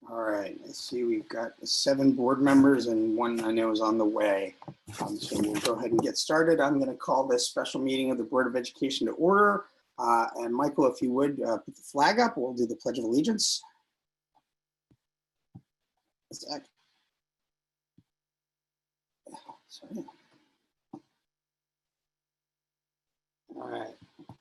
All right, let's see, we've got 7 board members and 1 I know is on the way. So we'll go ahead and get started. I'm going to call this special meeting of the Board of Education to order. And Michael, if you would put the flag up, we'll do the Pledge of Allegiance. Sorry. All right.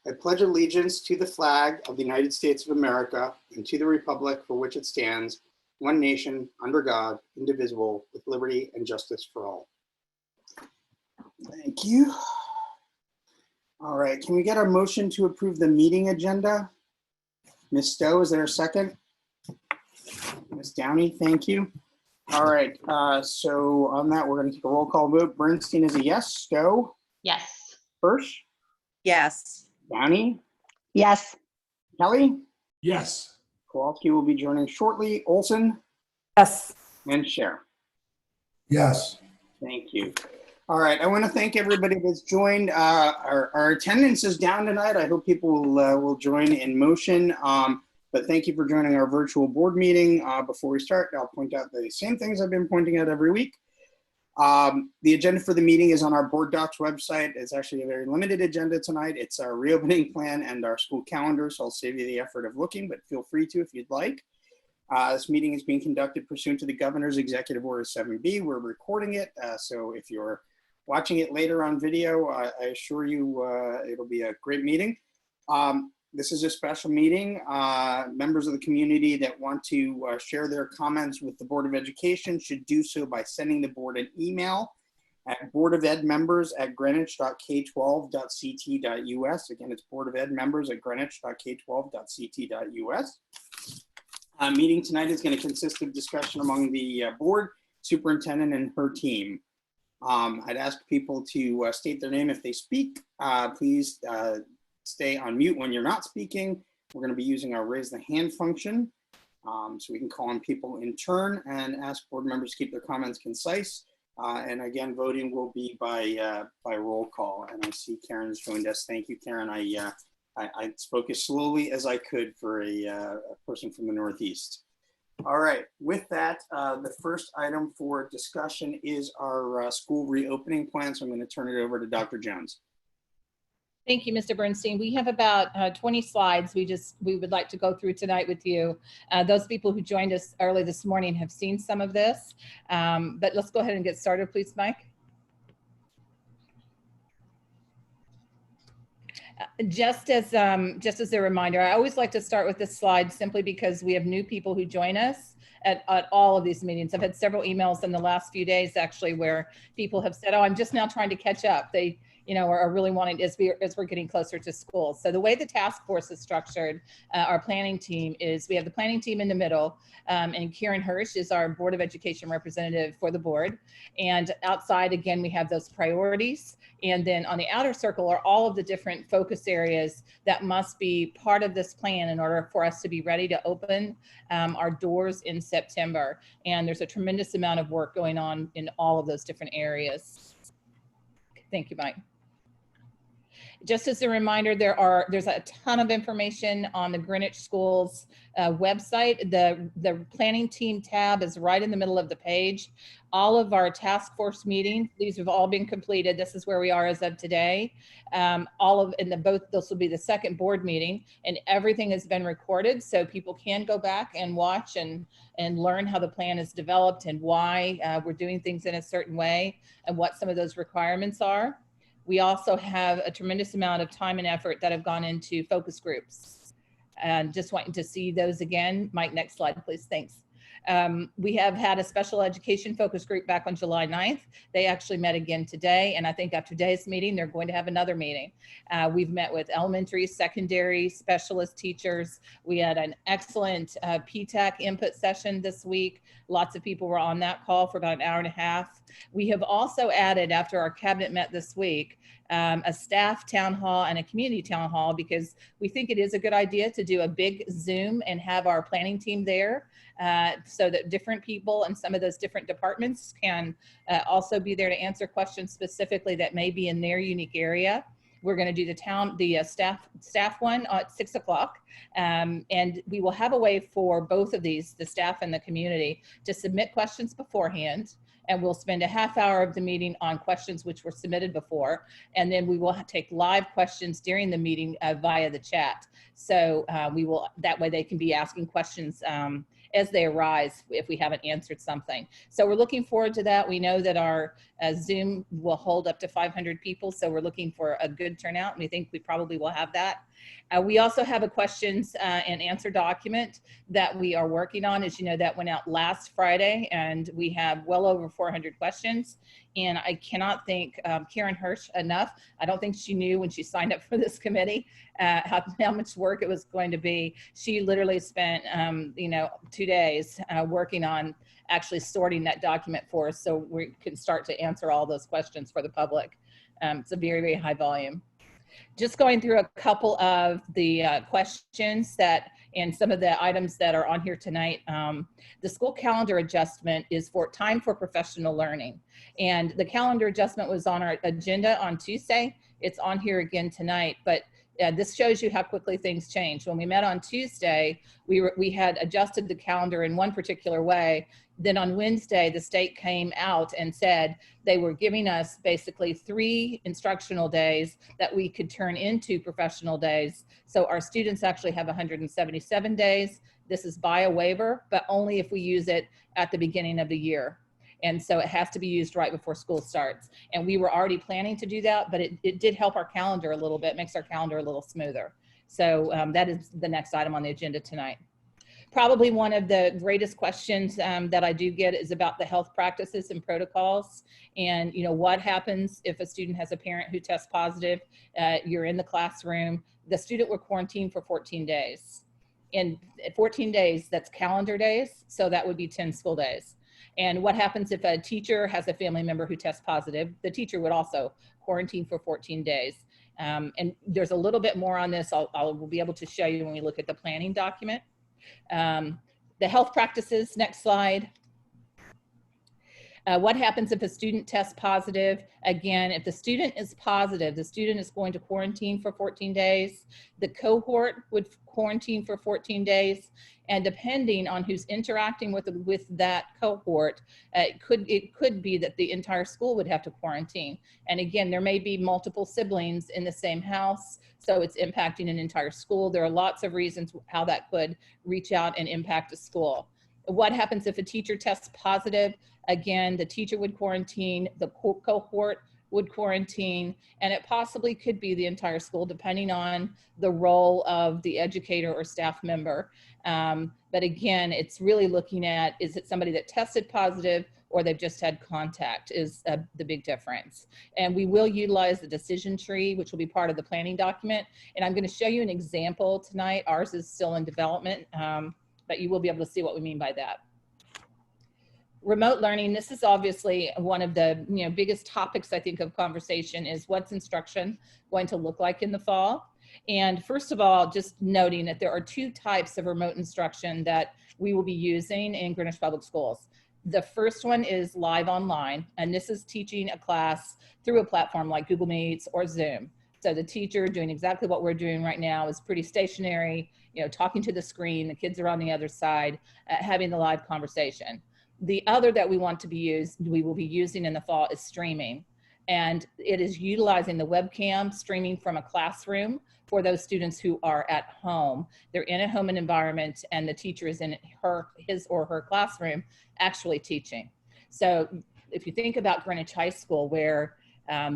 I pledge allegiance to the flag of the United States of America and to the republic for which it stands, one nation, under God, indivisible, with liberty and justice for all. Thank you. All right, can we get a motion to approve the meeting agenda? Ms. Stowe, is there a second? Ms. Downey, thank you. All right, so on that, we're going to take a roll call vote. Bernstein is a yes. Stowe? Yes. Hirsch? Yes. Downey? Yes. Kelly? Yes. Kowalski will be joining shortly. Olson? Yes. And Cher. Yes. Thank you. All right, I want to thank everybody that's joined. Our attendance is down tonight. I hope people will join in motion. But thank you for joining our virtual board meeting. Before we start, I'll point out the same things I've been pointing out every week. The agenda for the meeting is on our board docs website. It's actually a very limited agenda tonight. It's our reopening plan and our school calendar, so I'll save you the effort of looking, but feel free to if you'd like. This meeting is being conducted pursuant to the Governor's Executive Order 7B. We're recording it, so if you're watching it later on video, I assure you it'll be a great meeting. This is a special meeting. Members of the community that want to share their comments with the Board of Education should do so by sending the board an email at boardofedmembers@k12.ct.us. Again, it's boardofedmembers@greenwich.k12.ct.us. Meeting tonight is going to consist of discussion among the board, superintendent, and her team. I'd ask people to state their name if they speak. Please stay on mute when you're not speaking. We're going to be using our raise the hand function, so we can call on people in turn and ask board members to keep their comments concise. And again, voting will be by roll call. And I see Karen's joined us. Thank you, Karen. I spoke as slowly as I could for a person from the Northeast. All right, with that, the first item for discussion is our school reopening plan. So I'm going to turn it over to Dr. Jones. Thank you, Mr. Bernstein. We have about 20 slides we would like to go through tonight with you. Those people who joined us early this morning have seen some of this, but let's go ahead and get started, please, Mike. Just as a reminder, I always like to start with this slide simply because we have new people who join us at all of these meetings. I've had several emails in the last few days actually where people have said, oh, I'm just now trying to catch up. They are really wanting as we're getting closer to school. So the way the task force is structured, our planning team is, we have the planning team in the middle, and Karen Hirsch is our Board of Education representative for the board. And outside, again, we have those priorities. And then on the outer circle are all of the different focus areas that must be part of this plan in order for us to be ready to open our doors in September. And there's a tremendous amount of work going on in all of those different areas. Thank you, Mike. Just as a reminder, there's a ton of information on the Greenwich Schools website. The planning team tab is right in the middle of the page. All of our task force meetings, these have all been completed. This is where we are as of today. This will be the second board meeting, and everything has been recorded, so people can go back and watch and learn how the plan is developed and why we're doing things in a certain way and what some of those requirements are. We also have a tremendous amount of time and effort that have gone into focus groups. And just wanting to see those again. Mike, next slide, please. Thanks. We have had a special education focus group back on July 9th. They actually met again today. And I think after today's meeting, they're going to have another meeting. We've met with elementary, secondary, specialist teachers. We had an excellent PTAC input session this week. Lots of people were on that call for about an hour and a half. We have also added, after our cabinet met this week, a staff town hall and a community town hall, because we think it is a good idea to do a big Zoom and have our planning team there so that different people and some of those different departments can also be there to answer questions specifically that may be in their unique area. We're going to do the staff one at 6 o'clock. And we will have a way for both of these, the staff and the community, to submit questions beforehand. And we'll spend a half hour of the meeting on questions which were submitted before. And then we will take live questions during the meeting via the chat. So that way they can be asking questions as they arise if we haven't answered something. So we're looking forward to that. We know that our Zoom will hold up to 500 people. So we're looking for a good turnout, and we think we probably will have that. We also have a questions and answer document that we are working on. As you know, that went out last Friday, and we have well over 400 questions. And I cannot thank Karen Hirsch enough. I don't think she knew when she signed up for this committee how much work it was going to be. She literally spent 2 days working on actually sorting that document for us so we can start to answer all those questions for the public. It's a very, very high volume. Just going through a couple of the questions and some of the items that are on here tonight. The school calendar adjustment is for time for professional learning. And the calendar adjustment was on our agenda on Tuesday. It's on here again tonight, but this shows you how quickly things change. When we met on Tuesday, we had adjusted the calendar in one particular way. Then on Wednesday, the state came out and said they were giving us basically 3 instructional days that we could turn into professional days. So our students actually have 177 days. This is by a waiver, but only if we use it at the beginning of the year. And so it has to be used right before school starts. And we were already planning to do that, but it did help our calendar a little bit, makes our calendar a little smoother. So that is the next item on the agenda tonight. Probably one of the greatest questions that I do get is about the health practices and protocols. And what happens if a student has a parent who tests positive, you're in the classroom, the student will quarantine for 14 days. In 14 days, that's calendar days, so that would be 10 school days. And what happens if a teacher has a family member who tests positive? The teacher would also quarantine for 14 days. And there's a little bit more on this. We'll be able to show you when we look at the planning document. The health practices, next slide. What happens if a student tests positive? Again, if the student is positive, the student is going to quarantine for 14 days. The cohort would quarantine for 14 days. And depending on who's interacting with that cohort, it could be that the entire school would have to quarantine. And again, there may be multiple siblings in the same house, so it's impacting an entire school. There are lots of reasons how that could reach out and impact a school. What happens if a teacher tests positive? Again, the teacher would quarantine, the cohort would quarantine, and it possibly could be the entire school depending on the role of the educator or staff member. But again, it's really looking at, is it somebody that tested positive or they've just had contact is the big difference. And we will utilize the decision tree, which will be part of the planning document. And I'm going to show you an example tonight. Ours is still in development, but you will be able to see what we mean by that. Remote learning, this is obviously one of the biggest topics I think of conversation is what's instruction going to look like in the fall. And first of all, just noting that there are 2 types of remote instruction that we will be using in Greenwich Public Schools. The first one is live online, and this is teaching a class through a platform like Google Meets or Zoom. So the teacher doing exactly what we're doing right now is pretty stationary, talking to the screen, the kids are on the other side, having the live conversation. The other that we will be using in the fall is streaming. And it is utilizing the webcam streaming from a classroom for those students who are at home. They're in a home environment and the teacher is in his or her classroom actually teaching. So if you think about Greenwich High School where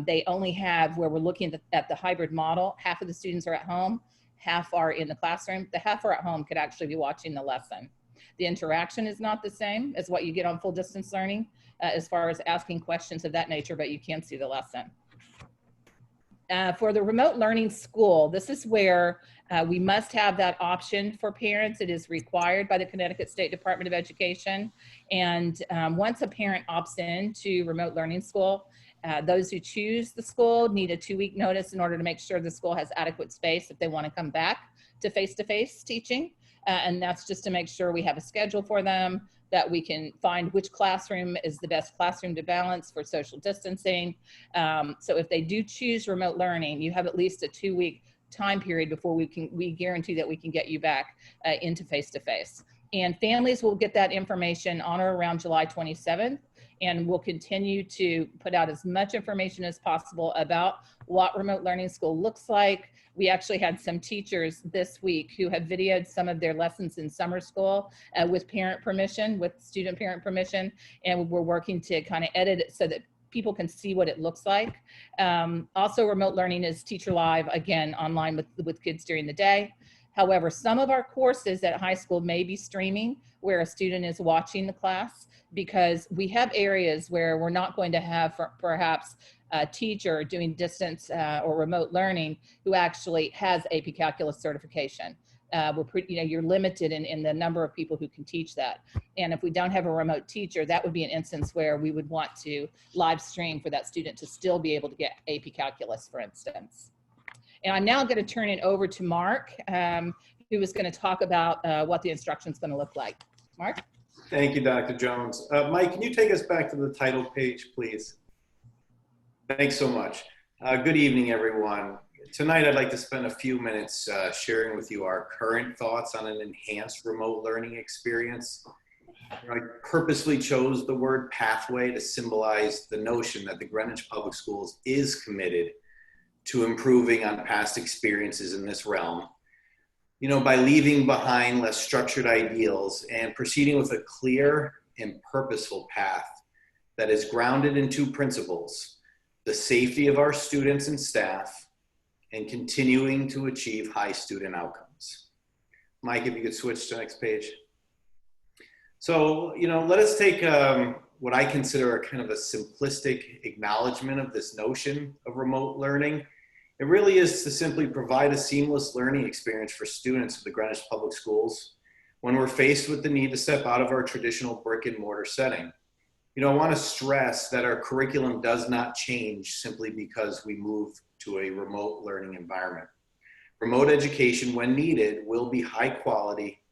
they only have, where we're looking at the hybrid model, half of the students are at home, half are in the classroom. The half are at home could actually be watching the lesson. The interaction is not the same as what you get on full distance learning as far as asking questions of that nature, but you can see the lesson. For the remote learning school, this is where we must have that option for parents. It is required by the Connecticut State Department of Education. And once a parent opts in to remote learning school, those who choose the school need a 2-week notice in order to make sure the school has adequate space if they want to come back to face-to-face teaching. And that's just to make sure we have a schedule for them, that we can find which classroom is the best classroom to balance for social distancing. So if they do choose remote learning, you have at least a 2-week time period before we guarantee that we can get you back into face-to-face. And families will get that information on or around July 27th. And we'll continue to put out as much information as possible about what remote learning school looks like. We actually had some teachers this week who have videoed some of their lessons in summer school with parent permission, with student parent permission. And we're working to kind of edit it so that people can see what it looks like. Also, remote learning is teacher live, again, online with kids during the day. However, some of our courses at high school may be streaming where a student is watching the class, because we have areas where we're not going to have perhaps a teacher doing distance or remote learning who actually has AP Calculus certification. You're limited in the number of people who can teach that. And if we don't have a remote teacher, that would be an instance where we would want to live stream for that student to still be able to get AP Calculus, for instance. And I'm now going to turn it over to Mark, who is going to talk about what the instruction is going to look like. Mark? Thank you, Dr. Jones. Mike, can you take us back to the title page, please? Thanks so much. Good evening, everyone. Tonight, I'd like to spend a few minutes sharing with you our current thoughts on an enhanced remote learning experience. I purposely chose the word pathway to symbolize the notion that the Greenwich Public Schools is committed to improving on past experiences in this realm, by leaving behind less structured ideals and proceeding with a clear and purposeful path that is grounded in 2 principles: the safety of our students and staff, and continuing to achieve high student outcomes. Mike, if you could switch to the next page. So, let us take what I consider a kind of a simplistic acknowledgement of this notion of remote learning. It really is to simply provide a seamless learning experience for students of the Greenwich Public Schools when we're faced with the need to step out of our traditional brick and mortar setting. I want to stress that our curriculum does not change simply because we move to a remote learning environment. Remote education, when needed, will be high quality,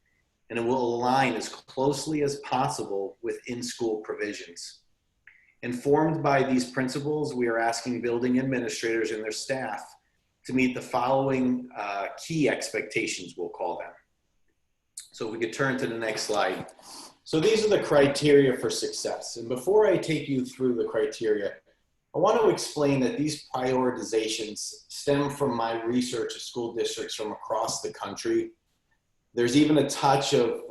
and it will align as closely as possible with in-school provisions. Informed by these principles, we are asking building administrators and their staff to meet the following key expectations, we'll call them. So we could turn to the next slide. So these are the criteria for success. And before I take you through the criteria, I want to explain that these prioritizations stem from my research of school districts from across the country. There's even a touch of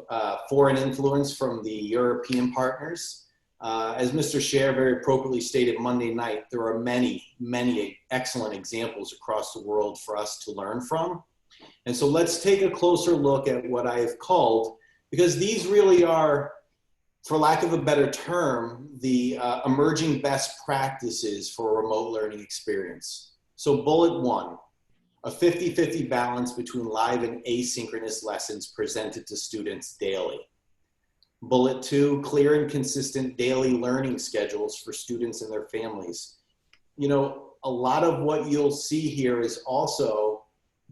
foreign influence from the European partners. As Mr. Scher very appropriately stated Monday night, there are many, many excellent examples across the world for us to learn from. And so let's take a closer look at what I've called, because these really are, for lack of a better term, the emerging best practices for a remote learning experience. So bullet 1, a 50-50 balance between live and asynchronous lessons presented to students daily. Bullet 2, clear and consistent daily learning schedules for students and their families. A lot of what you'll see here is also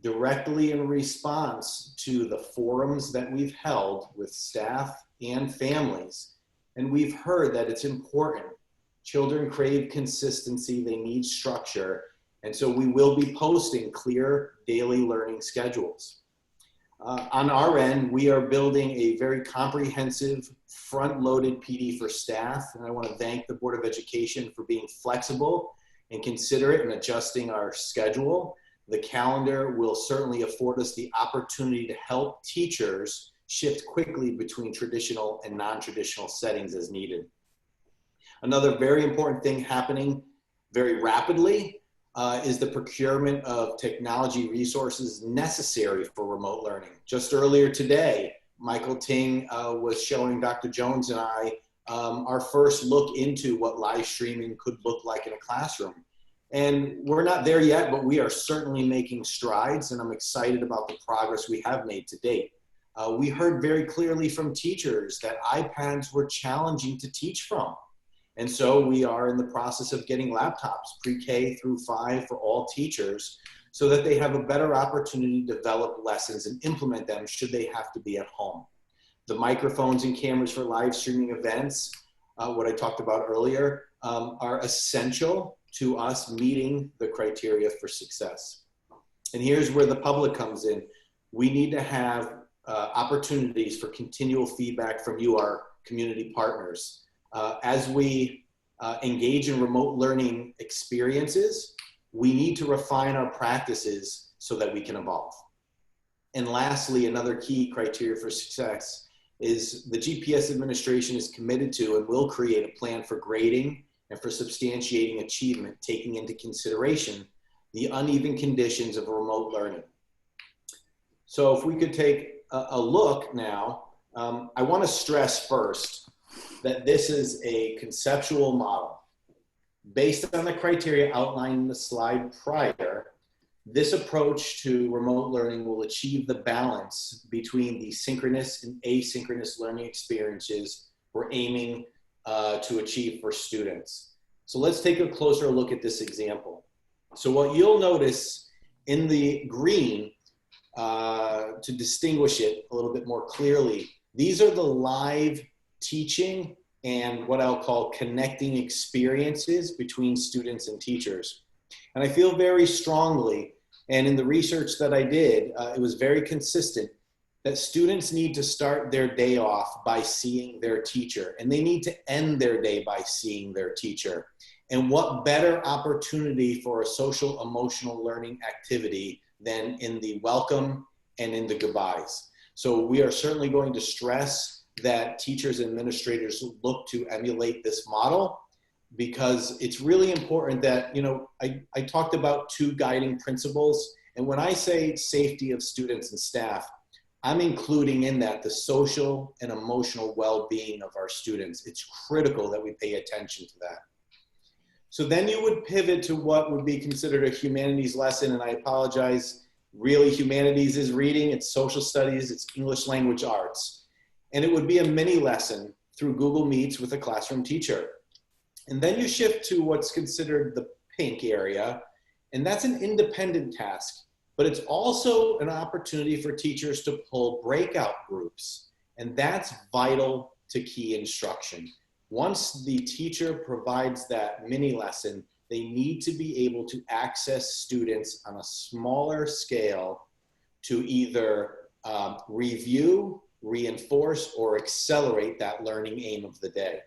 directly in response to the forums that we've held with staff and families. And we've heard that it's important. Children crave consistency, they need structure. And so we will be posting clear daily learning schedules. On our end, we are building a very comprehensive front-loaded PD for staff. And I want to thank the Board of Education for being flexible and considerate in adjusting our schedule. The calendar will certainly afford us the opportunity to help teachers shift quickly between traditional and non-traditional settings as needed. Another very important thing happening very rapidly is the procurement of technology resources necessary for remote learning. Just earlier today, Michael Ting was showing Dr. Jones and I our first look into what live streaming could look like in a classroom. And we're not there yet, but we are certainly making strides, and I'm excited about the progress we have made to date. We heard very clearly from teachers that iPads were challenging to teach from. And so we are in the process of getting laptops, pre-K through 5 for all teachers, so that they have a better opportunity to develop lessons and implement them should they have to be at home. The microphones and cameras for live streaming events, what I talked about earlier, are essential to us meeting the criteria for success. And here's where the public comes in. We need to have opportunities for continual feedback from you, our community partners. As we engage in remote learning experiences, we need to refine our practices so that we can evolve. And lastly, another key criteria for success is the GPS administration is committed to and will create a plan for grading and for substantiating achievement, taking into consideration the uneven conditions of remote learning. So if we could take a look now, I want to stress first that this is a conceptual model. Based on the criteria outlined in the slide prior, this approach to remote learning will achieve the balance between the synchronous and asynchronous learning experiences we're aiming to achieve for students. So let's take a closer look at this example. So what you'll notice in the green, to distinguish it a little bit more clearly, these are the live teaching and what I'll call connecting experiences between students and teachers. And I feel very strongly, and in the research that I did, it was very consistent, that students need to start their day off by seeing their teacher, and they need to end their day by seeing their teacher. And what better opportunity for a social emotional learning activity than in the welcome and in the goodbyes. So we are certainly going to stress that teachers and administrators look to emulate this model, because it's really important that, you know, I talked about 2 guiding principles. And when I say safety of students and staff, I'm including in that the social and emotional well-being of our students. It's critical that we pay attention to that. So then you would pivot to what would be considered a humanities lesson. And I apologize, really humanities is reading, it's social studies, it's English language arts. And it would be a mini lesson through Google Meets with a classroom teacher. And then you shift to what's considered the pink area, and that's an independent task, but it's also an opportunity for teachers to pull breakout groups, and that's vital to key instruction. Once the teacher provides that mini lesson, they need to be able to access students on a smaller scale to either review, reinforce, or accelerate that learning aim of the day.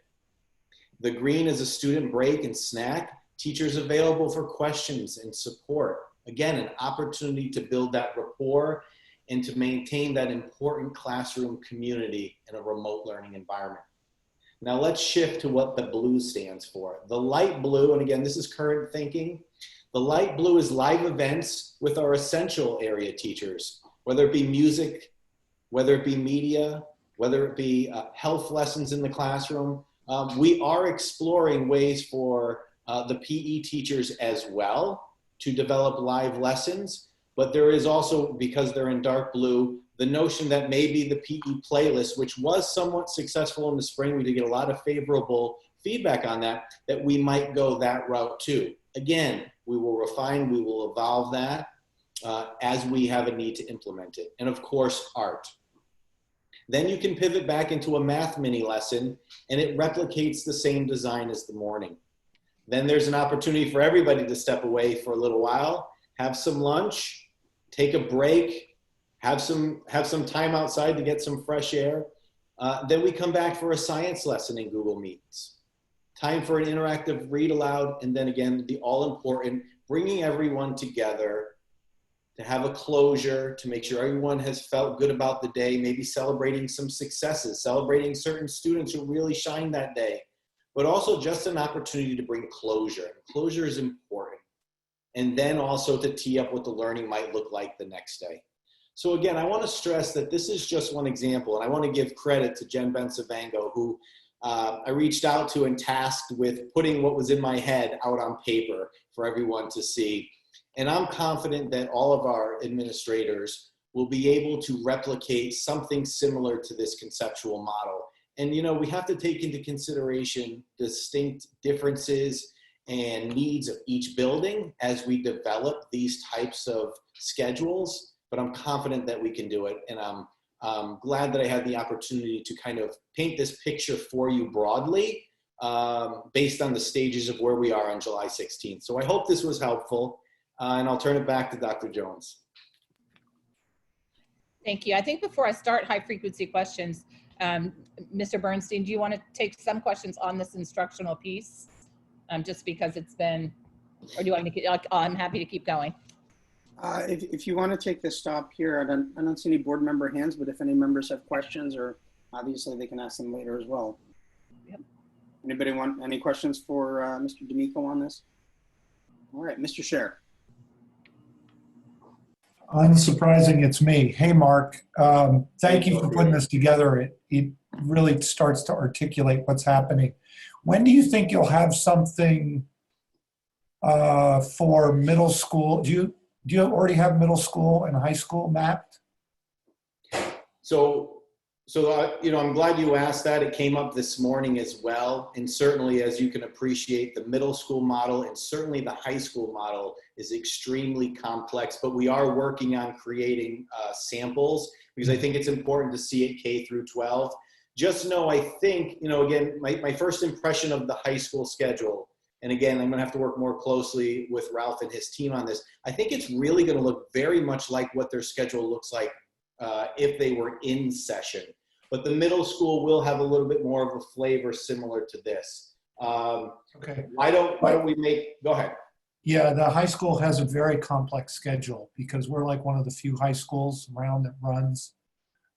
The green is a student break and snack. Teachers available for questions and support. Again, an opportunity to build that rapport and to maintain that important classroom community in a remote learning environment. Now let's shift to what the blue stands for. The light blue, and again, this is current thinking. The light blue is live events with our essential area teachers, whether it be music, whether it be media, whether it be health lessons in the classroom. We are exploring ways for the PE teachers as well to develop live lessons, but there is also, because they're in dark blue, the notion that maybe the PE playlist, which was somewhat successful in the spring, we did get a lot of favorable feedback on that, that we might go that route too. Again, we will refine, we will evolve that as we have a need to implement it. And of course, art. Then you can pivot back into a math mini lesson, and it replicates the same design as the morning. Then there's an opportunity for everybody to step away for a little while, have some lunch, take a break, have some time outside to get some fresh air. Then we come back for a science lesson in Google Meets. Time for an interactive read aloud, and then again, the all important, bringing everyone together to have a closure, to make sure everyone has felt good about the day, maybe celebrating some successes, celebrating certain students who really shined that day, but also just an opportunity to bring closure. Closure is important. And then also to tee up what the learning might look like the next day. So again, I want to stress that this is just one example, and I want to give credit to Jen Bensavango, who I reached out to and tasked with putting what was in my head out on paper for everyone to see. And I'm confident that all of our administrators will be able to replicate something similar to this conceptual model. And you know, we have to take into consideration distinct differences and needs of each building as we develop these types of schedules, but I'm confident that we can do it. And I'm Glad that I had the opportunity to kind of paint this picture for you broadly based on the stages of where we are on July 16th. So I hope this was helpful, and I'll turn it back to Dr. Jones. Thank you. I think before I start high frequency questions, Mr. Bernstein, do you want to take some questions on this instructional piece? Just because it's been, or do you want me to, I'm happy to keep going. If you want to take this stop here, I don't see any board member hands, but if any members have questions, or obviously they can ask them later as well. Yep. Anybody want any questions for Mr. D'Amico on this? All right, Mr. Scher. Unsurprising, it's me. Hey, Mark. Thank you for putting this together. It really starts to articulate what's happening. When do you think you'll have something for middle school? Do you already have middle school and high school mapped? So I'm glad you asked that. It came up this morning as well. And certainly, as you can appreciate, the middle school model and certainly the high school model is extremely complex, but we are working on creating samples because I think it's important to see it K through 12. Just know, I think, again, my first impression of the high school schedule, and again, I'm gonna have to work more closely with Ralph and his team on this. I think it's really gonna look very much like what their schedule looks like if they were in session. But the middle school will have a little bit more of a flavor similar to this. Okay. Why don't we make, go ahead. Yeah, the high school has a very complex schedule because we're like one of the few high schools around that runs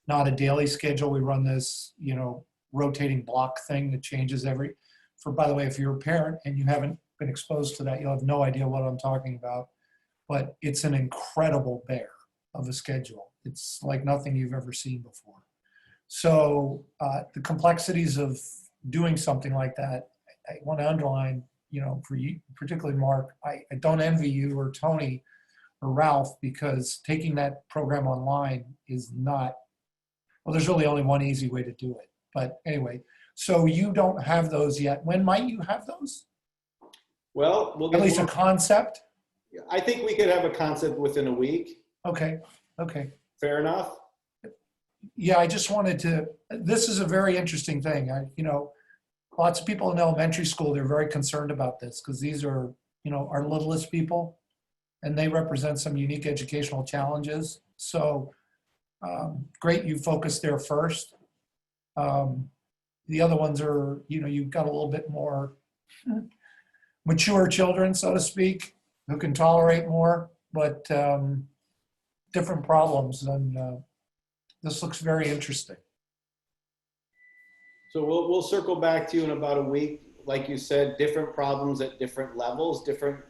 not a daily schedule. We run this, rotating block thing that changes by the way, if you're a parent and you haven't been exposed to that, you'll have no idea what I'm talking about. But it's an incredible bear of a schedule. It's like nothing you've ever seen before. So the complexities of doing something like that, I want to underline, for you, particularly Mark, I don't envy you or Tony or Ralph, because taking that program online is not, well, there's really only one easy way to do it. But anyway, so you don't have those yet. When might you have those? Well, we'll get at least a concept? I think we could have a concept within a week. Okay. Fair enough. Yeah, I just wanted to, this is a very interesting thing. Lots of people in elementary school, they're very concerned about this because these are, our littlest people and they represent some unique educational challenges. So great, you focused there first. The other ones are, you've got a little bit more mature children, so to speak, who can tolerate more, but different problems. And this looks very interesting. So we'll circle back to you in about a week. Like you said, different problems at different levels, different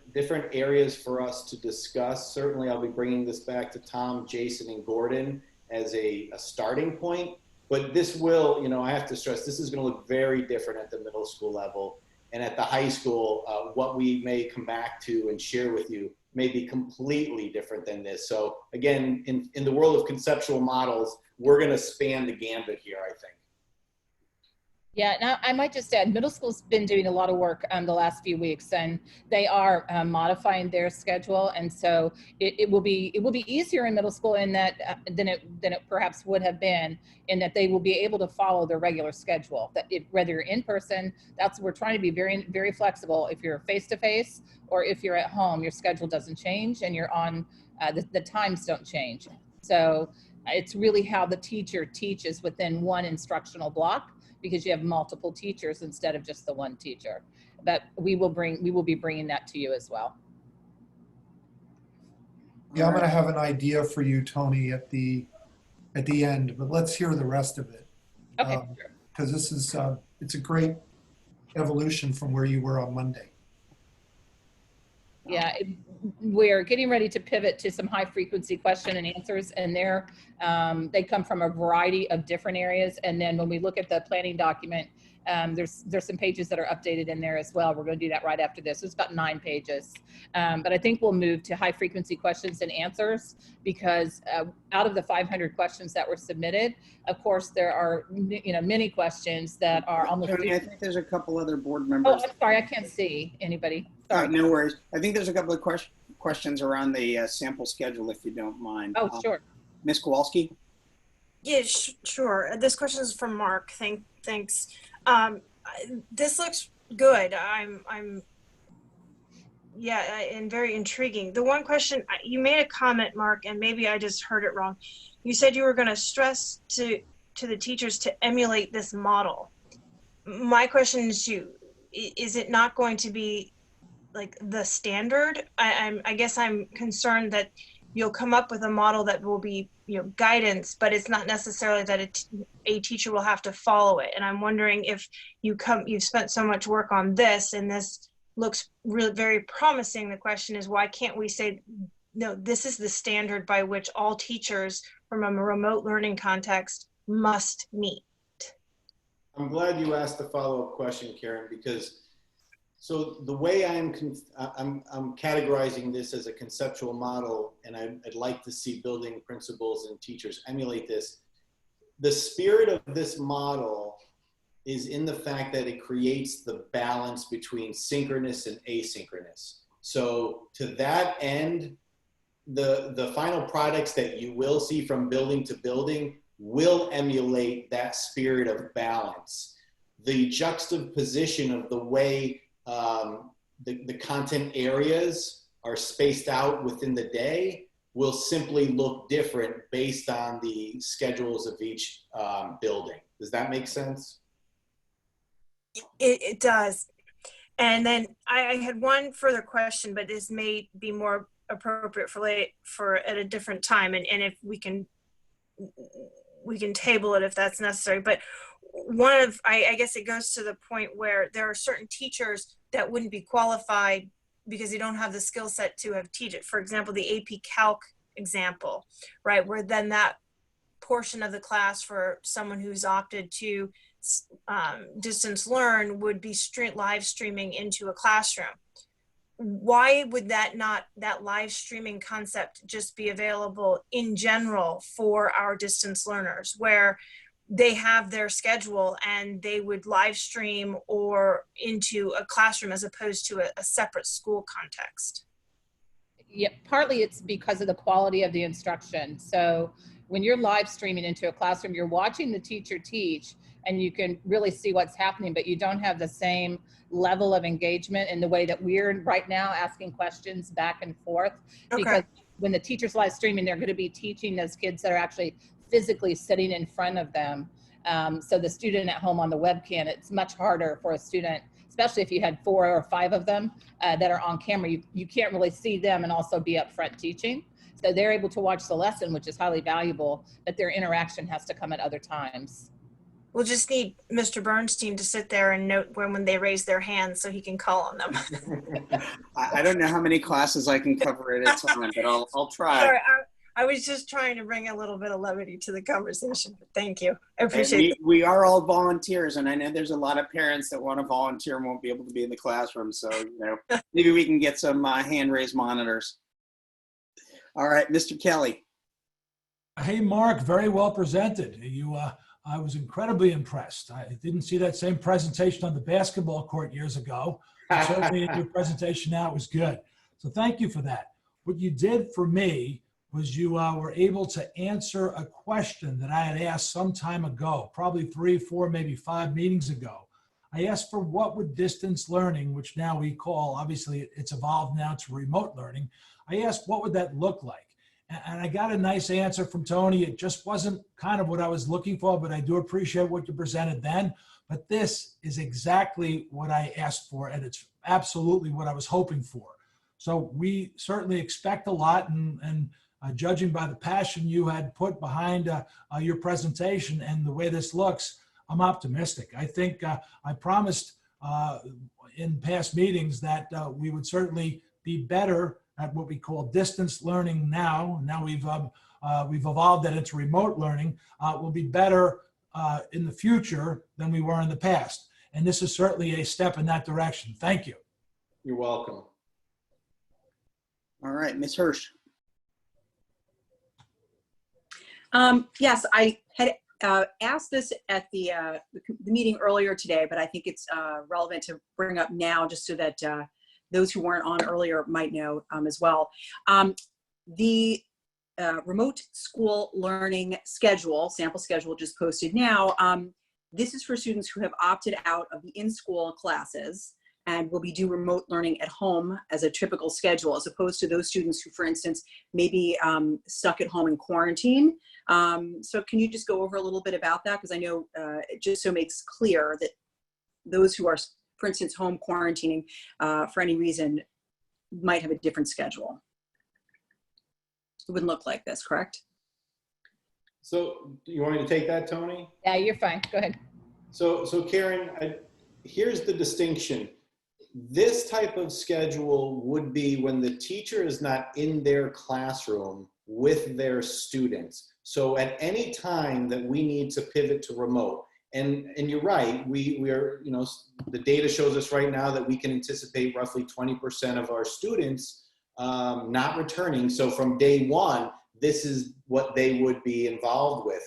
areas for us to discuss. Certainly, I'll be bringing this back to Tom, Jason, and Gordon as a starting point. But this will, I have to stress, this is going to look very different at the middle school level. And at the high school, what we may come back to and share with you may be completely different than this. So again, in the world of conceptual models, we're going to span the gambit here, I think. Yeah, now I might just add, middle school's been doing a lot of work the last few weeks, and they are modifying their schedule, and so it will be easier in middle school in that than it perhaps would have been, in that they will be able to follow their regular schedule. That whether you're in person, we're trying to be very, very flexible. If you're face to face or if you're at home, your schedule doesn't change, and you're on the times don't change. So it's really how the teacher teaches within one instructional block, because you have multiple teachers instead of just the one teacher. But we will be bringing that to you as well. Yeah, I'm going to have an idea for you, Tony, at the end, but let's hear the rest of it. Okay. Because this is it's a great evolution from where you were on Monday. Yeah, we're getting ready to pivot to some high frequency question and answers, and they come from a variety of different areas. And then when we look at the planning document, there's some pages that are updated in there as well. We're going to do that right after this. It's about 9 pages. But I think we'll move to high frequency questions and answers, because out of the 500 questions that were submitted, of course, there are many questions that are almost. Tony, I think there's a couple other board members. Oh, I'm sorry, I can't see anybody. No worries. I think there's a couple of questions around the sample schedule, if you don't mind. Oh, sure. Ms. Kowalski? Yeah, sure. This question is from Mark. Thanks. This looks good. Yeah, and very intriguing. The one question, you made a comment, Mark, and maybe I just heard it wrong. You said you were going to stress to the teachers to emulate this model. My question is is it not going to be like the standard? I guess I'm concerned that you'll come up with a model that will be, guidance, but it's not necessarily that a teacher will have to follow it. And I'm wondering if you've spent so much work on this and this looks really very promising. The question is, why can't we say, no, this is the standard by which all teachers from a remote learning context must meet? I'm glad you asked the follow-up question, Karen, because so the way I'm categorizing this as a conceptual model, and I'd like to see building principals and teachers emulate this. The spirit of this model is in the fact that it creates the balance between synchronous and asynchronous. So to that end, the final products that you will see from building to building will emulate that spirit of balance. The juxtaposition of the way the content areas are spaced out within the day will simply look different based on the schedules of each building. Does that make sense? It does. And then I had one further question, but this may be more appropriate for at a different time. And if we can table it if that's necessary. But I guess it goes to the point where there are certain teachers that wouldn't be qualified because they don't have the skill set to have teach it. For example, the AP Calc example, right? Where then that portion of the class for someone who's opted to distance learn would be live streaming into a classroom. Why would that live streaming concept just be available in general for our distance learners, where they have their schedule and they would live stream or into a classroom as opposed to a separate school context? Yeah, partly it's because of the quality of the instruction. So when you're live streaming into a classroom, you're watching the teacher teach and you can really see what's happening, but you don't have the same level of engagement in the way that we're right now asking questions back and forth. Okay. Because when the teacher's live streaming, they're going to be teaching those kids that are actually physically sitting in front of them. So the student at home on the webcam, it's much harder for a student, especially if you had 4 or 5 of them that are on camera. You can't really see them and also be up front teaching. So they're able to watch the lesson, which is highly valuable, but their interaction has to come at other times. We'll just need Mr. Bernstein to sit there and note when they raise their hands so he can call on them. I don't know how many classes I can cover at a time, but I'll try. Sorry, I was just trying to bring a little bit of levity to the conversation. But thank you. I appreciate it. We are all volunteers, and I know there's a lot of parents that want to volunteer and won't be able to be in the classroom. So, maybe we can get some hand raised monitors. All right, Mr. Kelly. Hey, Mark, very well presented. I was incredibly impressed. I didn't see that same presentation on the basketball court years ago. Certainly in your presentation now, it was good. So thank you for that. What you did for me was you were able to answer a question that I had asked some time ago, probably 3, 4, maybe 5 meetings ago. I asked for what would distance learning, which now we call, obviously it's evolved now to remote learning. I asked what would that look like? And I got a nice answer from Tony. It just wasn't kind of what I was looking for, but I do appreciate what you presented then. But this is exactly what I asked for, and it's absolutely what I was hoping for. So we certainly expect a lot, and judging by the passion you had put behind your presentation and the way this looks, I'm optimistic. I think I promised in past meetings that we would certainly be better at what we call distance learning now. Now we've evolved that into remote learning. We'll be better in the future than we were in the past. And this is certainly a step in that direction. Thank you. You're welcome. All right, Ms. Hirsch. Yes, I had asked this at the meeting earlier today, but I think it's relevant to bring up now just so that those who weren't on earlier might know as well. The remote school learning schedule, sample schedule just posted now. This is for students who have opted out of the in-school classes and will be doing remote learning at home as a typical schedule, as opposed to those students who, for instance, may be stuck at home in quarantine. So can you just go over a little bit about that? Because I know it just so makes clear that those who are, for instance, home quarantining for any reason might have a different schedule. It wouldn't look like this, correct? So you want me to take that, Tony? Yeah, you're fine. Go ahead. So Karen, here's the distinction. This type of schedule would be when the teacher is not in their classroom with their students. So at any time that we need to pivot to remote, and you're right, we are, you know, the data shows us right now that we can anticipate roughly 20% of our students not returning. So from day one, this is what they would be involved with.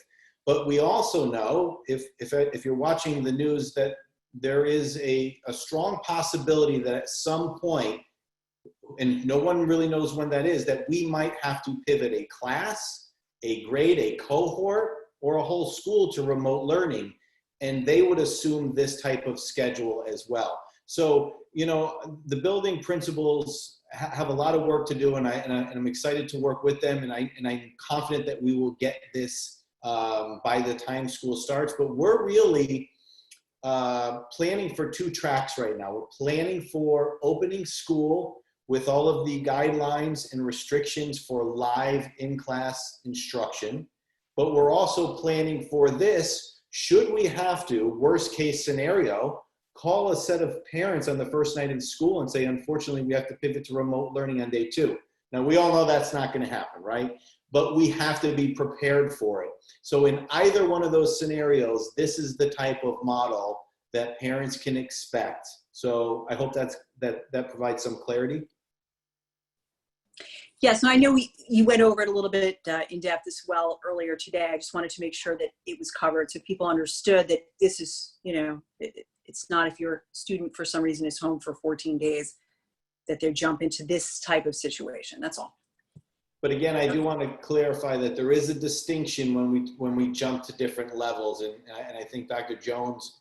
But we also know, if you're watching the news, that there is a strong possibility that at some point, and no one really knows when that is, that we might have to pivot a class, a grade, a cohort, or a whole school to remote learning. And they would assume this type of schedule as well. So, you know, the building principals have a lot of work to do, and I'm excited to work with them, and I'm confident that we will get this by the time school starts. But we're really planning for two tracks right now. We're planning for opening school with all of the guidelines and restrictions for live in-class instruction. But we're also planning for this, should we have to, worst case scenario, call a set of parents on the first night in school and say, unfortunately, we have to pivot to remote learning on day 2. Now, we all know that's not going to happen, right? But we have to be prepared for it. So in either one of those scenarios, this is the type of model that parents can expect. So I hope that provides some clarity. Yes, and I know you went over it a little bit in depth as well earlier today. I just wanted to make sure that it was covered so people understood that this is, you know, it's not if your student for some reason is home for 14 days that they jump into this type of situation. That's all. But again, I do want to clarify that there is a distinction when we jump to different levels, and I think Dr. Jones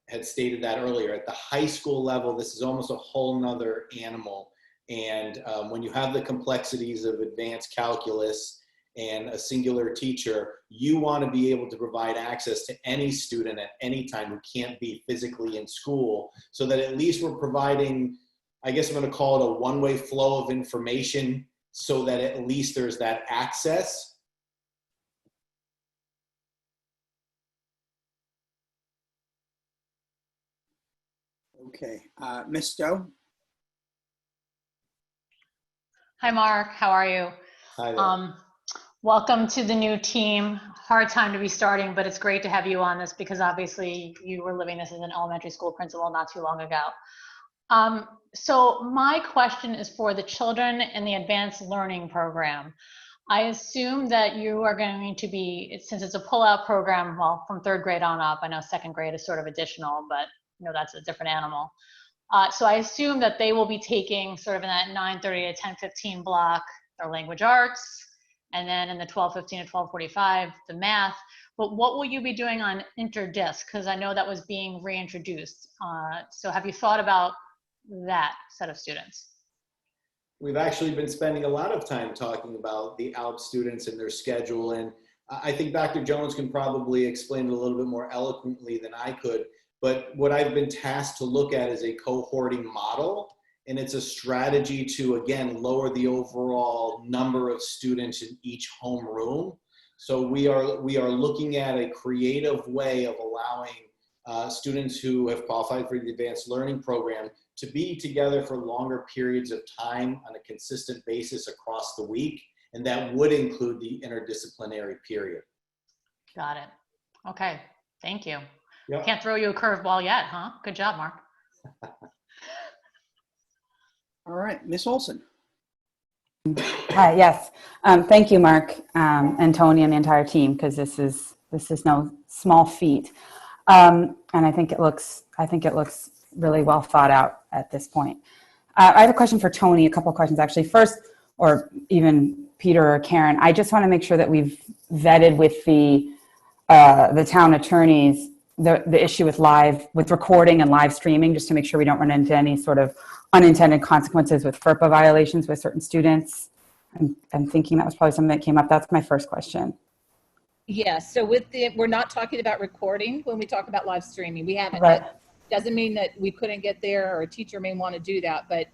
had stated that earlier. At the high school level, this is almost a whole nother animal. And when you have the complexities of advanced calculus and a singular teacher, you want to be able to provide access to any student at any time who can't be physically in school, so that at least we're providing, I guess I'm going to call it a one-way flow of information, so that at least there's that access. Okay, Ms. Stowe? Hi, Mark. How are you? Hi there. Welcome to the new team. Hard time to be starting, but it's great to have you on this because obviously you were living this as an elementary school principal not too long ago. So my question is for the children in the advanced learning program. I assume that you are going to be, since it's a pull-out program, well, from 3rd grade on up. I know 2nd grade is sort of additional, but you know that's a different animal. So I assume that they will be taking sort of in that 9:30 to 10:15 block their language arts, and then in the 12:15 to 12:45 the math. But what will you be doing on interdisc? Because I know that was being reintroduced. So have you thought about that set of students? We've actually been spending a lot of time talking about the ALP students and their schedule, and I think Dr. Jones can probably explain it a little bit more eloquently than I could. But what I've been tasked to look at is a cohorting model, and it's a strategy to, again, lower the overall number of students in each homeroom. So we are looking at a creative way of allowing students who have qualified for the advanced learning program to be together for longer periods of time on a consistent basis across the week, and that would include the interdisciplinary period. Got it. Okay, thank you. Yep. Can't throw you a curveball yet, huh? Good job, Mark. All right, Ms. Olson. Hi, yes. Thank you, Mark, and Tony and the entire team, because this is no small feat. And I think it looks really well thought out at this point. I have a question for Tony, a couple of questions actually. First, or even Peter or Karen, I just want to make sure that we've vetted with the town attorneys the issue with recording and live streaming, just to make sure we don't run into any sort of unintended consequences with FERPA violations with certain students. I'm thinking that was probably something that came up. That's my first question. Yeah, so we're not talking about recording when we talk about live streaming. We haven't. Right. Doesn't mean that we couldn't get there, or a teacher may want to do that, but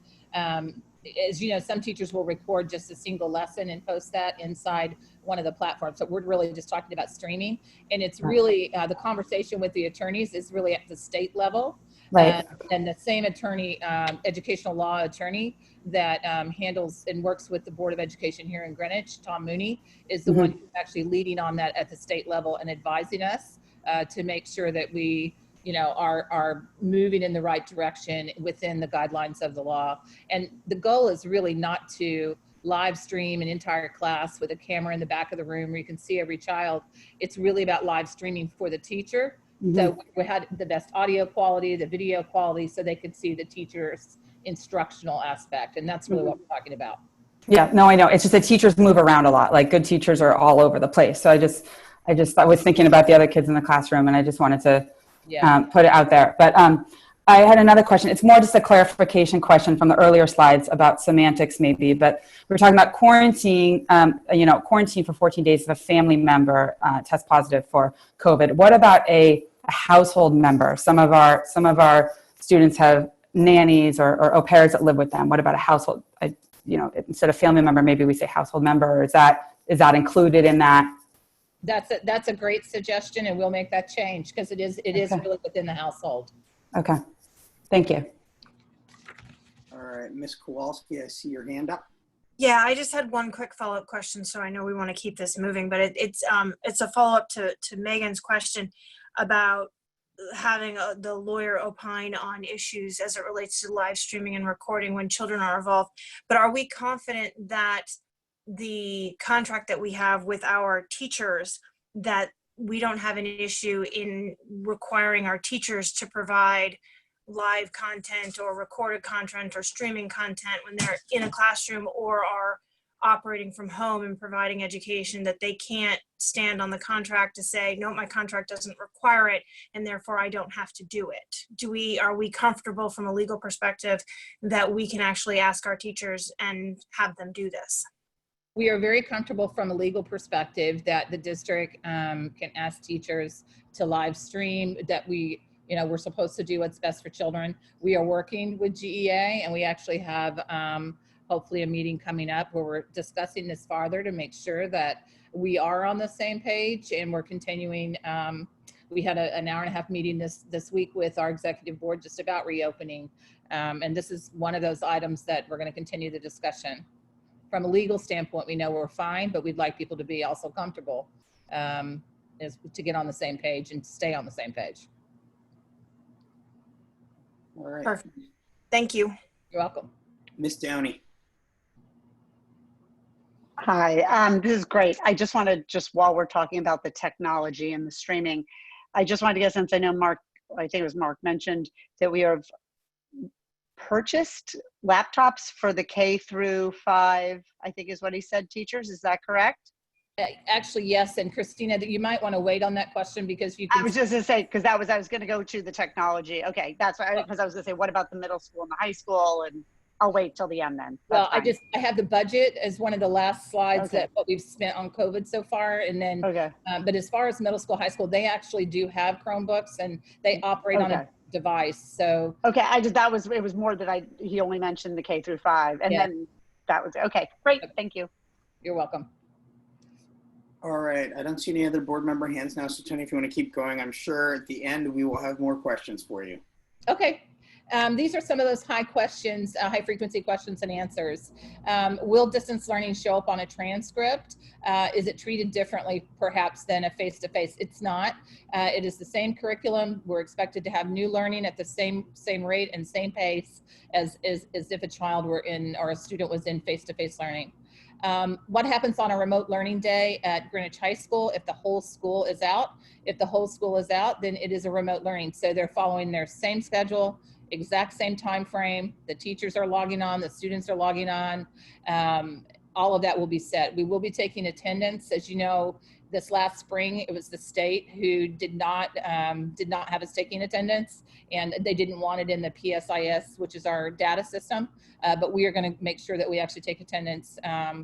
as you know, some teachers will record just a single lesson and post that inside one of the platforms. So we're really just talking about streaming, and it's really the conversation with the attorneys is really at the state level. Right. And the same attorney, educational law attorney that handles and works with the Board of Education here in Greenwich, Tom Mooney, is the one who's actually leading on that at the state level and advising us to make sure that we, you know, are moving in the right direction within the guidelines of the law. And the goal is really not to live stream an entire class with a camera in the back of the room where you can see every child. It's really about live streaming for the teacher. So we had the best audio quality, the video quality, so they could see the teacher's instructional aspect. And that's really what we're talking about. Yeah, no, I know. It's just that teachers move around a lot. Like, good teachers are all over the place. So I was thinking about the other kids in the classroom, and I just wanted to put it out there. But I had another question. It's more just a clarification question from the earlier slides about semantics maybe, but we were talking about quarantine, quarantine for 14 days if a family member tests positive for COVID. What about a household member? Some of our students have nannies or au pairs that live with them. What about a household? Instead of family member, maybe we say household member. Is that included in that? That's a great suggestion, and we'll make that change because it is really within the household. Okay, thank you. All right, Ms. Kowalski, I see your hand up. Yeah, I just had one quick follow-up question, so I know we want to keep this moving, but it's a follow-up to Megan's question about having the lawyer opine on issues as it relates to live streaming and recording when children are involved. But are we confident that the contract that we have with our teachers, that we don't have an issue in requiring our teachers to provide live content or recorded content or streaming content when they're in a classroom or are operating from home and providing education, that they can't stand on the contract to say, no, my contract doesn't require it, and therefore I don't have to do it? Are we comfortable from a legal perspective that we can actually ask our teachers and have them do this? We are very comfortable from a legal perspective that the district can ask teachers to live stream, that we're supposed to do what's best for children. We are working with GEA, and we actually have hopefully a meeting coming up where we're discussing this farther to make sure that we are on the same page, and we're continuing. We had an hour-and-a-half meeting this week with our executive board just about reopening. And this is one of those items that we're going to continue the discussion. From a legal standpoint, we know we're fine, but we'd like people to be also comfortable to get on the same page and stay on the same page. All right. Perfect. Thank you. You're welcome. Ms. Downey. Hi, this is great. I just want to, while we're talking about the technology and the streaming, I just wanted to get, since I know I think it was Mark mentioned that we have purchased laptops for the K through 5, I think is what he said, teachers. Is that correct? Actually, yes. And Christina, you might want to wait on that question because you can. I was just going to say, because I was going to go to the technology. Okay, that's why, because I was going to say, what about the middle school and the high school? And I'll wait till the end then. Well, I have the budget as one of the last slides that what we've spent on COVID so far. And then, but as far as middle school, high school, they actually do have Chromebooks and they operate on a device. So. Okay. It was more that he only mentioned the K through 5 and then that was, okay, great. Thank you. You're welcome. All right. I don't see any other board member hands now. So Tony, if you want to keep going, I'm sure at the end we will have more questions for you. Okay. These are some of those high frequency questions and answers. Will distance learning show up on a transcript? Is it treated differently perhaps than a face-to-face? It's not. It is the same curriculum. We're expected to have new learning at the same rate and same pace as if a child were in or a student was in face-to-face learning. What happens on a remote learning day at Greenwich High School if the whole school is out? If the whole school is out, then it is a remote learning. So they're following their same schedule, exact same time frame. The teachers are logging on, the students are logging on. all of that will be set. We will be taking attendance. As you know, this last spring, it was the state who did not have us taking attendance, and they didn't want it in the PSIS, which is our data system. But we are going to make sure that we actually take attendance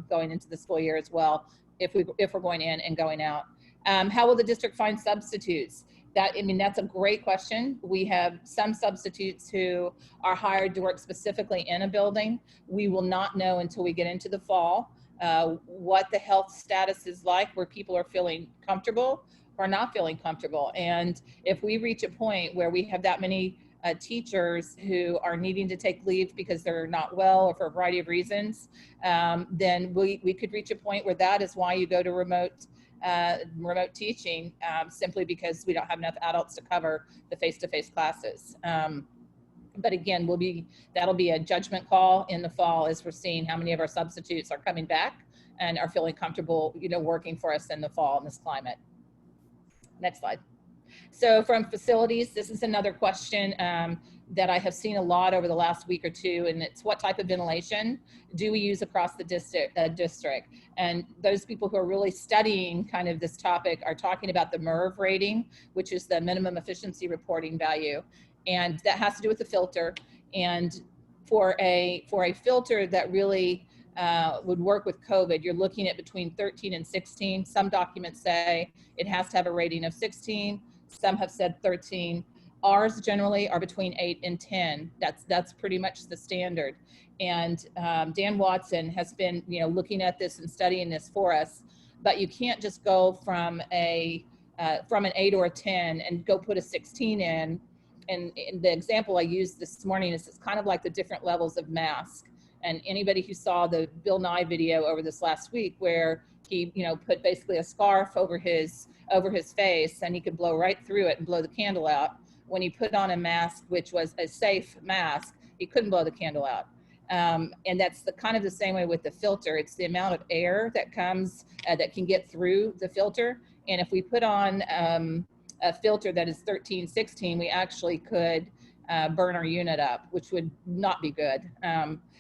going into the school year as well, if we're going in and going out. How will the district find substitutes? That's a great question. We have some substitutes who are hired to work specifically in a building. We will not know until we get into the fall what the health status is like, where people are feeling comfortable or not feeling comfortable. And if we reach a point where we have that many teachers who are needing to take leave because they're not well or for a variety of reasons, then we could reach a point where that is why you go to remote teaching, simply because we don't have enough adults to cover the face-to-face classes. But again, that'll be a judgment call in the fall as we're seeing how many of our substitutes are coming back and are feeling comfortable, working for us in the fall in this climate. Next slide. So from facilities, this is another question that I have seen a lot over the last week or two, and it's what type of ventilation do we use across the district? And those people who are really studying kind of this topic are talking about the MERV rating, which is the minimum efficiency reporting value. And that has to do with the filter. And for a filter that really would work with COVID, you're looking at between 13 and 16. Some documents say it has to have a rating of 16. Some have said 13. Ours generally are between 8 and 10. That's pretty much the standard. And Dan Watson has been looking at this and studying this for us. But you can't just go from an 8 or a 10 and go put a 16 in. And the example I used this morning is it's kind of like the different levels of mask. And anybody who saw the Bill Nye video over this last week, where he put basically a scarf over his face and he could blow right through it and blow the candle out. When he put on a mask, which was a safe mask, he couldn't blow the candle out. And that's kind of the same way with the filter. It's the amount of air that comes that can get through the filter. And if we put on a filter that is 13, 16, we actually could burn our unit up, which would not be good.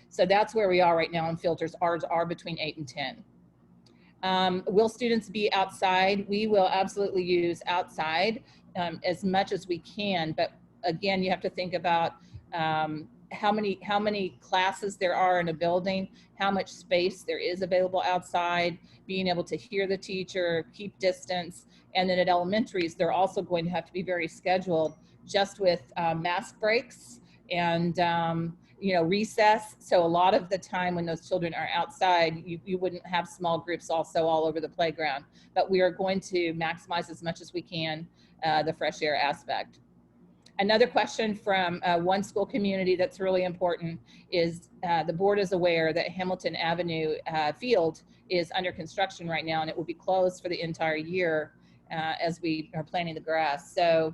So that's where we are right now in filters. Ours are between 8 and 10. Will students be outside? We will absolutely use outside as much as we can. But again, you have to think about how many classes there are in a building, how much space there is available outside, being able to hear the teacher, keep distance. And then at elementaries, they're also going to have to be very scheduled, just with mask breaks and recess. So a lot of the time when those children are outside, you wouldn't have small groups also all over the playground. But we are going to maximize as much as we can the fresh air aspect. Another question from one school community that's really important is the board is aware that Hamilton Avenue field is under construction right now, and it will be closed for the entire year as we are planting the grass. So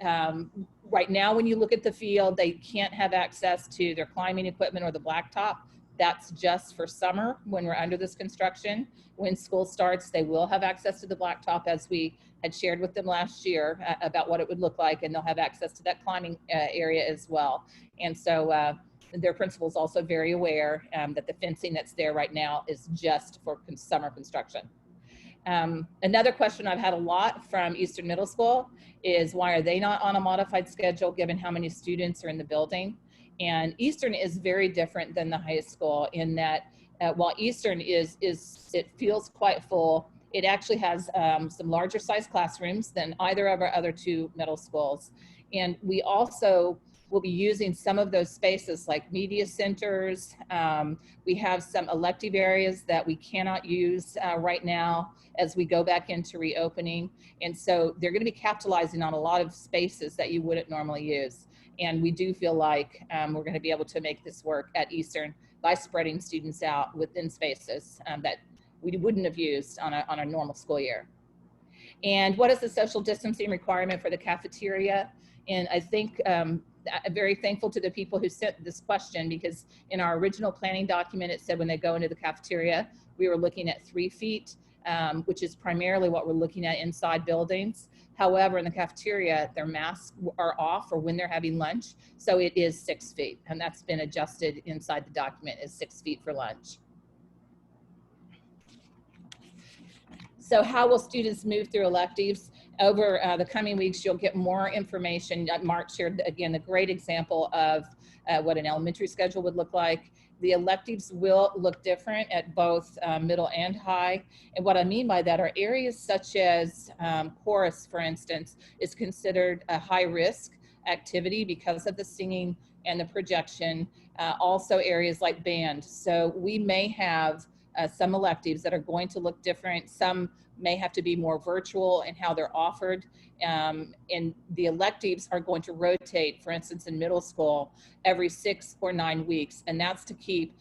right now, when you look at the field, they can't have access to their climbing equipment or the blacktop. That's just for summer when we're under this construction. When school starts, they will have access to the blacktop, as we had shared with them last year about what it would look like, and they'll have access to that climbing area as well. And so their principal is also very aware that the fencing that's there right now is just for summer construction. Another question I've had a lot from Eastern Middle School is, why are they not on a modified schedule given how many students are in the building? And Eastern is very different than the high school in that while Eastern it feels quite full, it actually has some larger size classrooms than either of our other two middle schools. And we also will be using some of those spaces like media centers. We have some elective areas that we cannot use right now as we go back into reopening. And so they're going to be capitalizing on a lot of spaces that you wouldn't normally use. And we do feel like we're going to be able to make this work at Eastern by spreading students out within spaces that we wouldn't have used on a normal school year. And what is the social distancing requirement for the cafeteria? And I think I'm very thankful to the people who sent this question, because in our original planning document, it said when they go into the cafeteria, we were looking at 3 feet, which is primarily what we're looking at inside buildings. However, in the cafeteria, their masks are off or when they're having lunch. So it is 6 feet, and that's been adjusted inside the document as 6 feet for lunch. So how will students move through electives? Over the coming weeks, you'll get more information. Mark shared, again, a great example of what an elementary schedule would look like. The electives will look different at both middle and high. And what I mean by that are areas such as chorus, for instance, is considered a high risk activity because of the singing and the projection. Also areas like band. So we may have some electives that are going to look different. Some may have to be more virtual in how they're offered. And the electives are going to rotate, for instance, in middle school every 6 or 9 weeks. And that's to keep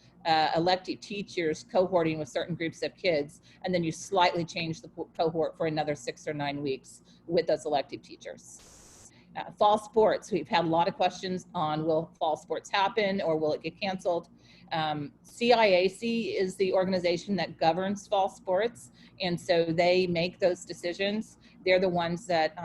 elective teachers cohorting with certain groups of kids. And then you slightly change the cohort for another 6 or 9 weeks with those elective teachers. Fall sports, we've had a lot of questions on will fall sports happen or will it get canceled? CIAC is the organization that governs fall sports, and so they make those decisions. They're the ones that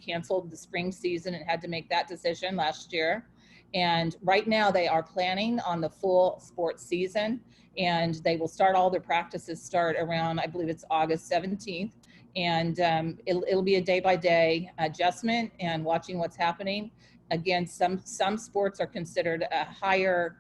canceled the spring season and had to make that decision last year. And right now they are planning on the full sports season, and they will start all their practices around, I believe it's August 17th. And it'll be a day-by-day adjustment and watching what's happening. Again, some sports are considered a higher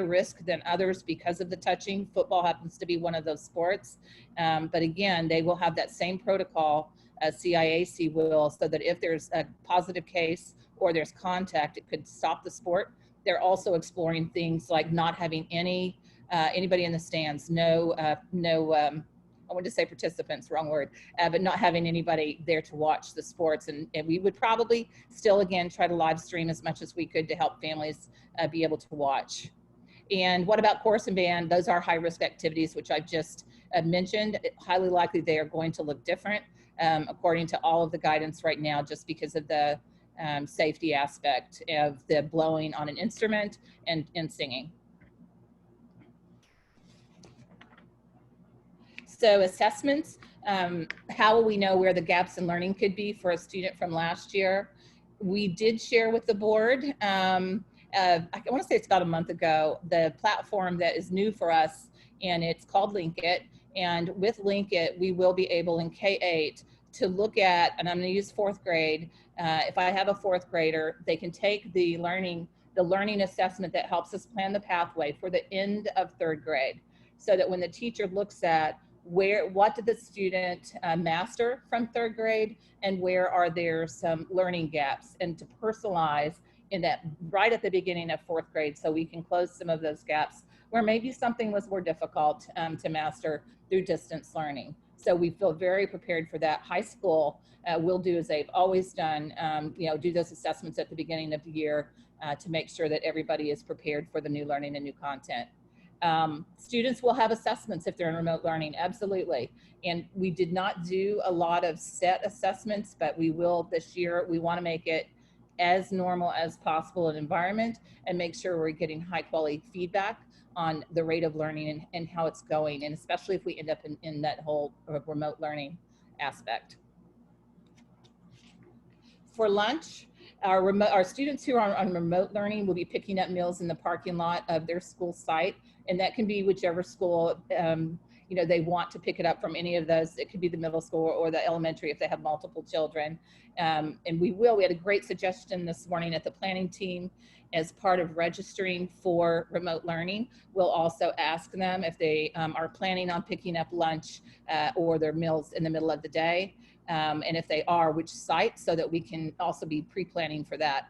risk than others because of the touching. Football happens to be one of those sports. But again, they will have that same protocol as CIAC will, so that if there's a positive case or there's contact, it could stop the sport. They're also exploring things like not having anybody in the stands, I wanted to say participants, wrong word, but not having anybody there to watch the sports. And we would probably still, again, try to live stream as much as we could to help families be able to watch. And what about chorus and band? Those are high risk activities, which I've just mentioned. Highly likely they are going to look different according to all of the guidance right now, just because of the safety aspect of the blowing on an instrument and singing. So assessments, how will we know where the gaps in learning could be for a student from last year? We did share with the board, I want to say it's about a month ago, the platform that is new for us, and it's called Link It. And with Link It, we will be able in K-8 to look at, and I'm going to use 4th grade. If I have a 4th grader, they can take the learning assessment that helps us plan the pathway for the end of 3rd grade, so that when the teacher looks at what did the student master from 3rd grade, and where are there some learning gaps, and to personalize in that right at the beginning of 4th grade, so we can close some of those gaps where maybe something was more difficult to master through distance learning. So we feel very prepared for that. High school will do as they've always done, do those assessments at the beginning of the year to make sure that everybody is prepared for the new learning and new content. Students will have assessments if they're in remote learning, absolutely. And we did not do a lot of set assessments, but we will this year. We want to make it as normal as possible an environment and make sure we're getting high quality feedback on the rate of learning and how it's going, and especially if we end up in that whole remote learning aspect. For lunch, our students who are on remote learning will be picking up meals in the parking lot of their school site, and that can be whichever school they want to pick it up from. Any of those. It could be the middle school or the elementary if they have multiple children. And we had a great suggestion this morning at the planning team. As part of registering for remote learning, we'll also ask them if they are planning on picking up lunch or their meals in the middle of the day. And if they are, which site, so that we can also be pre-planning for that.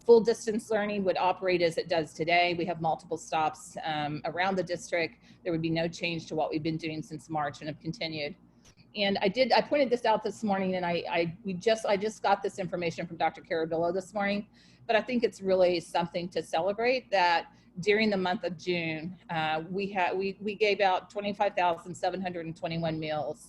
Full distance learning would operate as it does today. We have multiple stops around the district. There would be no change to what we've been doing since March and have continued. And I pointed this out this morning, and I just got this information from Dr. Carabillo this morning, but I think it's really something to celebrate that during the month of June, we gave out 25,721 meals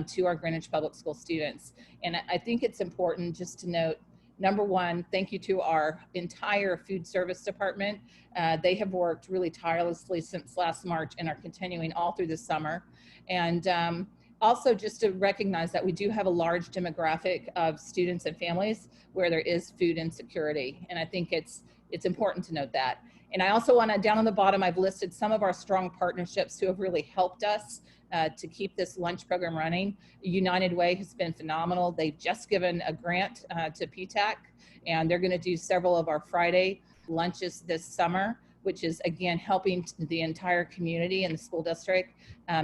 to our Greenwich Public School students. And I think it's important just to note, number one, thank you to our entire food service department. They have worked really tirelessly since last March and are continuing all through the summer. And Also, just to recognize that we do have a large demographic of students and families where there is food insecurity. And I think it's important to note that. And I also want to, down on the bottom, I've listed some of our strong partnerships who have really helped us to keep this lunch program running. United Way has been phenomenal. They've just given a grant to PTAC, and they're going to do several of our Friday lunches this summer, which is, again, helping the entire community in the school district.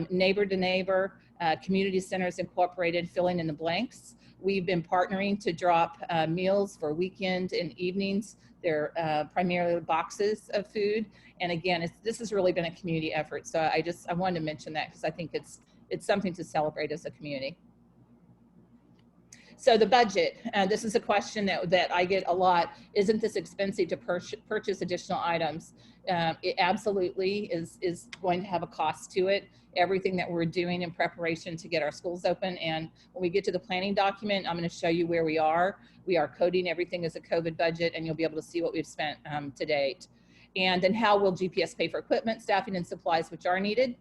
Neighbor to Neighbor, Community Centers Incorporated, filling in the blanks. We've been partnering to drop meals for weekend and evenings. They're primarily boxes of food. And again, this has really been a community effort. So I wanted to mention that because I think it's something to celebrate as a community. So the budget, this is a question that I get a lot. Isn't this expensive to purchase additional items? It absolutely is going to have a cost to it. Everything that we're doing in preparation to get our schools open. And when we get to the planning document, I'm going to show you where we are. We are coding everything as a COVID budget, and you'll be able to see what we've spent to date. And then how will GPS pay for equipment, staffing, and supplies which are needed?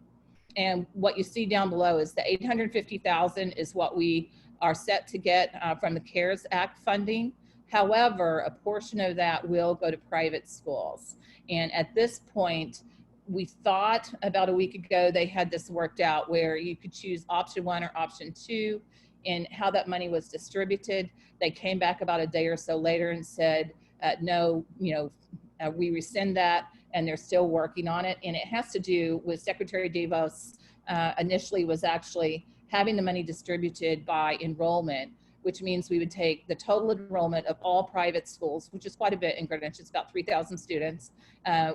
And what you see down below is the $850,000 is what we are set to get from the CARES Act funding. However, a portion of that will go to private schools. And at this point, we thought about a week ago they had this worked out where you could choose option 1 or option 2 and how that money was distributed. They came back about a day or so later and said, no, we rescind that, and they're still working on it. And it has to do with Secretary DeVos initially was actually having the money distributed by enrollment, which means we would take the total enrollment of all private schools, which is quite a bit in Greenwich, it's about 3,000 students.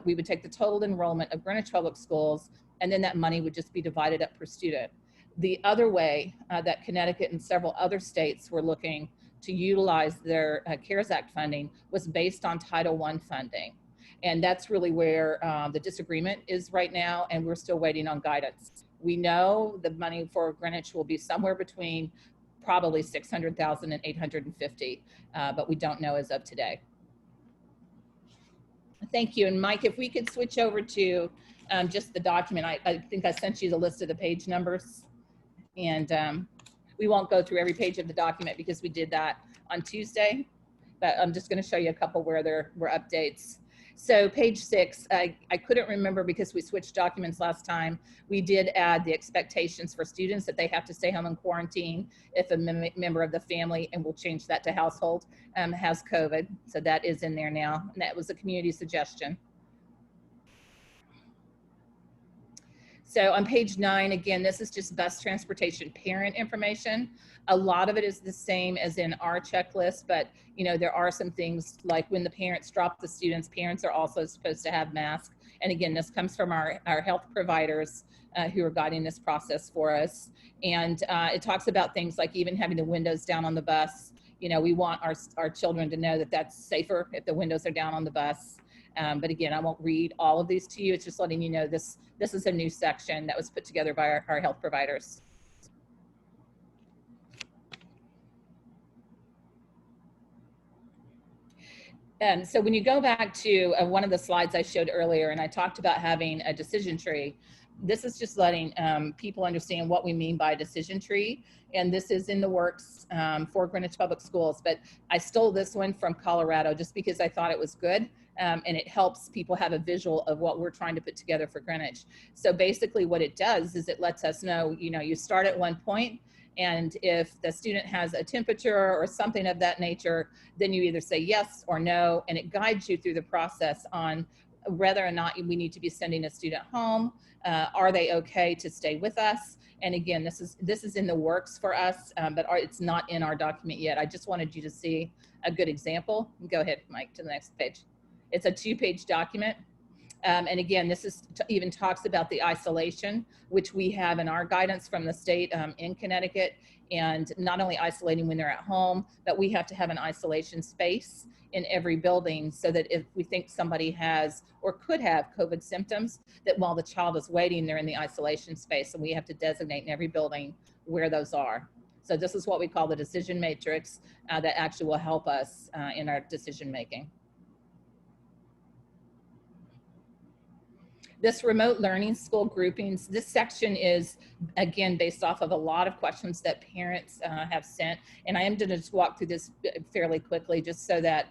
We would take the total enrollment of Greenwich Public Schools, and then that money would just be divided up per student. The other way that Connecticut and several other states were looking to utilize their CARES Act funding was based on Title I funding. And that's really where the disagreement is right now, and we're still waiting on guidance. We know the money for Greenwich will be somewhere between probably 600,000 and 850, but we don't know as of today. Thank you. And Mike, if we could switch over to just the document, I think I sent you the list of the page numbers, and we won't go through every page of the document because we did that on Tuesday, but I'm just going to show you a couple where there were updates. So page 6, I couldn't remember because we switched documents last time. We did add the expectations for students that they have to stay home in quarantine if a member of the family, and we'll change that to household, has COVID. So that is in there now, and that was a community suggestion. So on page 9, again, this is just bus transportation parent information. A lot of it is the same as in our checklist, but there are some things like when the parents drop the students, parents are also supposed to have masks. And again, this comes from our health providers who are guiding this process for us. And it talks about things like even having the windows down on the bus. We want our children to know that that's safer if the windows are down on the bus. But again, I won't read all of these to you. It's just letting you know this is a new section that was put together by our health providers. So when you go back to one of the slides I showed earlier, and I talked about having a decision tree, this is just letting people understand what we mean by a decision tree. And this is in the works for Greenwich Public Schools, but I stole this one from Colorado just because I thought it was good. And it helps people have a visual of what we're trying to put together for Greenwich. So basically what it does is it lets us know, you start at one point, and if the student has a temperature or something of that nature, then you either say yes or no, and it guides you through the process on whether or not we need to be sending a student home. Are they okay to stay with us? And again, this is in the works for us, but it's not in our document yet. I just wanted you to see a good example. Go ahead, Mike, to the next page. It's a 2-page document. And again, this even talks about the isolation, which we have in our guidance from the state in Connecticut, and not only isolating when they're at home, but we have to have an isolation space in every building so that if we think somebody has or could have COVID symptoms, that while the child is waiting, they're in the isolation space, and we have to designate in every building where those are. So this is what we call the decision matrix that actually will help us in our decision making. This remote learning school groupings, this section is, again, based off of a lot of questions that parents have sent. And I am going to just walk through this fairly quickly just so that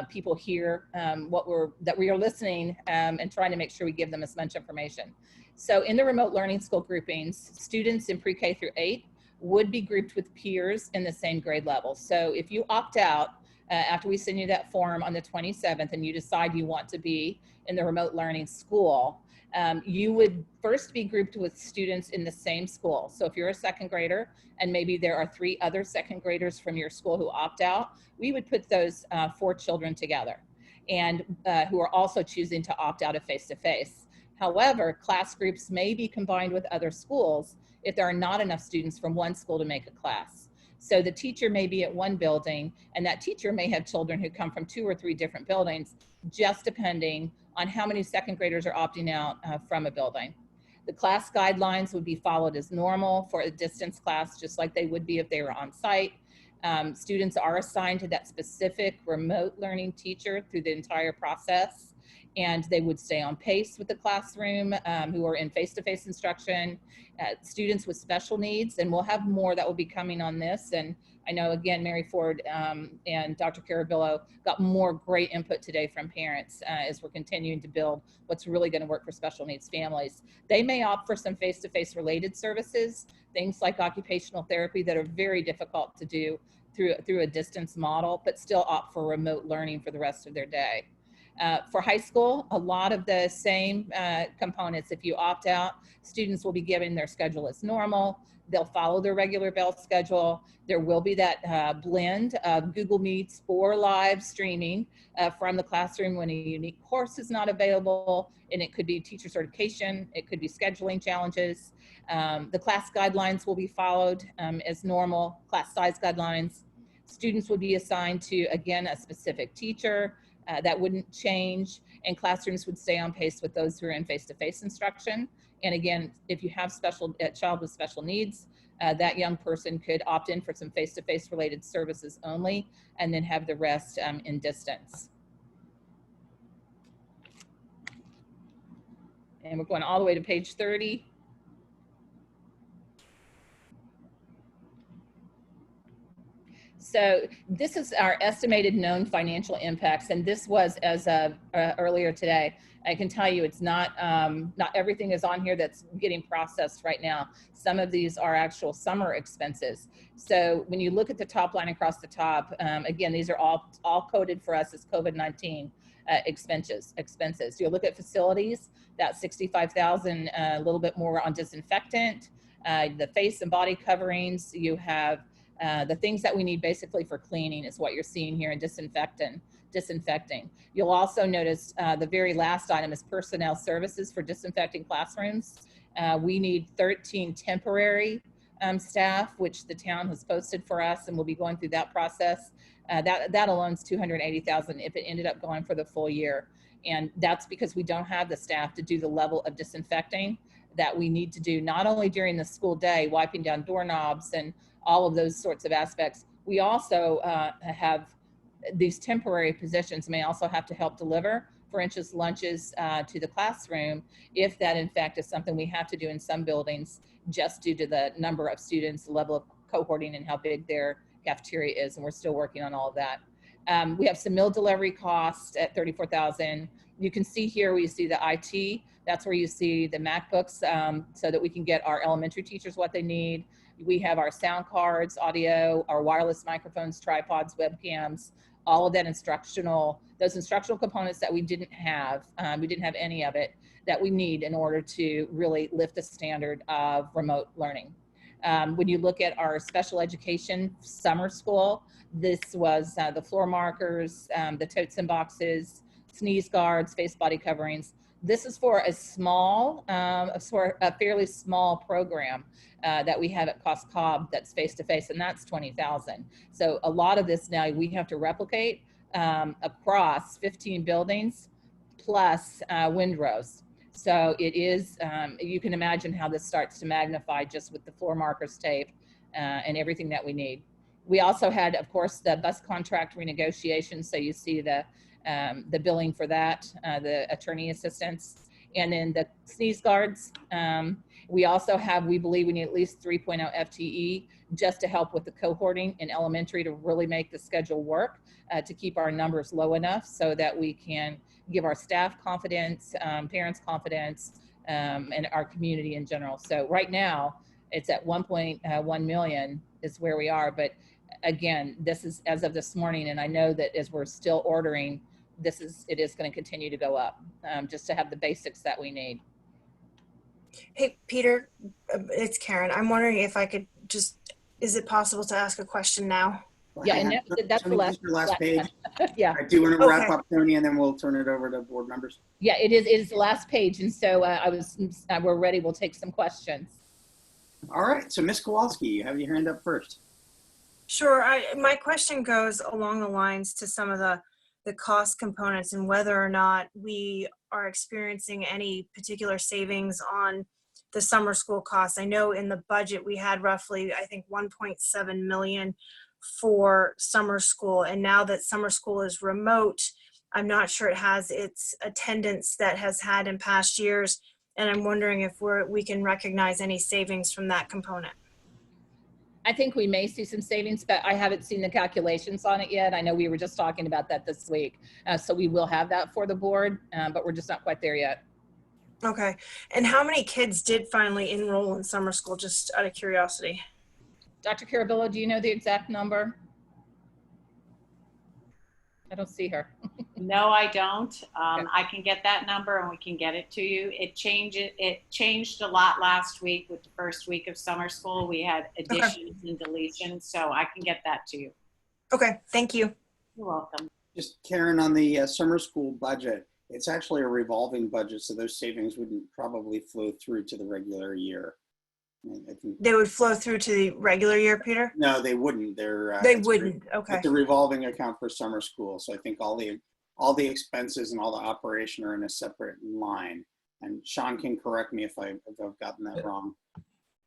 people hear that we are listening and trying to make sure we give them as much information. So in the remote learning school groupings, students in pre-K through 8 would be grouped with peers in the same grade level. So if you opt out after we send you that form on the 27th and you decide you want to be in the remote learning school, you would first be grouped with students in the same school. So if you're a second grader and maybe there are 3 other second graders from your school who opt out, we would put those 4 children together and who are also choosing to opt out of face-to-face. However, class groups may be combined with other schools if there are not enough students from one school to make a class. So the teacher may be at one building and that teacher may have children who come from 2 or 3 different buildings, just depending on how many second graders are opting out from a building. The class guidelines would be followed as normal for a distance class, just like they would be if they were on site. Students are assigned to that specific remote learning teacher through the entire process, and they would stay on pace with the classroom who are in face-to-face instruction. Students with special needs, and we'll have more that will be coming on this. And I know, again, Mary Ford and Dr. Carabillo got more great input today from parents as we're continuing to build what's really going to work for special needs families. They may opt for some face-to-face related services, things like occupational therapy that are very difficult to do through a distance model, but still opt for remote learning for the rest of their day. For high school, a lot of the same components. If you opt out, students will be given their schedule as normal. They'll follow their regular bell schedule. There will be that blend of Google Meets or live streaming from the classroom when a unique course is not available, and it could be teacher certification, it could be scheduling challenges. The class guidelines will be followed as normal, class size guidelines. Students would be assigned to, again, a specific teacher. That wouldn't change, and classrooms would stay on pace with those who are in face-to-face instruction. And again, if you have a child with special needs, that young person could opt in for some face-to-face related services only, and then have the rest in distance. And we're going all the way to page 30. So this is our estimated known financial impacts, and this was as of earlier today. I can tell you it's not everything is on here that's getting processed right now. Some of these are actual summer expenses. So when you look at the top line across the top, again, these are all coded for us as COVID-19 expenses. You'll look at facilities, that's $65,000, a little bit more on disinfectant, the face and body coverings. You have the things that we need basically for cleaning is what you're seeing here in disinfecting. You'll also notice the very last item is personnel services for disinfecting classrooms. We need 13 temporary staff, which the town has posted for us, and we'll be going through that process. That alone is $280,000 if it ended up going for the full year. And that's because we don't have the staff to do the level of disinfecting that we need to do, not only during the school day, wiping down doorknobs and all of those sorts of aspects. We also have these temporary positions may also have to help deliver, for instance, lunches to the classroom, if that in fact is something we have to do in some buildings just due to the number of students, the level of cohorting, and how big their cafeteria is, and we're still working on all of that. We have some meal delivery costs at $34,000. You can see here where you see the IT, that's where you see the MacBooks so that we can get our elementary teachers what they need. We have our sound cards, audio, our wireless microphones, tripods, webcams, all of that those instructional components that we didn't have any of it that we need in order to really lift the standard of remote learning. When you look at our special education summer school, this was the floor markers, the totes and boxes, sneeze guards, face body coverings. This is for a fairly small program that we have at Cost Cobb that's face-to-face, and that's $20,000. So a lot of this now we have to replicate across 15 buildings plus windrows. So it is, you can imagine how this starts to magnify just with the floor markers tape and everything that we need. We also had, of course, the bus contract renegotiation. So you see the billing for that, the attorney assistance. And then the sneeze guards, we also have, we believe we need at least 3.0 FTE just to help with the cohorting in elementary to really make the schedule work, to keep our numbers low enough so that we can give our staff confidence, parents confidence, and our community in general. So right now it's at 1.1 million is where we are. But again, this is as of this morning. And I know that as we're still ordering, it is going to continue to go up, just to have the basics that we need. Hey, Peter, it's Karen. I'm wondering if I could just, is it possible to ask a question now? Yeah, and that's the last page. Yeah. I do want to wrap Okay. up, Tony, and then we'll turn it over to board members. Yeah, it is the last page. And so we're ready. We'll take some questions. All right. So Ms. Kowalski, you have your hand up first. Sure. My question goes along the lines to some of the cost components and whether or not we are experiencing any particular savings on the summer school costs. I know in the budget we had roughly, I think, 1.7 million for summer school. And now that summer school is remote, I'm not sure it has its attendance that has had in past years. And I'm wondering if we can recognize any savings from that component. I think we may see some savings, but I haven't seen the calculations on it yet. I know we were just talking about that this week. So we will have that for the board, but we're just not quite there yet. Okay. And how many kids did finally enroll in summer school, just out of curiosity? Dr. Carabillo, do you know the exact number? I don't see her. No, I don't. I can get that number and we can get it to you. It changed a lot last week with the first week of summer school. We had additions and deletions, so I can get that to you. Okay, thank you. You're welcome. Just Karen, on the summer school budget, it's actually a revolving budget, so those savings wouldn't probably flow through to the regular year. I think They would flow through to the regular year, Peter? no, they wouldn't. They wouldn't. Okay. It's a revolving account for summer school, so I think all the expenses and all the operation are in a separate line. And Sean can correct me if I've gotten that wrong.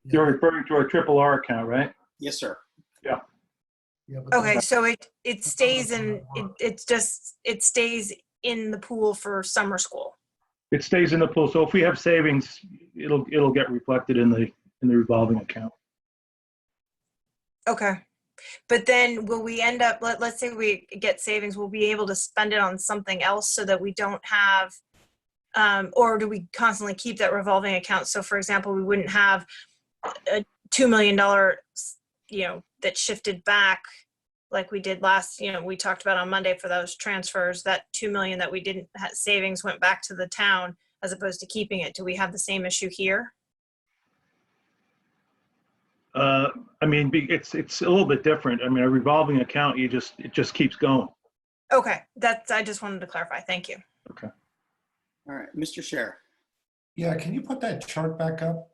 You're referring to our triple R account, right? Yes, sir. Yeah. Yeah, but Okay, that's- so it stays in it stays in the pool for summer school. It stays in the pool. So if we have savings, it'll get reflected in the revolving account. Okay. But then will we end up, let's say we get savings, we'll be able to spend it on something else so that we don't have, or do we constantly keep that revolving account? So for example, we wouldn't have a $2 million, that shifted back like we did last, we talked about on Monday for those transfers, that 2 million that we didn't have savings went back to the town as opposed to keeping it. Do we have the same issue here? It's a little bit different. I mean, a revolving account, it just keeps going. Okay, I just wanted to clarify. Thank you. Okay. All right, Mr. Scher. Yeah, can you put that chart back up?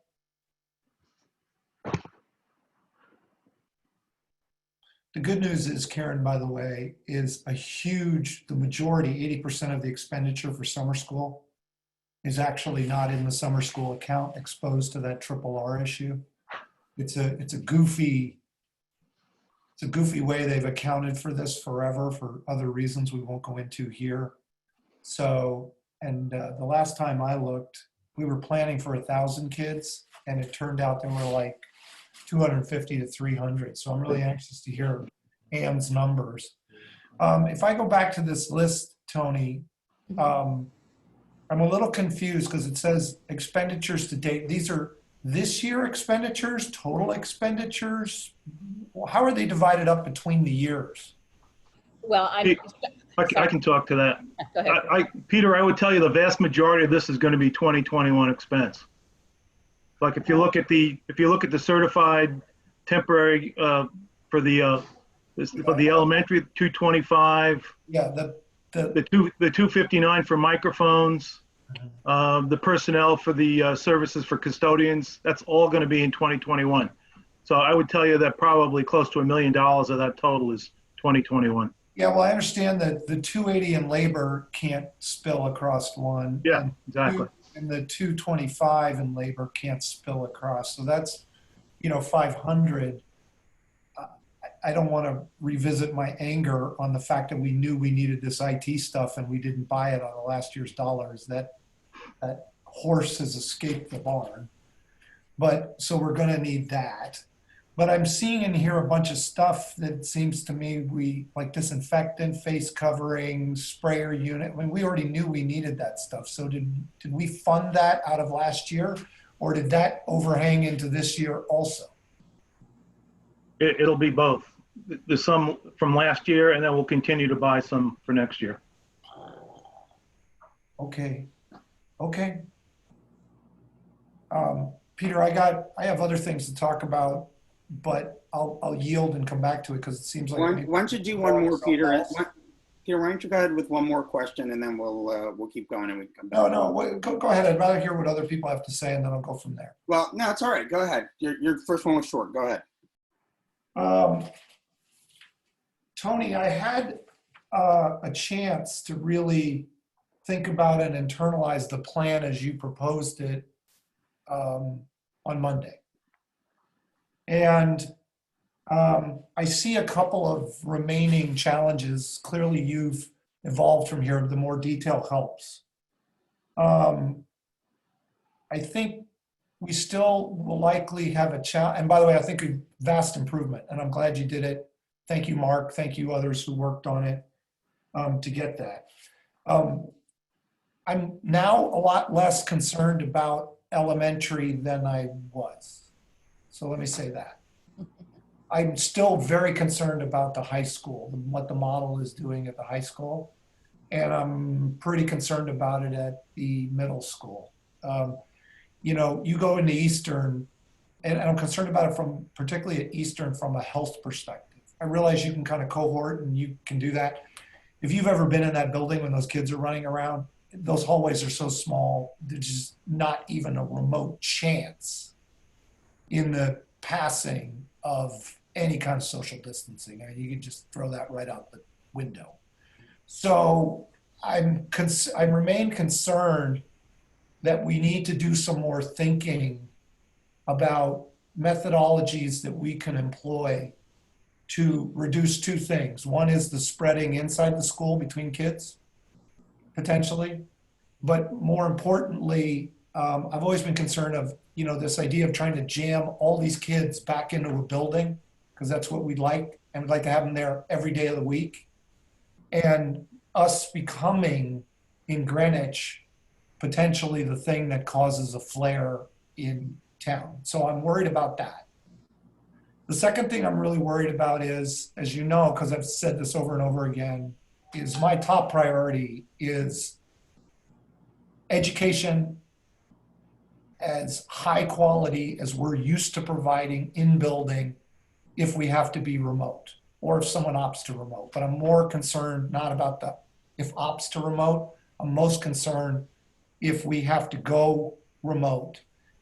The good news is, Karen, by the way, is the majority, 80% of the expenditure for summer school is actually not in the summer school account exposed to that triple R issue. It's a goofy way they've accounted for this forever for other reasons we won't go into here. So, and the last time I looked, we were planning for 1,000 kids, and it turned out there were like 250 to 300. So I'm really anxious to hear Ann's numbers. If I go back to this list, Tony, I'm a little confused because it says expenditures to date. These are this year expenditures, total expenditures. How are they divided up between the years? Well, I can talk to that. Go ahead. Peter, I would tell you the vast majority of this is going to be 2021 expense. Like if you look at the certified temporary for the elementary, 225. Yeah, the 259 for microphones. The personnel for the services for custodians, that's all going to be in 2021. So I would tell you that probably close to $1 million of that total is 2021. Yeah, well, I understand that the 280 in labor can't spill across one. Yeah, exactly. And the 225 in labor can't spill across. So that's, 500. I don't want to revisit my anger on the fact that we knew we needed this IT stuff and we didn't buy it on the last year's dollars. That horse has escaped the barn. But so we're going to need that. But I'm seeing in here a bunch of stuff that seems to me like disinfectant, face covering, sprayer unit. I mean, we already knew we needed that stuff. So did we fund that out of last year, or did that overhang into this year also? It'll be both. There's some from last year, and then we'll continue to buy some for next year. Okay. Peter, I have other things to talk about, but I'll yield and come back to it because it seems like. Why don't you do one more, Peter? Peter, why don't you go ahead with one more question, and then we'll keep going and we can come back. No, go ahead. I'd rather hear what other people have to say, and then I'll go from there. Well, no, it's all right. Go ahead. Your first one was short. Go ahead. Tony, I had a chance to really think about and internalize the plan as you proposed it on Monday. And I see a couple of remaining challenges. Clearly, you've evolved from here. The more detail helps. I think we still will likely have a challenge. And by the way, I think a vast improvement, and I'm glad you did it. Thank you, Mark. Thank you, others who worked on it to get that. I'm now a lot less concerned about elementary than I was. So let me say that. I'm still very concerned about the high school, what the model is doing at the high school. And I'm pretty concerned about it at the middle school. You go into Eastern, and I'm concerned about it from, particularly at Eastern, from a health perspective. I realize you can kind of cohort and you can do that. If you've ever been in that building when those kids are running around, those hallways are so small, there's just not even a remote chance in the passing of any kind of social distancing. I mean, you can just throw that right out the window. So I remain concerned that we need to do some more thinking about methodologies that we can employ to reduce two things. One is the spreading inside the school between kids, potentially. But more importantly, I've always been concerned of, this idea of trying to jam all these kids back into a building, because that's what we'd like. And we'd like to have them there every day of the week. And us becoming, in Greenwich, potentially the thing that causes a flare in town. So I'm worried about that. The second thing I'm really worried about is, as you know, because I've said this over and over again, is my top priority is education as high quality as we're used to providing in building if we have to be remote or if someone opts to remote. But I'm more concerned not about the if opts to remote, I'm most concerned if we have to go remote.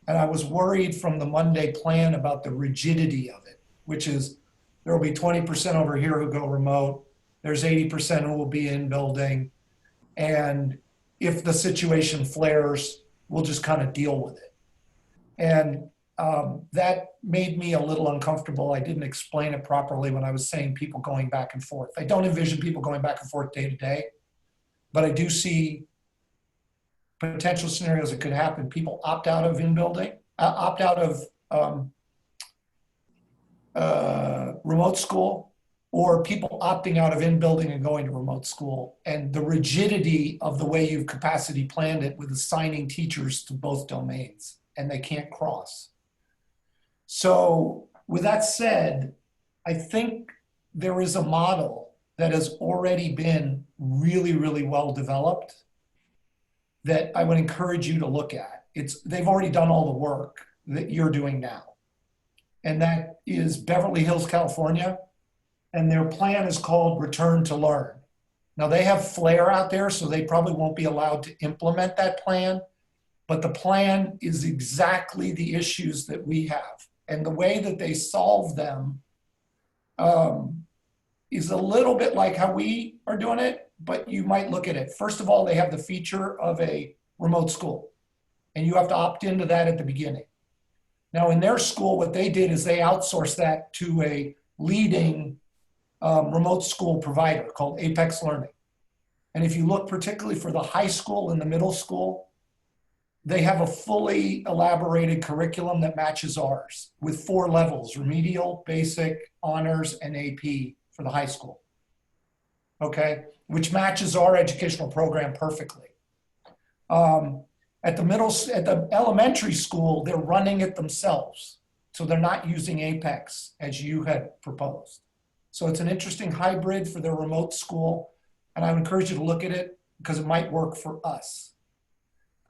And I was worried from the Monday plan about the rigidity of it, which is there will be 20% over here who go remote. There's 80% who will be in building. And if the situation flares, we'll just kind of deal with it. And that made me a little uncomfortable. I didn't explain it properly when I was saying people going back and forth. I don't envision people going back and forth day to day, but I do see potential scenarios that could happen. People opt out of in-building, opt out of remote school, or people opting out of in-building and going to remote school. And the rigidity of the way you've capacity planned it with assigning teachers to both domains, and they can't cross. So with that said, I think there is a model that has already been really, really well developed that I would encourage you to look at. They've already done all the work that you're doing now. And that is Beverly Hills, California. And their plan is called Return to Learn. Now they have FLAIR out there, so they probably won't be allowed to implement that plan, but the plan is exactly the issues that we have. And the way that they solve them is a little bit like how we are doing it, but you might look at it. First of all, they have the feature of a remote school, and you have to opt into that at the beginning. Now in their school, what they did is they outsourced that to a leading remote school provider called Apex Learning. And if you look particularly for the high school and the middle school, They have a fully elaborated curriculum that matches ours with 4 levels: remedial, basic, honors, and AP for the high school. Okay, which matches our educational program perfectly. At the elementary school, they're running it themselves. So they're not using Apex as you had proposed. So it's an interesting hybrid for their remote school. And I would encourage you to look at it because it might work for us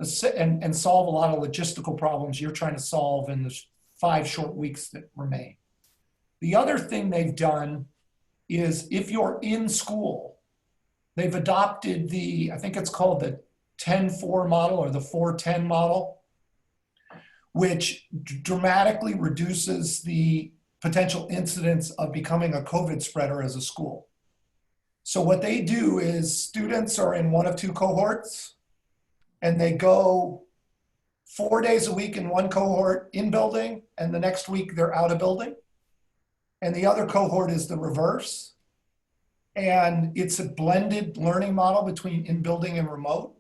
and solve a lot of logistical problems you're trying to solve in the 5 short weeks that remain. The other thing they've done is if you're in school, they've adopted I think it's called the 10-4 model or the 4-10 model, which dramatically reduces the potential incidence of becoming a COVID spreader as a school. So what they do is students are in 1 of 2 cohorts, and they go 4 days a week in one cohort in building, and the next week they're out of building. And the other cohort is the reverse. And it's a blended learning model between in building and remote,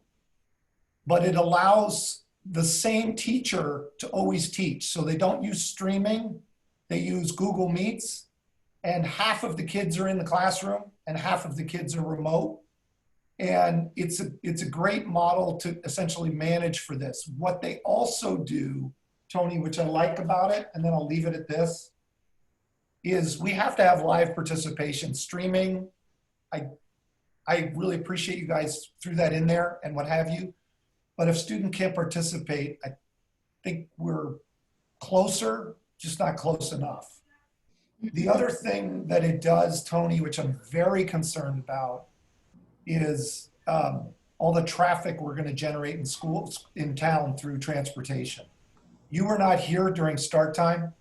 but it allows the same teacher to always teach. So they don't use streaming, they use Google Meets, and half of the kids are in the classroom and half of the kids are remote. And it's a great model to essentially manage for this. What they also do, Tony, which I like about it, and then I'll leave it at this, is we have to have live participation. Streaming, I really appreciate you guys threw that in there and what have you. But if student can't participate, I think we're closer, just not close enough. The other thing that it does, Tony, which I'm very concerned about, is all the traffic we're going to generate in schools in town through transportation. You were not here during start time.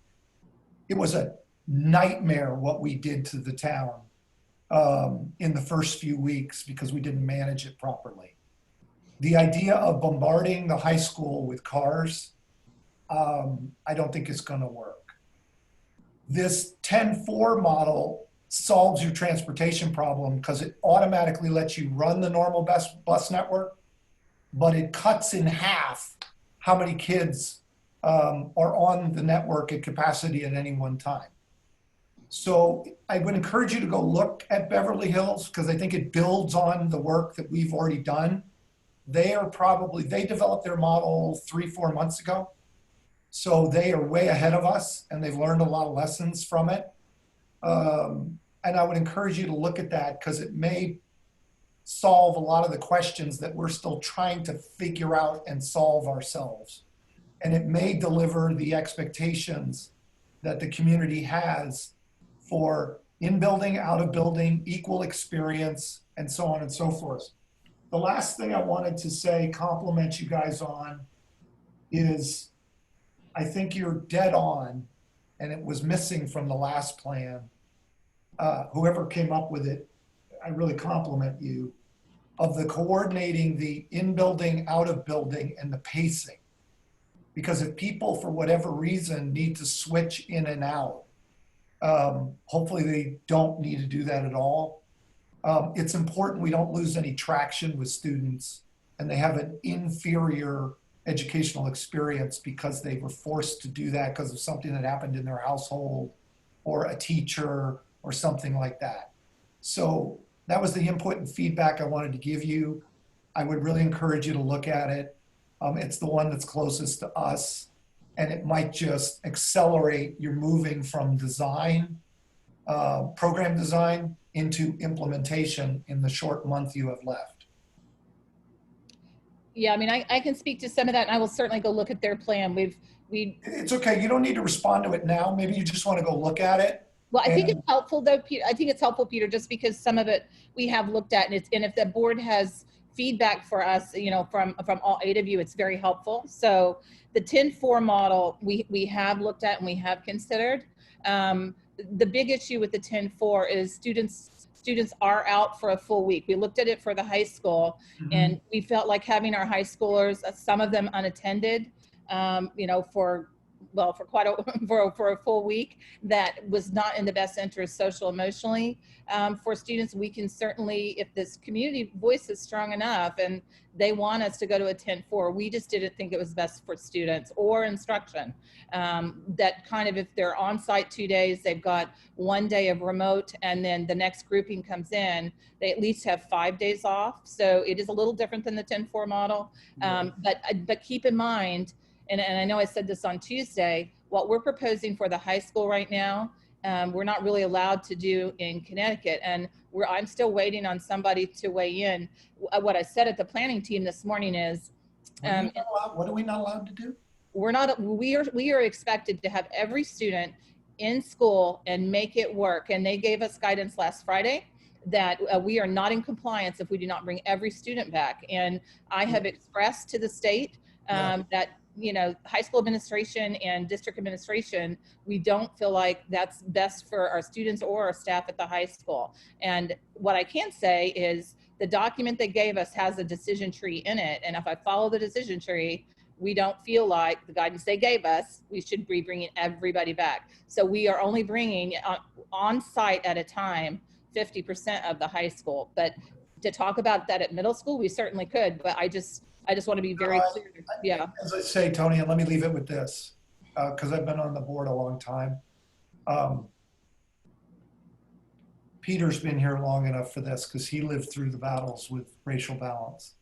It was a nightmare what we did to the town in the first few weeks because we didn't manage it properly. The idea of bombarding the high school with cars, I don't think is going to work. This 10-4 model solves your transportation problem because it automatically lets you run the normal bus network, but it cuts in half how many kids are on the network at capacity at any one time. So I would encourage you to go look at Beverly Hills because I think it builds on the work that we've already done. They developed their model 3-4 months ago. So they are way ahead of us and they've learned a lot of lessons from it. And I would encourage you to look at that because it may solve a lot of the questions that we're still trying to figure out and solve ourselves. And it may deliver the expectations that the community has for in building, out of building, equal experience, and so on and so forth. The last thing I wanted to say, compliment you guys on, is I think you're dead on, and it was missing from the last plan. Whoever came up with it, I really compliment you, of the coordinating the in-building, out-of-building, and the pacing. Because if people, for whatever reason, need to switch in and out, hopefully they don't need to do that at all. It's important we don't lose any traction with students and they have an inferior educational experience because they were forced to do that because of something that happened in their household or a teacher or something like that. So that was the input and feedback I wanted to give you. I would really encourage you to look at it. It's the one that's closest to us, and it might just accelerate your moving from design, program design, into implementation in the short month you have left. Yeah, I mean, I can speak to some of that, and I will certainly go look at their plan. It's okay. You don't need to respond to it now. Maybe you just want to go look at it. Well, I think it's helpful though, Peter. I think it's helpful, Peter, just because some of it we have looked at, and if the board has feedback for us, you know, from all 8 of you, it's very helpful. So the 10-4 model we have looked at and we have considered. The big issue with the 10-4 is students are out for a full week. We looked at it for the high school, and we felt like having our high schoolers, some of them unattended, you know, for well, for quite a, for a full week, that was not in the best interest social emotionally for students. We can certainly, if this community voice is strong enough and they want us to go to a 10-4, we just didn't think it was best for students or instruction. That kind of, if they're on site 2 days, they've got 1 day of remote, and then the next grouping comes in, they at least have 5 days off. So it is a little different than the 10-4 model. But keep in mind, and I know I said this on Tuesday, what we're proposing for the high school right now, we're not really allowed to do in Connecticut. And I'm still waiting on somebody to weigh in. What I said at the planning team this morning is, what are we not allowed to do? We are expected to have every student in school and make it work. And they gave us guidance last Friday that we are not in compliance if we do not bring every student back. And I have expressed to the state that, you know, high school administration and district administration, we don't feel like that's best for our students or our staff at the high school. And what I can say is the document they gave us has a decision tree in it. And if I follow the decision tree, we don't feel like the guidance they gave us, we should be bringing everybody back. So we are only bringing on site at a time 50% of the high school. But to talk about that at middle school, we certainly could, but I just want to be very clear. Yeah. As I say, Tony, and let me leave it with this, because I've been on the board a long time. Peter's been here long enough for this because he lived through the battles with racial balance.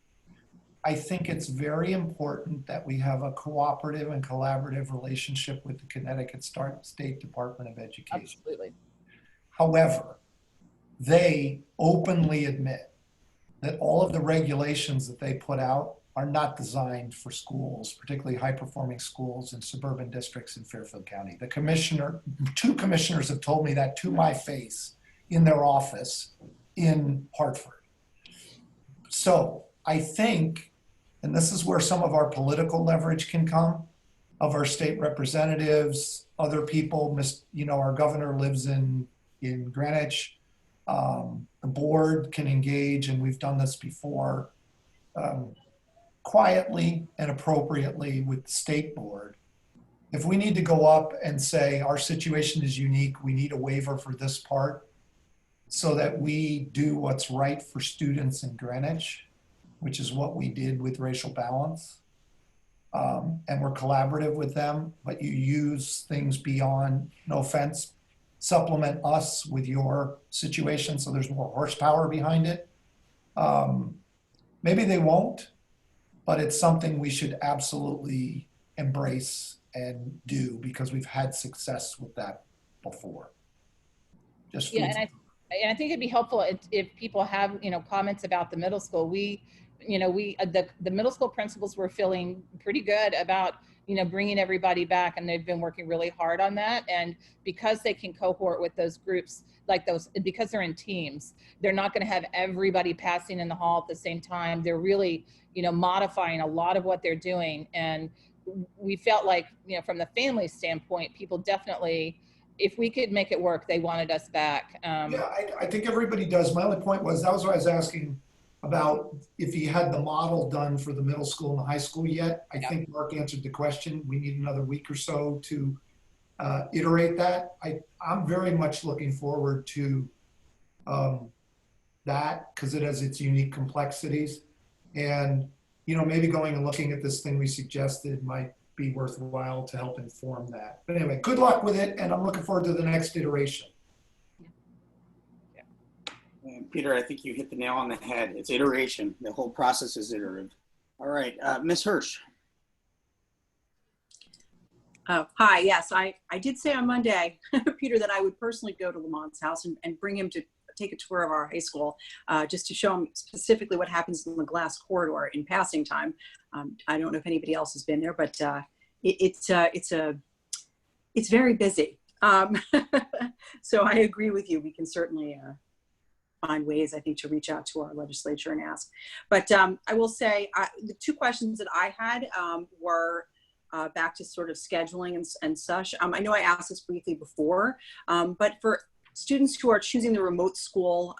I think it's very important that we have a cooperative and collaborative relationship with the Connecticut State Department of Education. Absolutely. However, they openly admit that all of the regulations that they put out are not designed for schools, particularly high-performing schools in suburban districts in Fairfield County. The commissioner, 2 commissioners have told me that to my face in their office in Hartford. So I think, and this is where some of our political leverage can come, of our state representatives, other people, you know, our governor lives in Greenwich. The board can engage, and we've done this before, quietly and appropriately with the state board. If we need to go up and say our situation is unique, we need a waiver for this part so that we do what's right for students in Greenwich, which is what we did with racial balance. And we're collaborative with them, but you use things beyond, no offense, supplement us with your situation so there's more horsepower behind it. Maybe they won't, but it's something we should absolutely embrace and do because we've had success with that before. Just yeah, and I think it'd be helpful if people have, you know, comments about the middle school. The middle school principals were feeling pretty good about, you know, bringing everybody back, and they've been working really hard on that. And because they can cohort with those groups, like those, because they're in teams, they're not going to have everybody passing in the hall at the same time. They're really, you know, modifying a lot of what they're doing. And we felt like, you know, from the family standpoint, people definitely, if we could make it work, they wanted us back. Yeah, I think everybody does. My only point was, that was what I was asking about, if he had the model done for the middle school and the high school yet. I think Mark answered the question. We need another week or so to iterate that. I'm very much looking forward to that because it has its unique complexities. And, you know, maybe going and looking at this thing we suggested might be worthwhile to help inform that. But anyway, good luck with it, and I'm looking forward to the next iteration. Peter, I think you hit the nail on the head. It's iteration. The whole process is iterative. All right, Ms. Hirsch. Hi, yes, I did say on Monday, Peter, that I would personally go to Lamont's house and bring him to take a tour of our high school, just to show him specifically what happens in the glass corridor in passing time. I don't know if anybody else has been there, but it's very busy. So I agree with you. We can certainly find ways, I think, to reach out to our legislature and ask. But I will say the 2 questions that I had were back to sort of scheduling and such. I know I asked this briefly before, but for students who are choosing the remote school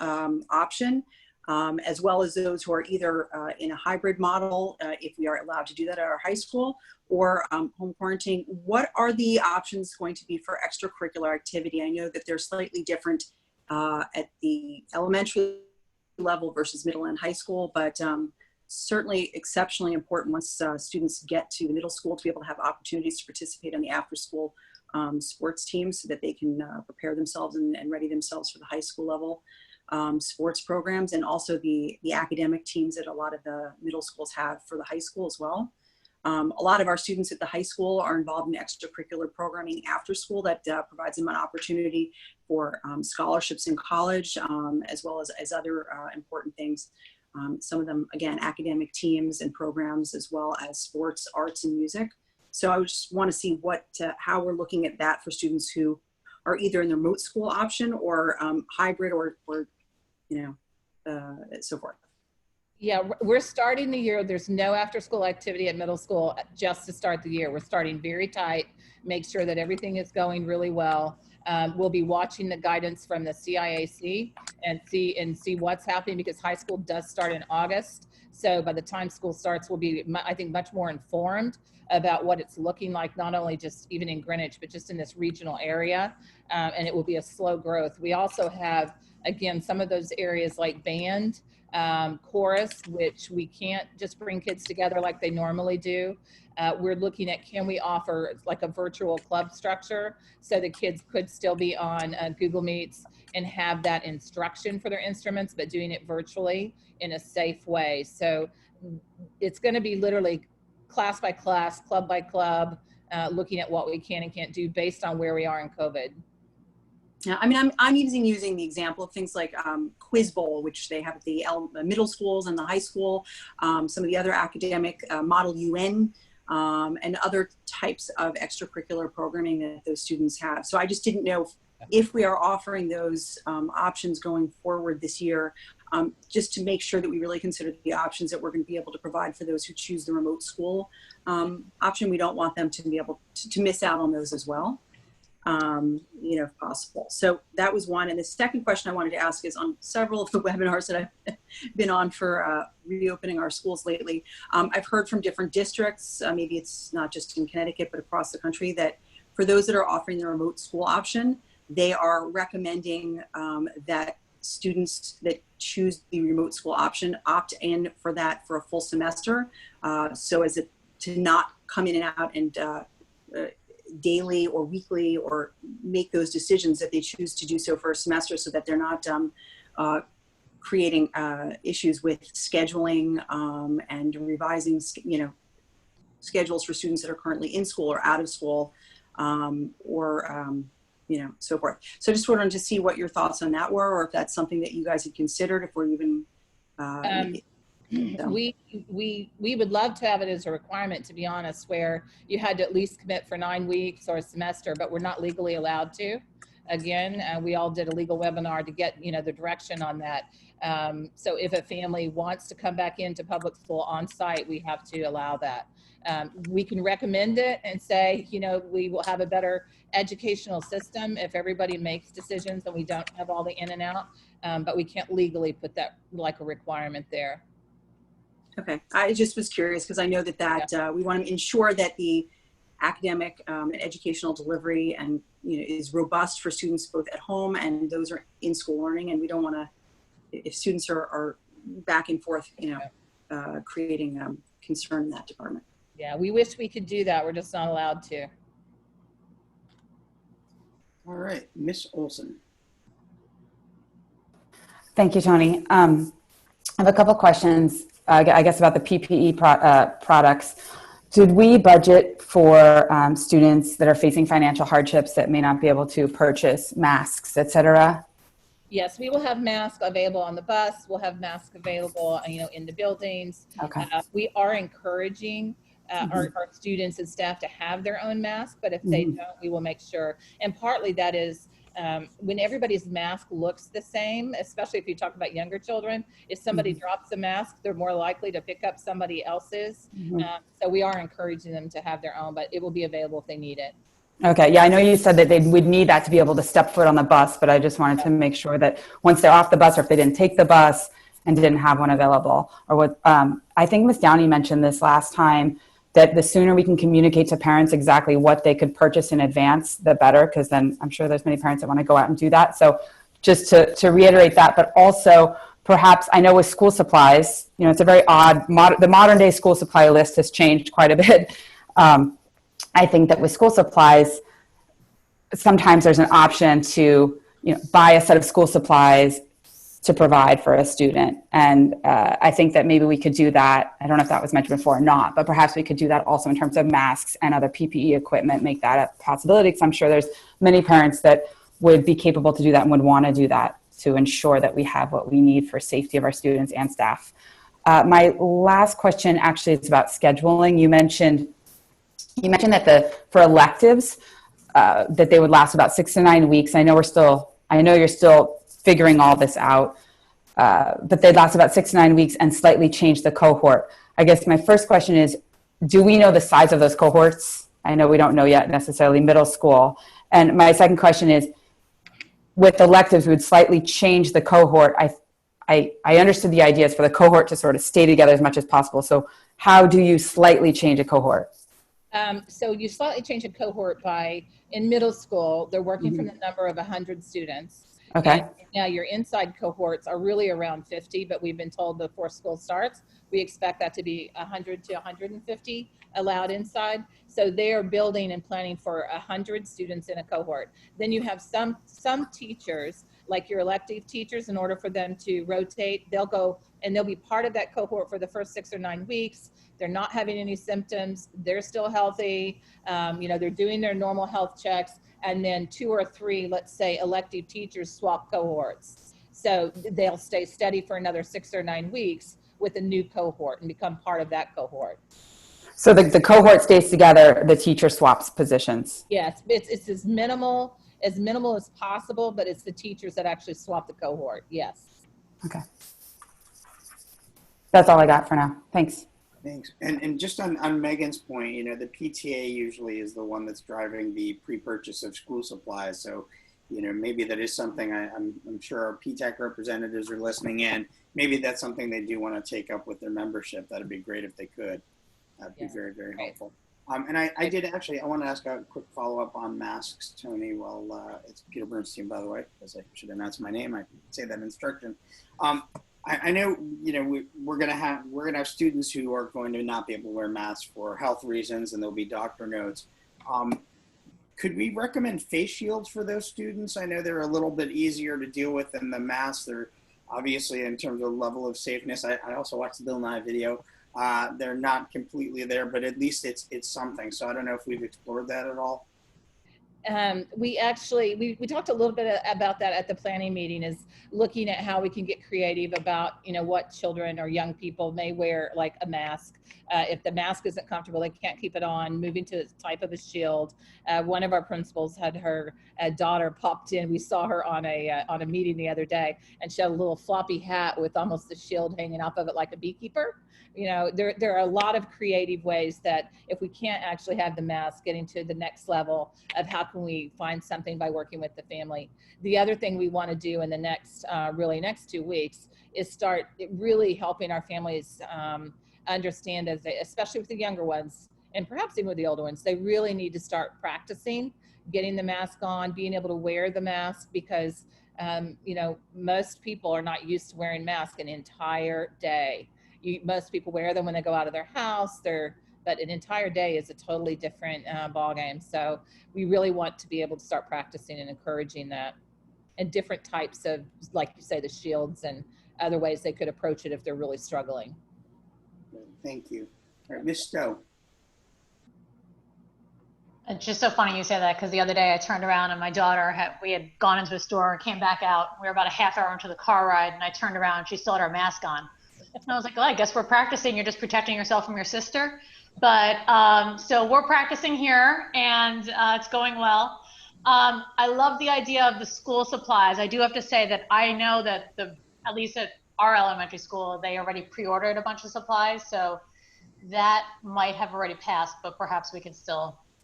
option, as well as those who are either in a hybrid model, if we are allowed to do that at our high school, or home quarantine. What are the options going to be for extracurricular activity? I know that they're slightly different at the elementary level versus middle and high school, but certainly exceptionally important once students get to the middle school to be able to have opportunities to participate in the after school sports teams so that they can prepare themselves and ready themselves for the high school level sports programs, and also the academic teams that a lot of the middle schools have for the high school as well. A lot of our students at the high school are involved in extracurricular programming after school that provides them an opportunity for scholarships in college, as well as other important things. Some of them, again, academic teams and programs, as well as sports, arts, and music. So I just want to see how we're looking at that for students who are either in the remote school option or hybrid or so forth. Yeah, we're starting the year. There's no after school activity at middle school just to start the year. We're starting very tight, make sure that everything is going really well. We'll be watching the guidance from the CIAC and see what's happening, because high school does start in August. So by the time school starts, we'll be, I think, much more informed about what it's looking like, not only just even in Greenwich, but just in this regional area. And it will be a slow growth. We also have, again, some of those areas like band, chorus, which we can't just bring kids together like they normally do. We're looking at, can we offer like a virtual club structure so the kids could still be on Google Meets and have that instruction for their instruments, but doing it virtually in a safe way. So it's going to be literally class by class, club by club, looking at what we can and can't do based on where we are in COVID. Yeah, I mean, I'm using the example of things like Quiz Bowl, which they have at the middle schools and the high school, some of the other academic Model UN, and other types of extracurricular programming that those students have. So I just didn't know if we are offering those options going forward this year, just to make sure that we really consider the options that we're going to be able to provide for those who choose the remote school option. We don't want them to be able to miss out on those as well. If possible. So that was one. And the second question I wanted to ask is, on several of the webinars that I've been on for reopening our schools lately, I've heard from different districts, maybe it's not just in Connecticut, but across the country, that for those that are offering the remote school option, they are recommending that students that choose the remote school option opt in for that for a full semester, so as to not come in and out and daily or weekly, or make those decisions if they choose to do so for a semester, so that they're not creating issues with scheduling and revising, schedules for students that are currently in school or out of school, or so forth. So just wanted to see what your thoughts on that were, or if that's something that you guys had considered, if we're even. We would love to have it as a requirement, to be honest, where you had to at least commit for 9 weeks or a semester, but we're not legally allowed to. Again, we all did a legal webinar to get the direction on that. So if a family wants to come back into public school on site, we have to allow that. We can recommend it and say, we will have a better educational system if everybody makes decisions and we don't have all the in and out, but we can't legally put that like a requirement there. Okay, I just was curious because I know that we want to ensure that the academic and educational delivery and is robust for students both at home and those are in school learning, and we don't want to, if students are back and forth, creating concern in that department. Yeah, we wish we could do that. We're just not allowed to. All right, Miss Olson. Thank you, Tony. I have a couple questions, I guess, about the PPE products. Did we budget for students that are facing financial hardships that may not be able to purchase masks, et cetera? Yes, we will have masks available on the bus. We'll have masks available, in the buildings. Okay. We are encouraging our students and staff to have their own mask, but if they don't, we will make sure. And partly that is when everybody's mask looks the same, especially if you talk about younger children, if somebody drops a mask, they're more likely to pick up somebody else's. So we are encouraging them to have their own, but it will be available if they need it. Okay, yeah, I know you said that they would need that to be able to step foot on the bus, but I just wanted to make sure that once they're off the bus, or if they didn't take the bus, and didn't have one available. Or what I think Ms. Downey mentioned this last time, that the sooner we can communicate to parents exactly what they could purchase in advance, the better, because then I'm sure there's many parents that want to go out and do that. So just to reiterate that, but also perhaps, I know with school supplies, you know, it's a very odd, the modern day school supply list has changed quite a bit. I think that with school supplies, sometimes there's an option to, you know, buy a set of school supplies to provide for a student. And I think that maybe we could do that. I don't know if that was mentioned before or not, but perhaps we could do that also in terms of masks and other PPE equipment, make that a possibility, because I'm sure there's many parents that would be capable to do that and would want to do that to ensure that we have what we need for safety of our students and staff. My last question actually is about scheduling. You mentioned that for electives, that they would last about 6 to 9 weeks. I know you're still figuring all this out, but they'd last about 6 to 9 weeks and slightly change the cohort. I guess my first question is, do we know the size of those cohorts? I know we don't know yet necessarily middle school. And my second question is, with electives, we would slightly change the cohort. I understood the idea is for the cohort to sort of stay together as much as possible. So how do you slightly change a cohort? So you slightly change a cohort by, in middle school, they're working from the number of 100 students. Okay. And now your inside cohorts are really around 50, but we've been told before school starts, we expect that to be 100 to 150 allowed inside. So they are building and planning for 100 students in a cohort. Then you have some teachers, like your elective teachers, in order for them to rotate, they'll go and they'll be part of that cohort for the first 6 or 9 weeks. They're not having any symptoms. They're still healthy. They're doing their normal health checks. And then 2 or 3, let's say, elective teachers swap cohorts. So they'll stay steady for another 6 or 9 weeks with a new cohort and become part of that cohort. So the cohort stays together, the teacher swaps positions. Yes, it's as minimal as possible, but it's the teachers that actually swap the cohort. Yes. Okay. That's all I got for now. Thanks. Thanks. And just on Megan's point, you know, the PTA usually is the one that's driving the pre-purchase of school supplies. So, you know, maybe that is something I'm sure our PTAC representatives are listening in. Maybe that's something they do want to take up with their membership. That'd be great if they could. That'd be very, very helpful. And I want to ask a quick follow-up on masks, Tony. Well, it's Peter Bernstein, by the way, because I should announce my name. I say that instruction. I know, you know, we're gonna have students who are going to not be able to wear masks for health reasons, and there'll be doctor notes. Could we recommend face shields for those students? I know they're a little bit easier to deal with than the masks. They're obviously, in terms of level of safeness. I also watched the Bill Nye video. They're not completely there, but at least it's something. So I don't know if we've explored that at all. We talked a little bit about that at the planning meeting, is looking at how we can get creative about, you know, what children or young people may wear, like a mask. If the mask isn't comfortable, they can't keep it on, moving to a type of a shield. One of our principals had her daughter popped in. We saw her on a meeting the other day, and she had a little floppy hat with almost a shield hanging off of it like a beekeeper. You know, there are a lot of creative ways that if we can't actually have the mask, getting to the next level of how can we find something by working with the family. The other thing we want to do in the next 2 weeks is start really helping our families understand, especially with the younger ones, and perhaps even with the older ones, they really need to start practicing getting the mask on, being able to wear the mask, because most people are not used to wearing masks an entire day. Most people wear them when they go out of their house, but an entire day is a totally different ball game. So we really want to be able to start practicing and encouraging that, and different types of, like you say, the shields and other ways they could approach it if they're really struggling. Thank you. All right, Ms. Stowe. It's just so funny you say that, because the other day I turned around and my daughter we had gone into a store and came back out. We were about a half hour into the car ride, and I turned around and she still had her mask on. And I was like, well, I guess we're practicing. You're just protecting yourself from your sister. But so we're practicing here, and it's going well. I love the idea of the school supplies. I do have to say that I know that at least at our elementary school, they already pre-ordered a bunch of supplies. So that might have already passed, but perhaps we can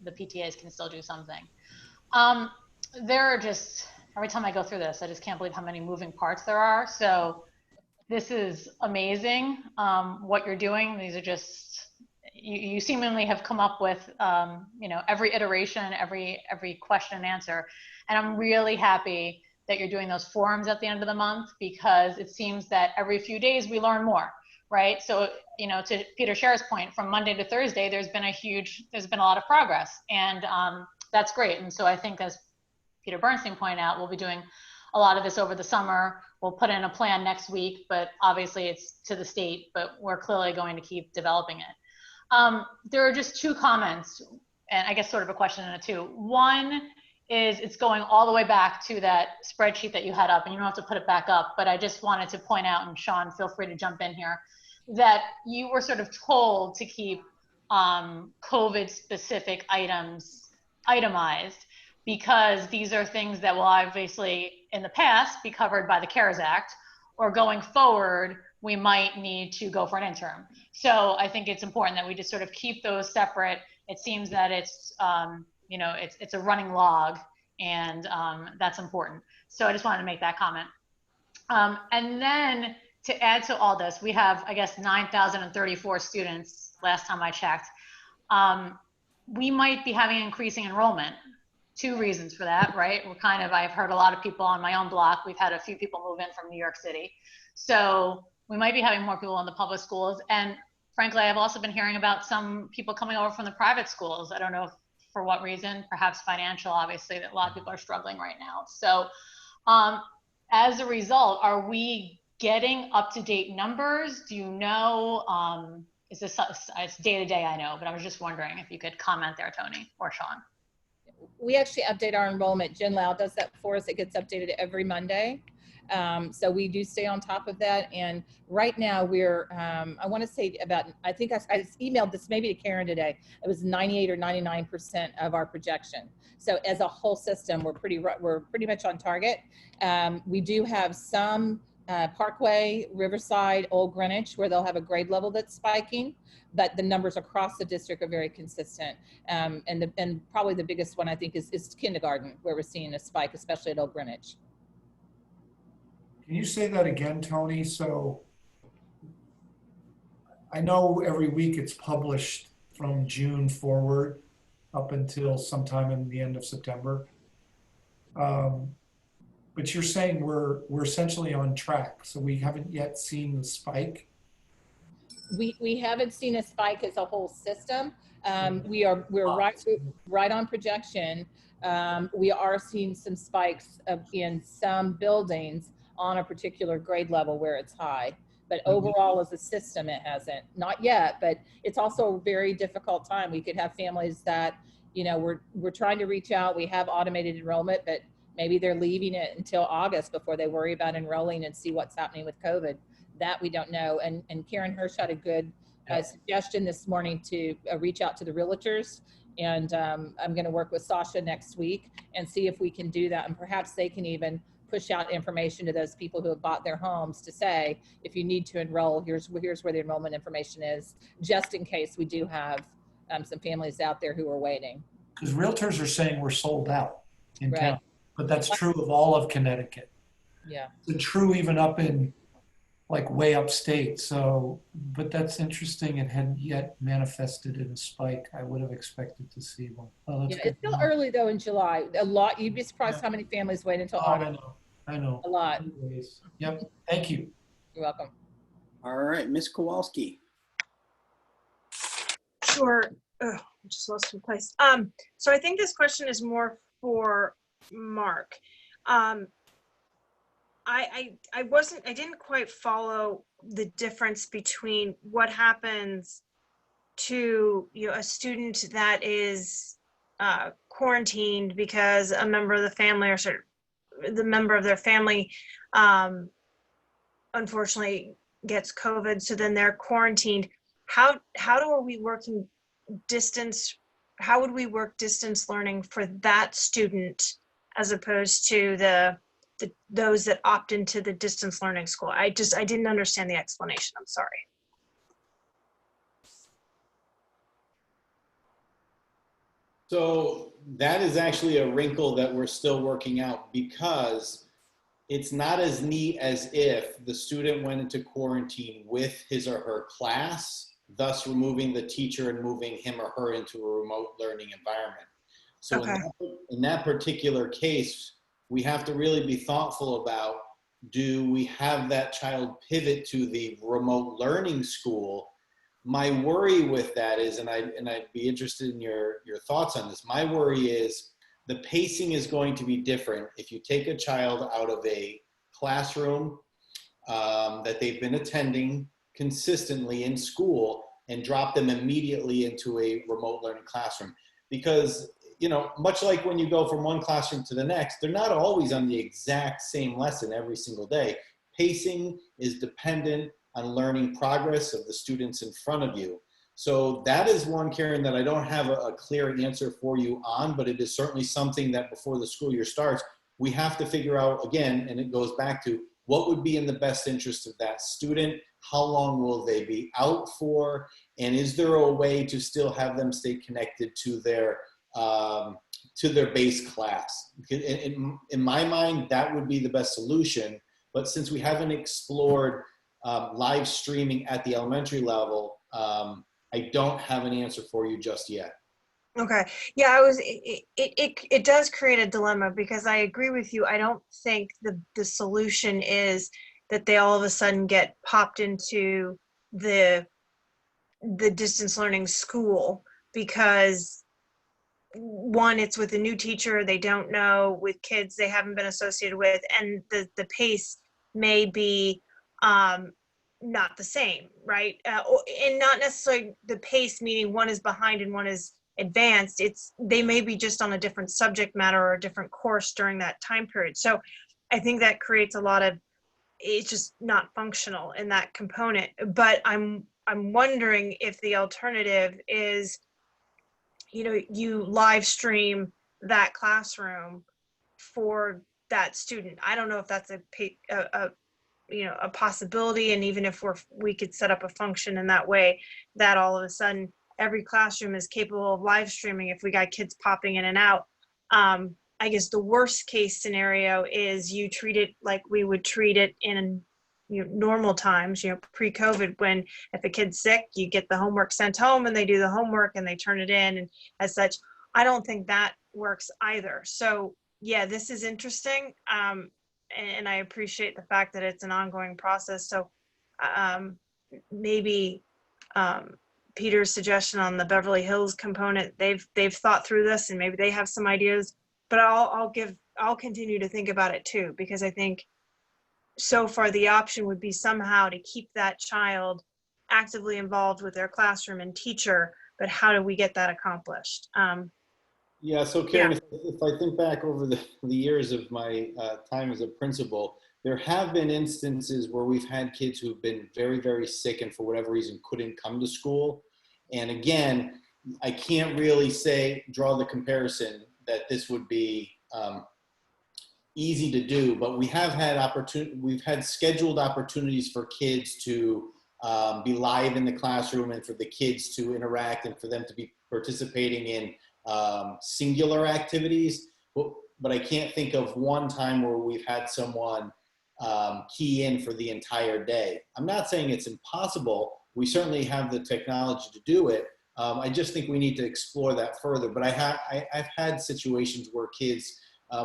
the PTAs can still do something. There are just, every time I go through this, I just can't believe how many moving parts there are. So this is amazing, what you're doing. These are just, you seemingly have come up with, you know, every iteration, every question and answer. And I'm really happy that you're doing those forums at the end of the month, because it seems that every few days we learn more, right? So, you know, to Peter Scher's point, from Monday to Thursday, there's been a lot of progress, and that's great. And so I think, as Peter Bernstein pointed out, we'll be doing a lot of this over the summer. We'll put in a plan next week, but obviously it's to the state, but we're clearly going to keep developing it. There are just two comments, and I guess sort of a question and a two. One is, it's going all the way back to that spreadsheet that you had up, and you don't have to put it back up, but I just wanted to point out, and Sean, feel free to jump in here, that you were sort of told to keep COVID specific items itemized, because these are things that will obviously in the past be covered by the CARES Act, or going forward, we might need to go for an interim. So I think it's important that we just sort of keep those separate. It seems that it's, you know, it's a running log, and that's important. So I just wanted to make that comment. And then to add to all this, we have, I guess, 9,034 students last time I checked. We might be having increasing enrollment. Two reasons for that, right? I've heard a lot of people on my own block. We've had a few people move in from New York City. So we might be having more people in the public schools. And frankly, I've also been hearing about some people coming over from the private schools. I don't know for what reason, perhaps financial, obviously, that a lot of people are struggling right now. So as a result, are we getting up-to-date numbers? Do you know, is this, it's day-to-day, I know, but I was just wondering if you could comment there, Tony or Sean. We actually update our enrollment. Jen Lau does that for us. It gets updated every Monday. So we do stay on top of that. And right now we're, I want to say about, I think I just emailed this maybe to Karen today. It was 98 or 99% of our projection. So as a whole system, we're pretty much on target. We do have some Parkway, Riverside, Old Greenwich, where they'll have a grade level that's spiking, but the numbers across the district are very consistent. And probably the biggest one, I think, is kindergarten, where we're seeing a spike, especially at Old Greenwich. Can you say that again, Tony? So I know every week it's published from June forward up until sometime in the end of September. But you're saying we're essentially on track, so we haven't yet seen the spike? We haven't seen a spike as a whole system. We're right on projection. We are seeing some spikes in some buildings on a particular grade level where it's high, but overall as a system it hasn't, not yet. But it's also a very difficult time. We could have families that, you know, we're trying to reach out. We have automated enrollment, but maybe they're leaving it until August before they worry about enrolling and see what's happening with COVID. That we don't know. And Karen Hirsch had a good suggestion this morning to reach out to the realtors. And I'm going to work with Sasha next week and see if we can do that. And perhaps they can even push out information to those people who have bought their homes to say, if you need to enroll, here's where the enrollment information is, just in case we do have some families out there who are waiting. Because realtors are saying we're sold out in town, but that's true of all of Connecticut. Yeah. It's true even up in like way upstate. So, but that's interesting. It hadn't yet manifested in a spike. I would have expected to see one. Oh, yeah, it's still early though in July. A lot. You'd be surprised how many families wait until August. I know. A lot. Anyways, yep. Thank you. You're welcome. All right, Ms. Kowalski. Sure. I just lost my place. So I think this question is more for Mark. I didn't quite follow the difference between what happens to, you know, a student that is quarantined because a member of the family or the member of their family unfortunately gets COVID, so then they're quarantined. How are we working distance? How would we work distance learning for that student as opposed to those that opt into the distance learning school? I didn't understand the explanation. I'm sorry. So that is actually a wrinkle that we're still working out, because it's not as neat as if the student went into quarantine with his or her class, thus removing the teacher and moving him or her into a remote learning environment. So Okay. in that particular case, we have to really be thoughtful about, do we have that child pivot to the remote learning school? My worry with that is, and I'd be interested in your thoughts on this, my worry is the pacing is going to be different if you take a child out of a classroom that they've been attending consistently in school and drop them immediately into a remote learning classroom. Because, you know, much like when you go from one classroom to the next, they're not always on the exact same lesson every single day. Pacing is dependent on learning progress of the students in front of you. So that is one, Karen, that I don't have a clear answer for you on, but it is certainly something that before the school year starts, we have to figure out again, and it goes back to what would be in the best interest of that student, how long will they be out for, and is there a way to still have them stay connected to their base class? In my mind, that would be the best solution, but since we haven't explored live streaming at the elementary level, I don't have an answer for you just yet. Okay. Yeah, it does create a dilemma because I agree with you. I don't think the solution is that they all of a sudden get popped into the distance learning school, because one, it's with a new teacher they don't know, with kids they haven't been associated with, and the pace may be not the same, right? And not necessarily the pace meaning one is behind and one is advanced. It's they may be just on a different subject matter or a different course during that time period. So I think that creates a lot of, it's just not functional in that component. But I'm wondering if the alternative is, you know, you live stream that classroom for that student. I don't know if that's a you know, a possibility, and even if we could set up a function in that way that all of a sudden every classroom is capable of live streaming if we got kids popping in and out. I guess the worst case scenario is you treat it like we would treat it in, you know, normal times, you know, pre-COVID, when if a kid's sick, you get the homework sent home and they do the homework and they turn it in, and as such. I don't think that works either. So yeah, this is interesting. And I appreciate the fact that it's an ongoing process. So maybe Peter's suggestion on the Beverly Hills component, they've thought through this and maybe they have some ideas, but I'll continue to think about it too, because I think so far the option would be somehow to keep that child actively involved with their classroom and teacher, but how do we get that accomplished? Yeah, so Karen, if I think back over the years of my time as a principal, there have been instances where we've had kids who've been very, very sick and for whatever reason couldn't come to school. And again, I can't really draw the comparison that this would be easy to do, but we have had we've had scheduled opportunities for kids to be live in the classroom and for the kids to interact and for them to be participating in singular activities, but I can't think of one time where we've had someone key in for the entire day. I'm not saying it's impossible. We certainly have the technology to do it. I just think we need to explore that further. But I've had situations where kids,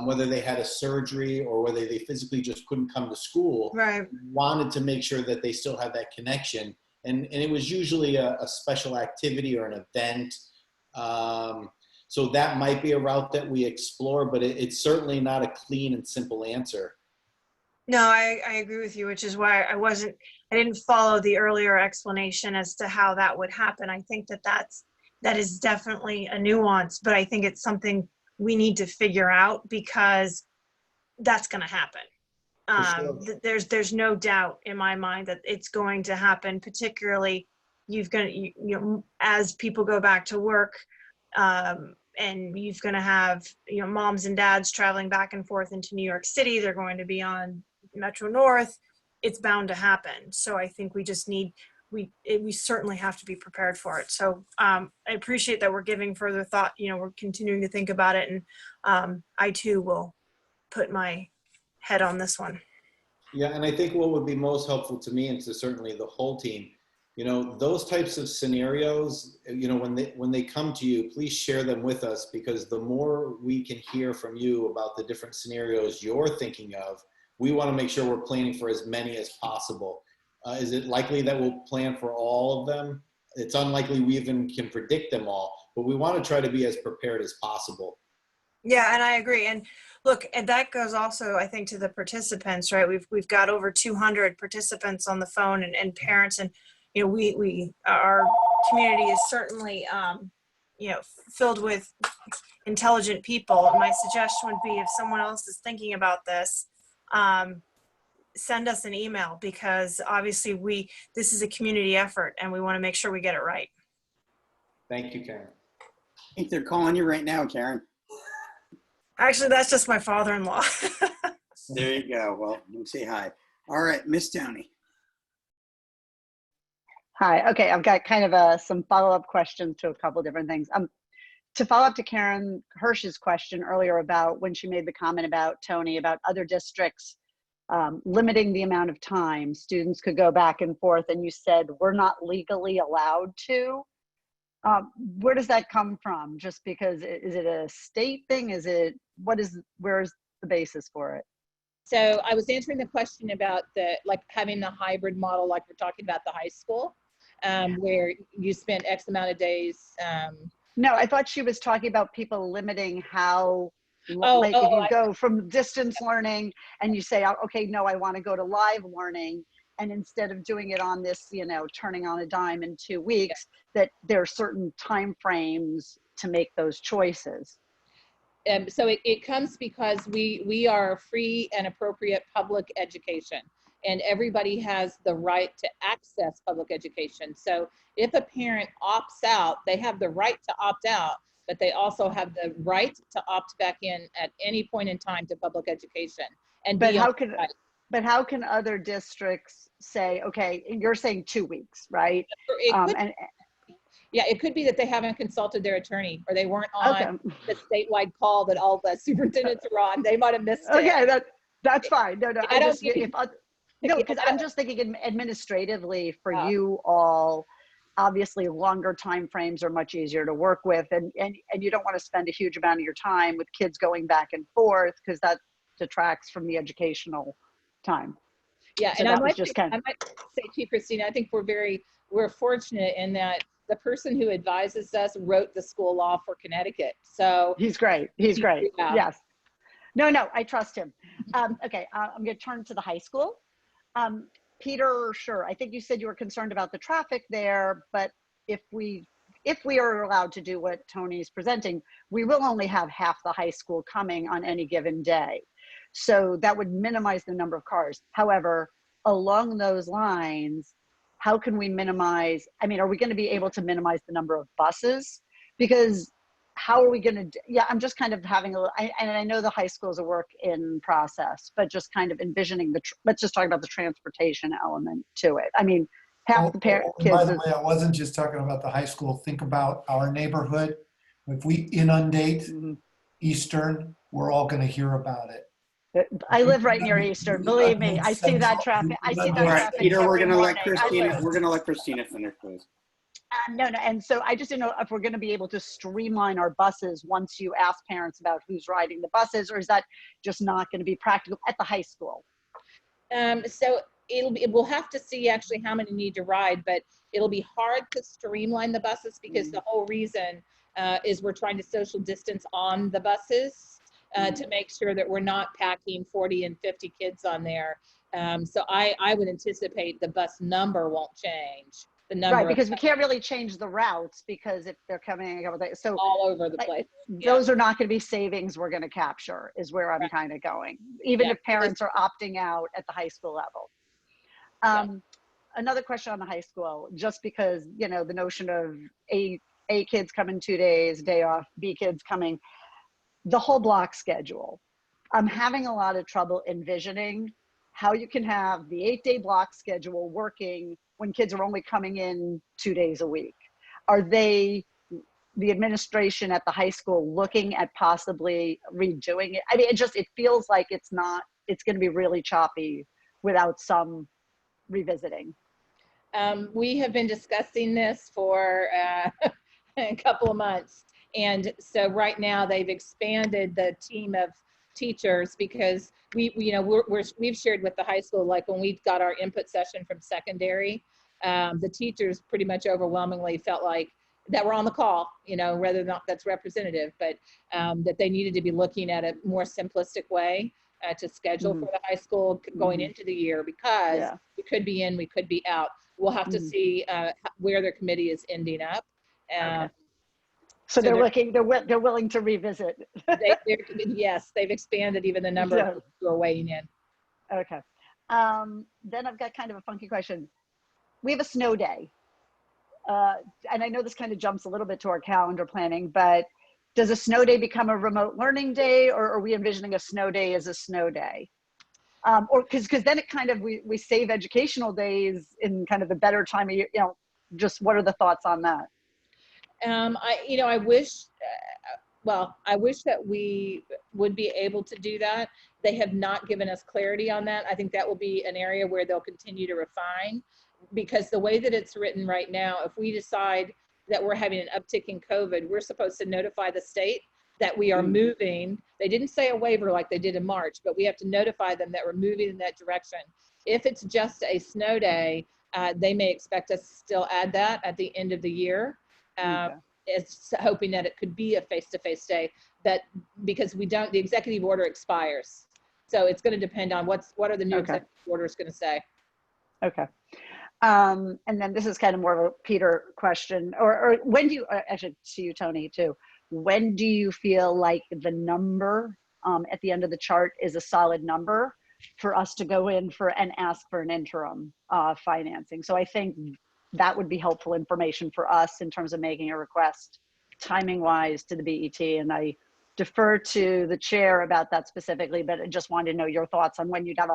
whether they had a surgery or whether they physically just couldn't come to school, right, wanted to make sure that they still have that connection. And it was usually a special activity or an event. So that might be a route that we explore, but it's certainly not a clean and simple answer. No, I agree with you, which is why I didn't follow the earlier explanation as to how that would happen. I think that is definitely a nuance, but I think it's something we need to figure out, because that's going to happen. Sure. There's no doubt in my mind that it's going to happen, particularly you know, as people go back to work, and you're going to have, you know, moms and dads traveling back and forth into New York City. They're going to be on Metro North. It's bound to happen. So I think we just need, we certainly have to be prepared for it. So I appreciate that we're giving further thought. You know, we're continuing to think about it, and I too will put my head on this one. Yeah, and I think what would be most helpful to me and to certainly the whole team, you know, those types of scenarios, you know, when they come to you, please share them with us, because the more we can hear from you about the different scenarios you're thinking of, we want to make sure we're planning for as many as possible. Is it likely that we'll plan for all of them? It's unlikely we even can predict them all, but we want to try to be as prepared as possible. Yeah, and I agree. And look, and that goes also, I think, to the participants, right? We've got over 200 participants on the phone, and parents, and you know, our community is certainly you know, filled with intelligent people. My suggestion would be, if someone else is thinking about this, send us an email, because obviously this is a community effort and we want to make sure we get it right. Thank you, Karen. I think they're calling you right now, Karen. Actually, that's just my father-in-law. There you go. Well, you say hi. All right, Miss Downey. Hi. Okay, I've got kind of some follow-up questions to a couple different things. To follow up to Karen Hirsch's question earlier about when she made the comment about Tony, about other districts limiting the amount of time students could go back and forth, and you said we're not legally allowed to. Where does that come from? Just because, is it a state thing? Where's the basis for it? So I was answering the question about having the hybrid model, like we're talking about the high school, where you spend X amount of days. No, I thought she was talking about people limiting how, if you go from distance learning and you say, okay, no, I want to go to live learning. And instead of doing it on this, you know, turning on a dime in 2 weeks, that there are certain time frames to make those choices. So it comes because we are free and appropriate public education, and everybody has the right to access public education. So if a parent opts out, they have the right to opt out, but they also have the right to opt back in at any point in time to public education. But how can other districts say, okay, you're saying 2 weeks, right? It could be that they haven't consulted their attorney, or they weren't on the statewide call that all the superintendents are on. They might have missed it. Okay, that's fine. No, because I'm just thinking administratively for you all, obviously longer time frames are much easier to work with, and you don't want to spend a huge amount of your time with kids going back and forth, because that detracts from the educational time. Yeah, so and I might say to you, Christina, I think we're fortunate in that the person who advises us wrote the school law for Connecticut. So he's great. He's great. Yeah. Yes. No, I trust him. Okay, I'm going to turn to the high school. Peter, sure. I think you said you were concerned about the traffic there, but if we are allowed to do what Tony's presenting, we will only have half the high school coming on any given day. So that would minimize the number of cars. However, along those lines, how can we minimize, are we going to be able to minimize the number of buses? Because how are we going to, I'm just kind of having and I know the high school is a work in process, but just kind of envisioning let's just talk about the transportation element to it. Half the kids. By the way, I wasn't just talking about the high school. Think about our neighborhood. If we inundate Eastern, we're all going to hear about it. I live right near Eastern. Believe me, I see that traffic. I see that traffic. Peter, we're going to let Christina finish, please. No. And so I just didn't know if we're going to be able to streamline our buses once you ask parents about who's riding the buses, or is that just not going to be practical at the high school? So we'll have to see actually how many need to ride, but it'll be hard to streamline the buses, because the whole reason is we're trying to social distance on the buses. To make sure that we're not packing 40 and 50 kids on there. So I would anticipate the bus number won't change. The number, right, because we can't really change the routes, because if they're coming a couple days, so all over the place. Those are not going to be savings we're going to capture, is where I'm kind of going, even if parents are opting out at the high school level. Another question on the high school, just because, the notion of A kids coming 2 days, day off, B kids coming, the whole block schedule. I'm having a lot of trouble envisioning how you can have the 8-day block schedule working when kids are only coming in 2 days a week. Are they, the administration at the high school, looking at possibly redoing it? It feels like it's it's going to be really choppy without some revisiting? We have been discussing this for a couple of months. And so right now they've expanded the team of teachers because we've shared with the high school, like when we got our input session from secondary, the teachers pretty much overwhelmingly felt like that we're on the call, whether or not that's representative, but that they needed to be looking at a more simplistic way to schedule for the high school going into the year, because we could be in, we could be out. We'll have to see where their committee is ending up. So they're willing to revisit. Yes, they've expanded even the number of people who are weighing in. Okay. Then I've got kind of a funky question. We have a snow day. And I know this kind of jumps a little bit to our calendar planning, but does a snow day become a remote learning day, or are we envisioning a snow day as a snow day? Or because then it kind of, we save educational days in kind of the better time of year, just what are the thoughts on that? I wish, I wish that we would be able to do that. They have not given us clarity on that. I think that will be an area where they'll continue to refine, because the way that it's written right now, if we decide that we're having an uptick in COVID, we're supposed to notify the state that we are moving. They didn't say a waiver like they did in March, but we have to notify them that we're moving in that direction. If it's just a snow day, they may expect us to still add that at the end of the year. It's hoping that it could be a face-to-face day, because the executive order expires. So it's going to depend on what are the new executive orders going to say. Okay. And then this is kind of more of a Peter question, or when do you, actually to you, Tony, too, when do you feel like the number at the end of the chart is a solid number for us to go in and ask for an interim financing? So I think that would be helpful information for us in terms of making a request timing wise to the BET. And I defer to the chair about that specifically, but I just wanted to know your thoughts on when you'd have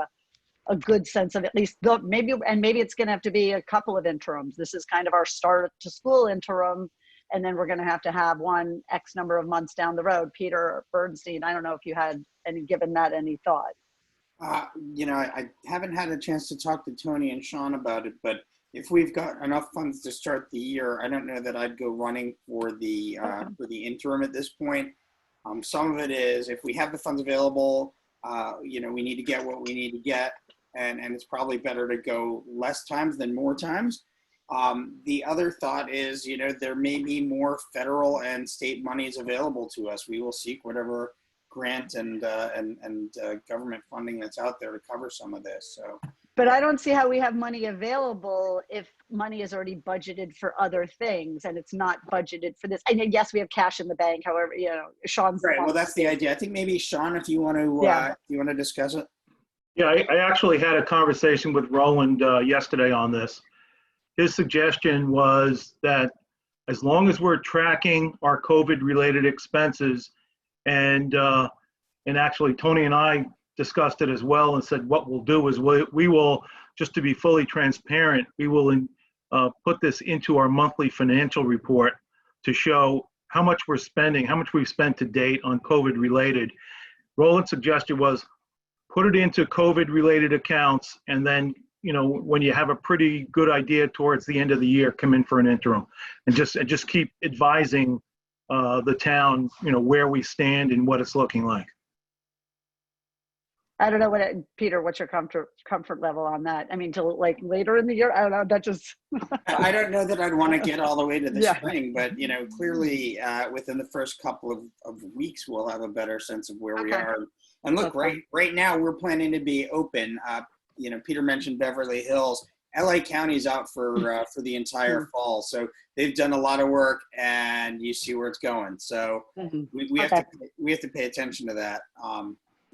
a good sense of at least maybe it's going to have to be a couple of interims. This is kind of our start to school interim, and then we're going to have one X number of months down the road. Peter Bernstein, I don't know if you had given that any thought. I haven't had a chance to talk to Tony and Sean about it, but if we've got enough funds to start the year, I don't know that I'd go running for the interim at this point. Some of it is if we have the funds available, we need to get what we need to get, and it's probably better to go less times than more times. The other thought is, there may be more federal and state monies available to us. We will seek whatever grant and government funding that's out there to cover some of this. So. But I don't see how we have money available if money is already budgeted for other things and it's not budgeted for this. And yes, we have cash in the bank. However, Sean's right. Well, that's the idea. I think maybe Sean, if you want to, discuss it. Yeah, I actually had a conversation with Roland yesterday on this. His suggestion was that as long as we're tracking our COVID-related expenses, and actually Tony and I discussed it as well and said what we'll do is we will, just to be fully transparent, we will put this into our monthly financial report to show how much we're spending, how much we've spent to date on COVID-related. Roland's suggestion was put it into COVID-related accounts, and then when you have a pretty good idea towards the end of the year, come in for an interim, and just keep advising the town, where we stand and what it's looking like. I don't know Peter, what's your comfort level on that? I mean, till like later in the year, I don't know. That just. I don't know that I'd want to get all the way to the spring, but clearly within the first couple of weeks, we'll have a better sense of where we are. And look, right now we're planning to be open. Peter mentioned Beverly Hills. LA County's out for the entire fall, so they've done a lot of work, and you see where it's going. So we have to pay attention to that.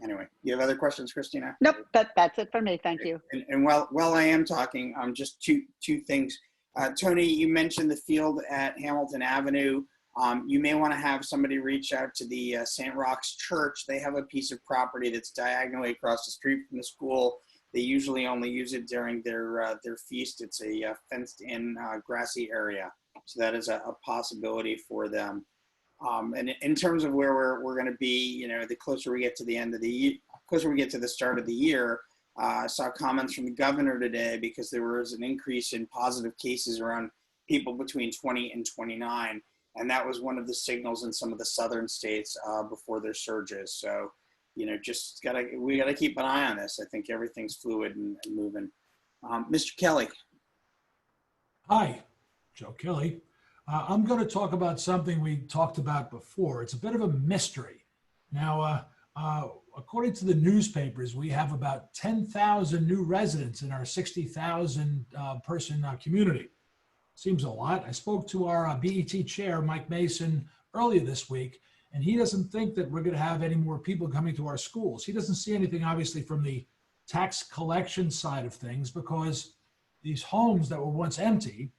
Anyway, you have other questions, Christina? Nope, that's it for me. Thank you. And while I am talking, just two things. Tony, you mentioned the field at Hamilton Avenue. You may want to have somebody reach out to the St. Roch's Church. They have a piece of property that's diagonally across the street from the school. They usually only use it during their feast. It's a fenced-in grassy area, so that is a possibility for them. And in terms of where we're going to be, the closer we get to the end of the closer we get to the start of the year, I saw comments from the governor today because there was an increase in positive cases around people between 20 and 29. And that was one of the signals in some of the southern states before their surges. So, you know, we gotta keep an eye on this. I think everything's fluid and moving. Mr. Kelly. Hi, Joe Kelly. I'm going to talk about something we talked about before. It's a bit of a mystery. Now, according to the newspapers, we have about 10,000 new residents in our 60,000 person community. Seems a lot. I spoke to our BET chair, Mike Mason, earlier this week, and he doesn't think that we're going to have any more people coming to our schools. He doesn't see anything, obviously, from the tax collection side of things, because these homes that were once empty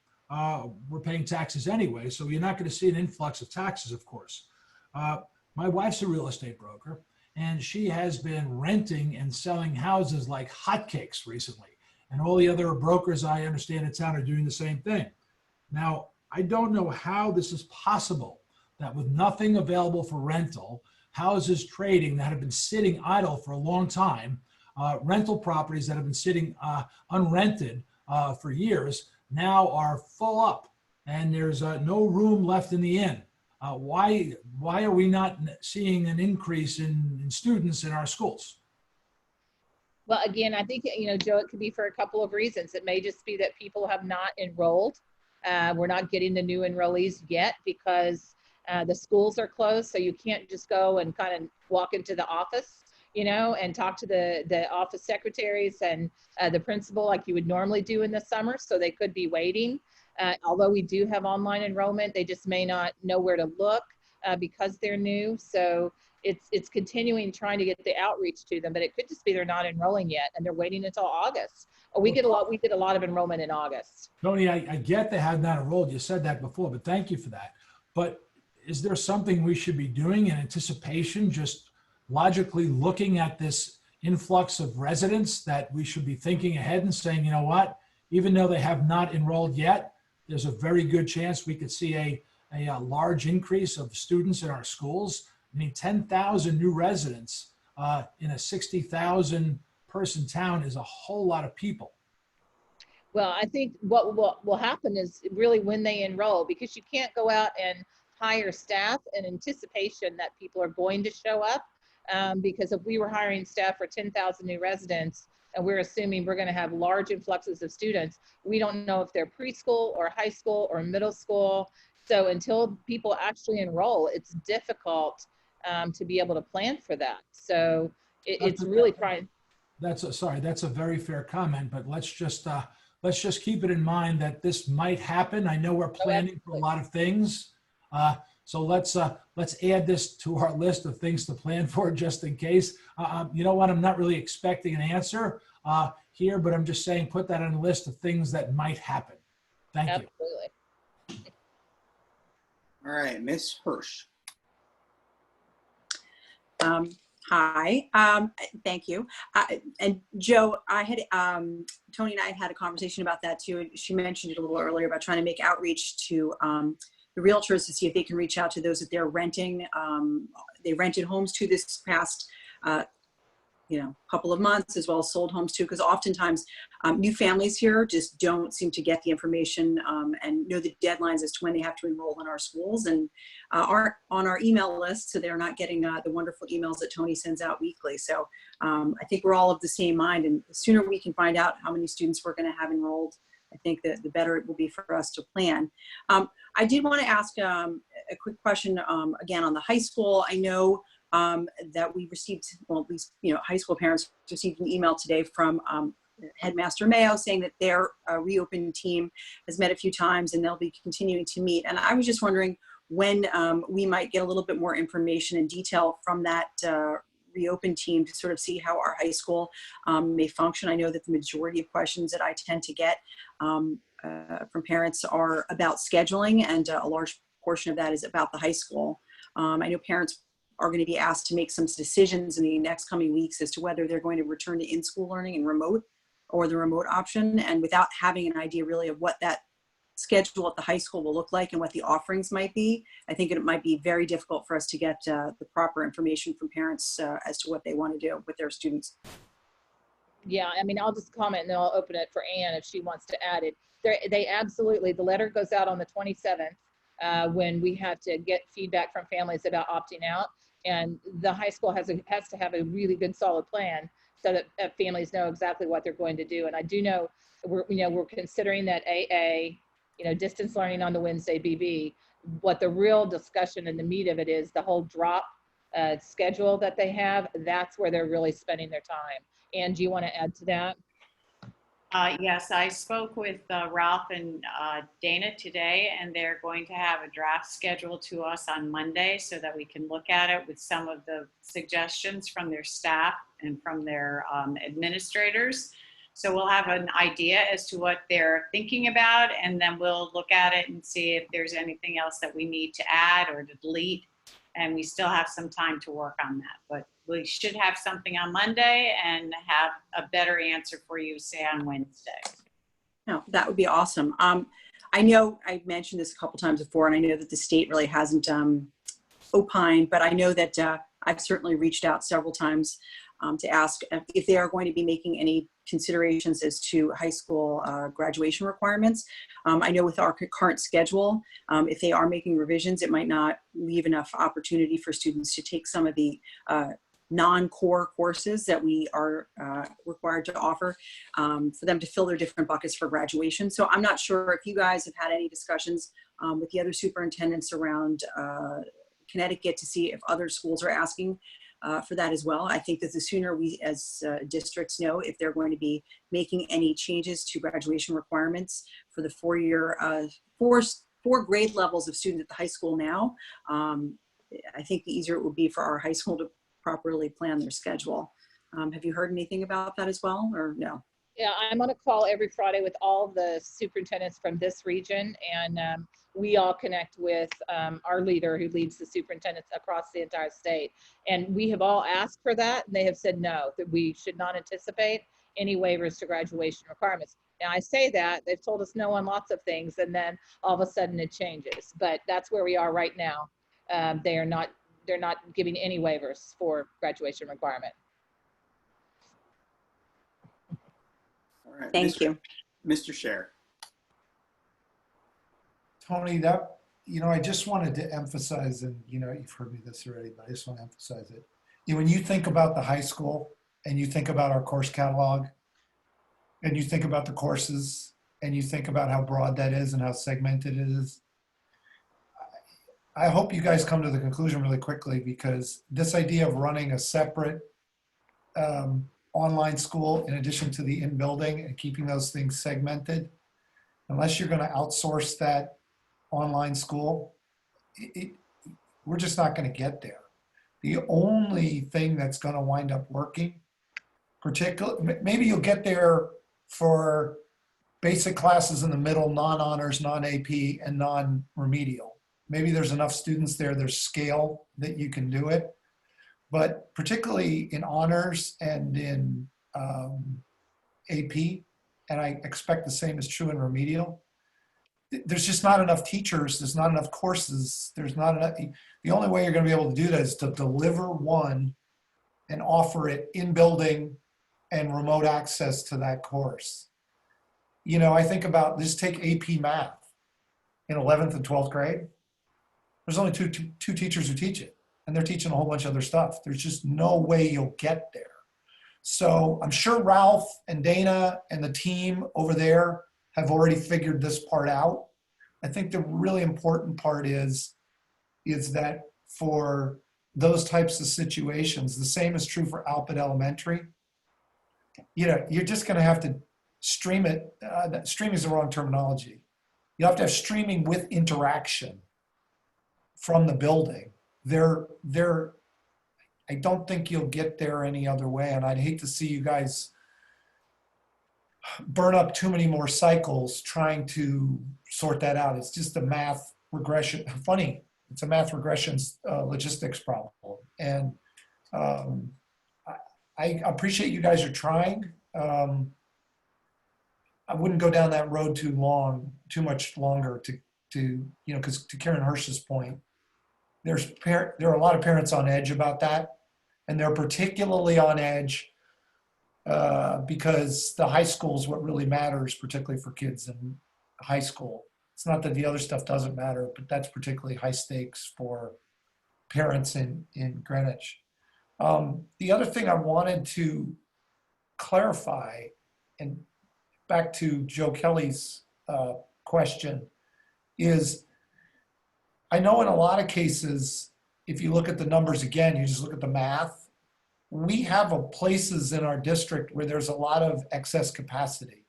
were paying taxes anyway, so you're not going to see an influx of taxes, of course. My wife's a real estate broker, and she has been renting and selling houses like hotcakes recently. And all the other brokers I understand in town are doing the same thing. Now, I don't know how this is possible that with nothing available for rental, houses trading that have been sitting idle for a long time, rental properties that have been sitting unrented for years now are full up, and there's no room left in the inn. Why are we not seeing an increase in students in our schools? Well, again, I think, you know, Joe, it could be for a couple of reasons. It may just be that people have not enrolled. We're not getting the new enrollees yet because the schools are closed, so you can't just go and kind of walk into the office, you know, and talk to the office secretaries and the principal like you would normally do in the summer. So they could be waiting. Although we do have online enrollment, they just may not know where to look because they're new. So it's continuing trying to get the outreach to them, but it could just be they're not enrolling yet and they're waiting until August. We did a lot of enrollment in August. Tony, I get they have not enrolled. You said that before, but thank you for that. But is there something we should be doing in anticipation, just logically looking at this influx of residents, that we should be thinking ahead and saying, you know what, even though they have not enrolled yet, there's a very good chance we could see a large increase of students in our schools. I mean, 10,000 new residents in a 60,000 person town is a whole lot of people. Well, I think what will happen is really when they enroll, because you can't go out and hire staff in anticipation that people are going to show up. Because if we were hiring staff for 10,000 new residents, and we're assuming we're going to have large influxes of students, we don't know if they're preschool or high school or middle school. So until people actually enroll, it's difficult to be able to plan for that. So it's really trying. That's a very fair comment, but let's just keep it in mind that this might happen. I know we're planning for a lot of things. So let's add this to our list of things to plan for just in case. You know what? I'm not really expecting an answer here, but I'm just saying put that on the list of things that might happen. Thank you. Absolutely. All right, Ms. Hirsch. Hi, thank you. And Joe, Tony and I had a conversation about that too. And she mentioned it a little earlier about trying to make outreach to the realtors to see if they can reach out to those that they're renting. They rented homes to this past, couple of months, as well as sold homes too, because oftentimes new families here just don't seem to get the information and know the deadlines as to when they have to enroll in our schools and aren't on our email list, so they're not getting the wonderful emails that Tony sends out weekly. So I think we're all of the same mind, and the sooner we can find out how many students we're going to have enrolled, I think that the better it will be for us to plan. I did want to ask a quick question again on the high school. I know that we received, well, at least, high school parents received an email today from Headmaster Mayo saying that their reopened team has met a few times and they'll be continuing to meet. And I was just wondering when we might get a little bit more information and detail from that reopened team to sort of see how our high school may function. I know that the majority of questions that I tend to get from parents are about scheduling, and a large portion of that is about the high school. I know parents are going to be asked to make some decisions in the next coming weeks as to whether they're going to return to in-school learning and remote, or the remote option. And without having an idea really of what that schedule at the high school will look like and what the offerings might be, I think it might be very difficult for us to get the proper information from parents as to what they want to do with their students. Yeah, I mean, I'll just comment and then I'll open it for Anne if she wants to add it. They absolutely, the letter goes out on the 27th when we have to get feedback from families about opting out. And the high school has to have a really good solid plan so that families know exactly what they're going to do. And I do know we're considering that AA, distance learning on the Wednesday, BB. What the real discussion and the meat of it is the whole drop schedule that they have. That's where they're really spending their time. Anne, do you want to add to that? Yes, I spoke with Ralph and Dana today, and they're going to have a draft schedule to us on Monday so that we can look at it with some of the suggestions from their staff and from their administrators. So we'll have an idea as to what they're thinking about, and then we'll look at it and see if there's anything else that we need to add or to delete. And we still have some time to work on that, but we should have something on Monday and have a better answer for you, say, on Wednesday. No, that would be awesome. I know I mentioned this a couple times before, and I know that the state really hasn't opined, but I know that I've certainly reached out several times to ask if they are going to be making any considerations as to high school graduation requirements. I know with our current schedule, if they are making revisions, it might not leave enough opportunity for students to take some of the non-core courses that we are required to offer for them to fill their different buckets for graduation. So I'm not sure if you guys have had any discussions with the other superintendents around Connecticut to see if other schools are asking for that as well. I think that the sooner we as districts know if they're going to be making any changes to graduation requirements for the four grade levels of students at the high school now, I think the easier it would be for our high school to properly plan their schedule. Have you heard anything about that as well, or no? Yeah, I'm on a call every Friday with all the superintendents from this region, and we all connect with our leader who leads the superintendents across the entire state. And we have all asked for that, and they have said no, that we should not anticipate any waivers to graduation requirements. Now I say that, they've told us no on lots of things, and then all of a sudden it changes. But that's where we are right now. They're not giving any waivers for graduation requirement. All right. Thank you. Mr. Scher. Tony, I just wanted to emphasize, and you've heard me this already, but I just want to emphasize it. When you think about the high school and you think about our course catalog and you think about the courses and you think about how broad that is and how segmented it is, I hope you guys come to the conclusion really quickly, because this idea of running a separate online school in addition to the in-building and keeping those things segmented, unless you're going to outsource that online school, we're just not going to get there. The only thing that's going to wind up working, particularly, maybe you'll get there for basic classes in the middle, non-honors, non-AP, and non-remedial. Maybe there's enough students there, there's scale that you can do it. But particularly in honors and in AP, and I expect the same is true in remedial, there's just not enough teachers, there's not enough courses, there's not enough. The only way you're going to be able to do that is to deliver one and offer it in building and remote access to that course. I think about, just take AP math in 11th and 12th grade. There's only two teachers who teach it, and they're teaching a whole bunch of other stuff. There's just no way you'll get there. So I'm sure Ralph and Dana and the team over there have already figured this part out. I think the really important part is that for those types of situations, the same is true for Alpert Elementary. You're just going to have to stream it. Streaming is the wrong terminology. You have to have streaming with interaction from the building. I don't think you'll get there any other way, and I'd hate to see you guys burn up too many more cycles trying to sort that out. It's just a math regression. Funny, it's a math regression logistics problem. And I appreciate you guys are trying. I wouldn't go down that road too much longer to because to Karen Hirsch's point, there are a lot of parents on edge about that, and they're particularly on edge because the high school is what really matters, particularly for kids in high school. It's not that the other stuff doesn't matter, but that's particularly high stakes for parents in Greenwich. The other thing I wanted to clarify, and back to Joe Kelly's question, is I know in a lot of cases, if you look at the numbers again, you just look at the math, we have places in our district where there's a lot of excess capacity.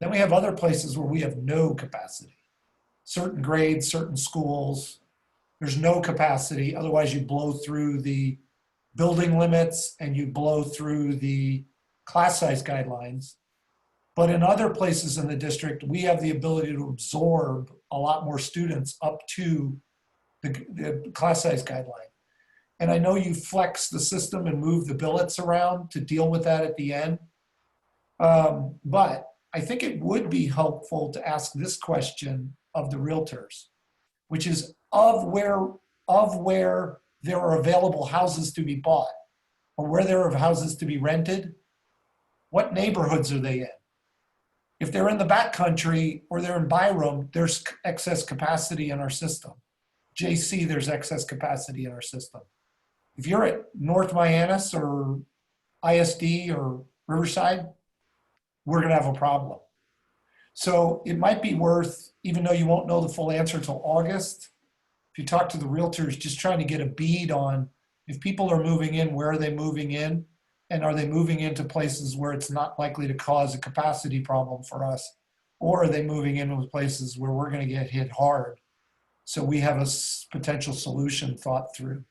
Then we have other places where we have no capacity. Certain grades, certain schools, there's no capacity. Otherwise, you blow through the building limits and you blow through the class size guidelines. But in other places in the district, we have the ability to absorb a lot more students up to the class size guideline. And I know you flex the system and move the billets around to deal with that at the end. But I think it would be helpful to ask this question of the realtors, which is of where there are available houses to be bought or where there are houses to be rented, what neighborhoods are they in? If they're in the backcountry or they're in Byram, there's excess capacity in our system. JC, there's excess capacity in our system. If you're at North Mianus or ISD or Riverside, we're gonna have a problem. So it might be worth, even though you won't know the full answer till August, if you talk to the realtors, just trying to get a bead on if people are moving in, where are they moving in? And are they moving into places where it's not likely to cause a capacity problem for us? Or are they moving into places where we're gonna get hit hard? So we have a potential solution thought through.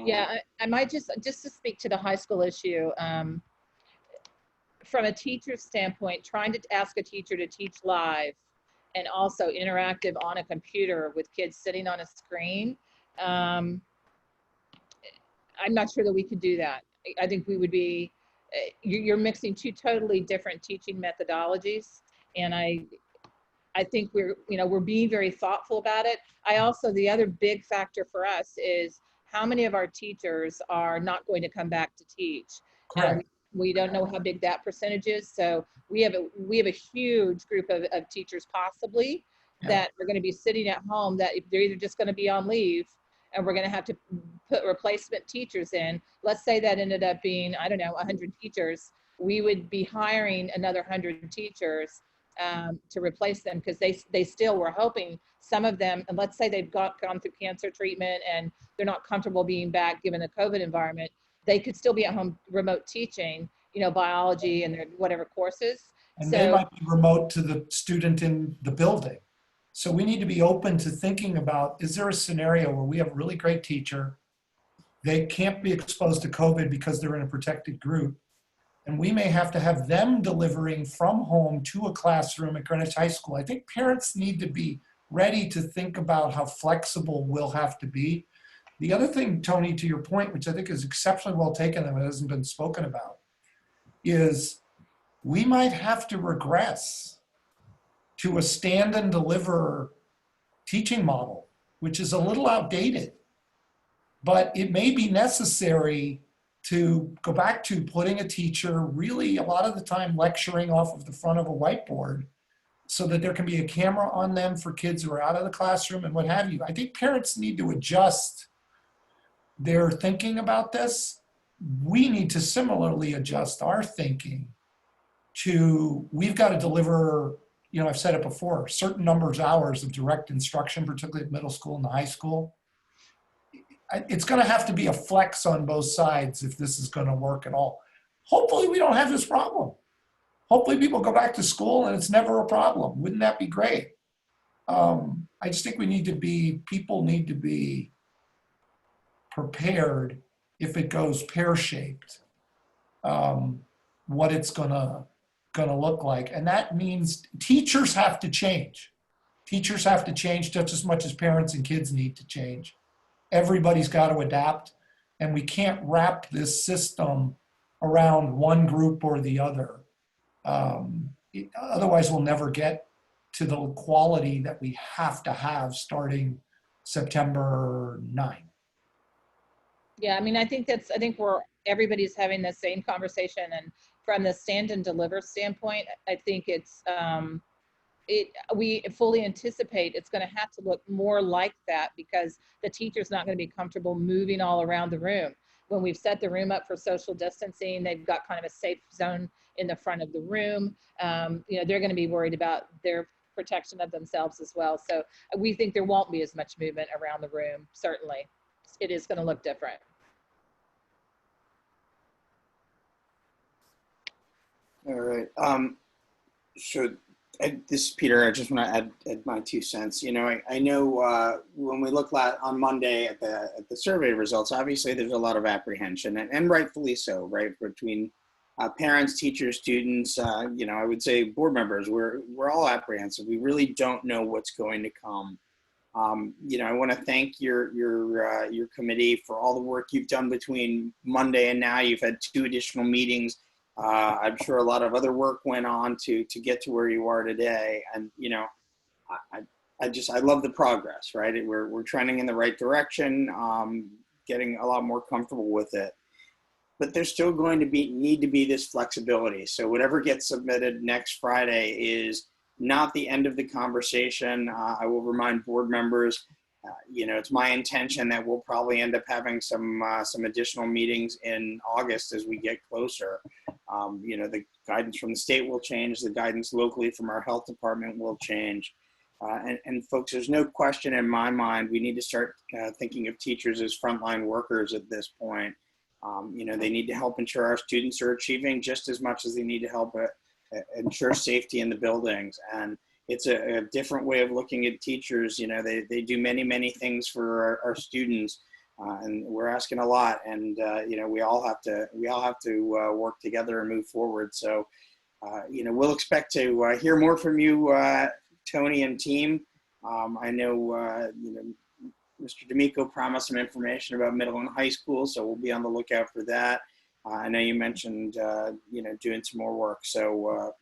Yeah, I might just to speak to the high school issue. From a teacher's standpoint, trying to ask a teacher to teach live and also interactive on a computer with kids sitting on a screen, I'm not sure that we could do that. I think we would be, you're mixing two totally different teaching methodologies, and I think we're being very thoughtful about it. The other big factor for us is how many of our teachers are not going to come back to teach. Correct. We don't know how big that percentage is. So we have a huge group of teachers possibly that are going to be sitting at home, that they're either just going to be on leave and we're going to have to put replacement teachers in. Let's say that ended up being, 100 teachers. We would be hiring another 100 teachers to replace them, because they still were hoping, some of them, and let's say they've gone through cancer treatment and they're not comfortable being back given the COVID environment, they could still be at home remote teaching, biology and their whatever courses. And they might be remote to the student in the building. So we need to be open to thinking about, is there a scenario where we have a really great teacher, they can't be exposed to COVID because they're in a protected group, and we may have to have them delivering from home to a classroom at Greenwich High School. I think parents need to be ready to think about how flexible we'll have to be. The other thing, Tony, to your point, which I think is exceptionally well taken and it hasn't been spoken about, is we might have to regress to a stand and deliver teaching model, which is a little outdated, but it may be necessary to go back to putting a teacher really a lot of the time lecturing off of the front of a whiteboard so that there can be a camera on them for kids who are out of the classroom and what have you. I think parents need to adjust their thinking about this. We need to similarly adjust our thinking to, we've got to deliver, I've said it before, certain numbers of hours of direct instruction, particularly at middle school and the high school. It's going to have to be a flex on both sides if this is going to work at all. Hopefully we don't have this problem. Hopefully people go back to school and it's never a problem. Wouldn't that be great? I just think people need to be prepared if it goes pear-shaped, what it's gonna look like. And that means teachers have to change. Teachers have to change just as much as parents and kids need to change. Everybody's got to adapt. And we can't wrap this system around one group or the other. Otherwise, we'll never get to the quality that we have to have starting September 9. Yeah, I mean, I think everybody's having the same conversation, and from the stand and deliver standpoint, I think we fully anticipate it's going to have to look more like that, because the teacher's not going to be comfortable moving all around the room. When we've set the room up for social distancing, they've got kind of a safe zone in the front of the room. They're going to be worried about their protection of themselves as well. So we think there won't be as much movement around the room. Certainly, it is going to look different. All right. This is Peter. I just want to add my 2 cents. I know when we look on Monday at the survey results, obviously there's a lot of apprehension, and rightfully so, right? Between parents, teachers, students, I would say board members, we're all apprehensive. We really don't know what's going to come. I want to thank your committee for all the work you've done between Monday and now. You've had 2 additional meetings. I'm sure a lot of other work went on to get to where you are today. And, I love the progress, right? We're trending in the right direction, getting a lot more comfortable with it. But there's still going to need to be this flexibility. So whatever gets submitted next Friday is not the end of the conversation. I will remind board members, it's my intention that we'll probably end up having some additional meetings in August as we get closer. The guidance from the state will change. The guidance locally from our health department will change. And folks, there's no question in my mind, we need to start thinking of teachers as frontline workers at this point. They need to help ensure our students are achieving just as much as they need to help ensure safety in the buildings. And it's a different way of looking at teachers. They do many, many things for our students, and we're asking a lot. And we all have to work together and move forward. So, we'll expect to hear more from you, Tony and team. I know Mr. D'Amico promised some information about middle and high school, so we'll be on the lookout for that. I know you mentioned doing some more work. So.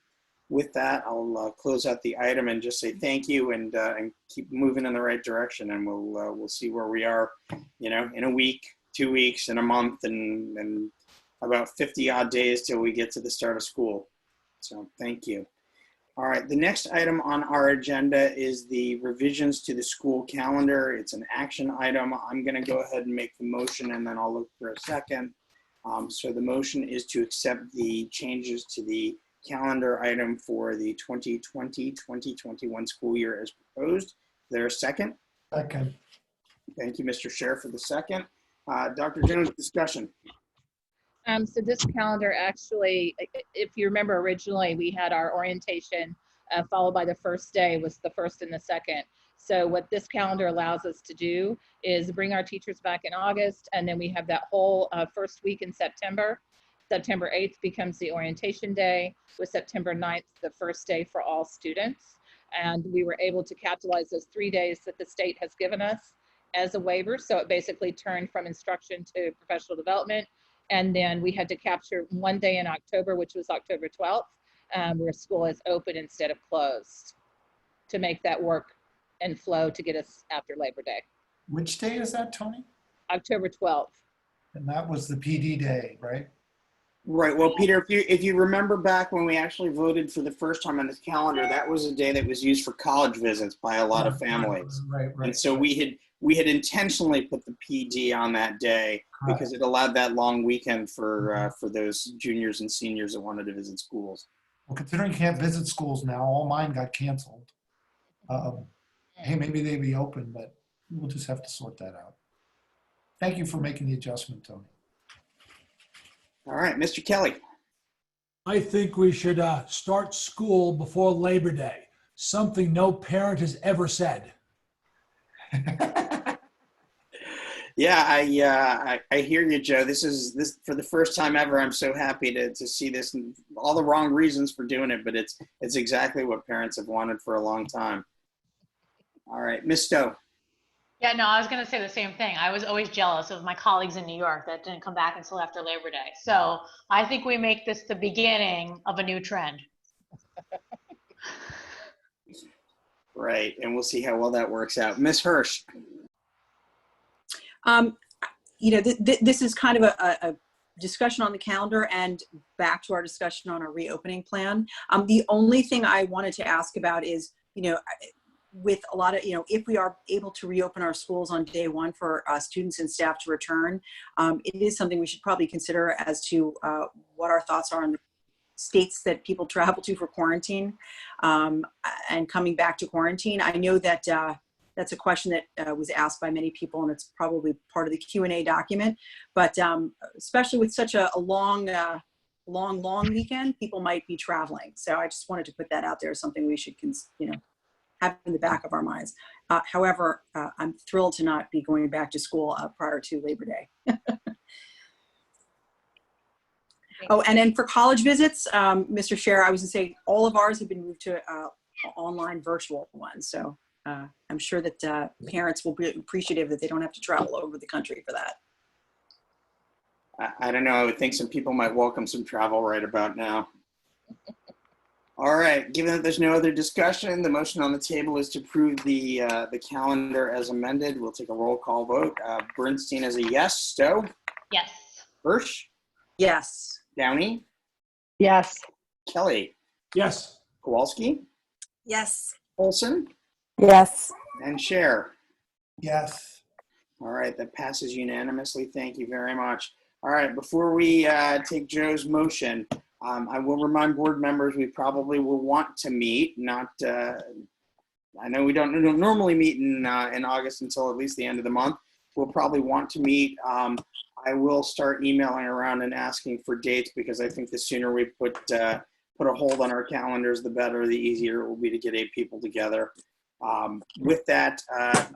With that, I'll close out the item and just say thank you, and keep moving in the right direction. And we'll see where we are, in a week, 2 weeks, in a month, and about 50 odd days till we get to the start of school. So thank you. All right, the next item on our agenda is the revisions to the school calendar. It's an action item. I'm going to go ahead and make the motion, and then I'll look for a second. So the motion is to accept the changes to the calendar item for the 2020-2021 school year as proposed. Is there a second? Second. Thank you, Mr. Sheriff, for the second. Dr. Jones, discussion. So this calendar actually, if you remember originally, we had our orientation followed by the first day was the first and the second. So what this calendar allows us to do is bring our teachers back in August, and then we have that whole first week in September. September 8th becomes the orientation day, with September 9th the first day for all students. And we were able to capitalize those 3 days that the state has given us as a waiver. So it basically turned from instruction to professional development. And then we had to capture 1 day in October, which was October 12th, where school is open instead of closed, to make that work and flow to get us after Labor Day. Which day is that, Tony? October 12th. And that was the PD day, right? Right. Well, Peter, if you remember back when we actually voted for the first time on this calendar, that was a day that was used for college visits by a lot of families. Right. And so we had intentionally put the PD on that day because it allowed that long weekend for those juniors and seniors that wanted to visit schools. Well, considering you can't visit schools now, all mine got canceled. Hey, maybe they'd be open, but we'll just have to sort that out. Thank you for making the adjustment, Tony. All right, Mr. Kelly. I think we should start school before Labor Day, something no parent has ever said. Yeah, I hear you, Joe. This for the first time ever. I'm so happy to see this, and all the wrong reasons for doing it, but it's exactly what parents have wanted for a long time. All right, Ms. Stowe. Yeah, no, I was going to say the same thing. I was always jealous of my colleagues in New York that didn't come back until after Labor Day. So I think we make this the beginning of a new trend. Right, and we'll see how well that works out. Ms. Hirsch. You know, this is kind of a discussion on the calendar and back to our discussion on our reopening plan. The only thing I wanted to ask about is, you know, with a lot of, you know, if we are able to reopen our schools on day one for students and staff to return, it is something we should probably consider as to what our thoughts are on the states that people travel to for quarantine and coming back to quarantine. I know that that's a question that was asked by many people, and it's probably part of the Q&A document. But especially with such a long weekend, people might be traveling. So I just wanted to put that out there as something we should, you know, have in the back of our minds. However, I'm thrilled to not be going back to school prior to Labor Day. Oh, and then for college visits, Mr. Chair, I was gonna say all of ours have been moved to online virtual ones. So I'm sure that parents will be appreciative that they don't have to travel over the country for that. I don't know. I would think some people might welcome some travel right about now. All right. Given that there's no other discussion, the motion on the table is to approve the calendar as amended. We'll take a roll call vote. Bernstein is a yes. Stowe? Yes. Hirsch? Yes. Downey? Yes. Kelly? Yes. Kowalski? Yes. Olson? Yes. And Cher? Yes. All right, that passes unanimously. Thank you very much. All right, before we take Joe's motion, I will remind board members we probably will want to meet, not, I know we don't normally meet in August until at least the end of the month. We'll probably want to meet. I will start emailing around and asking for dates because I think the sooner we put a hold on our calendars, the better, the easier it will be to get 8 people together. With that,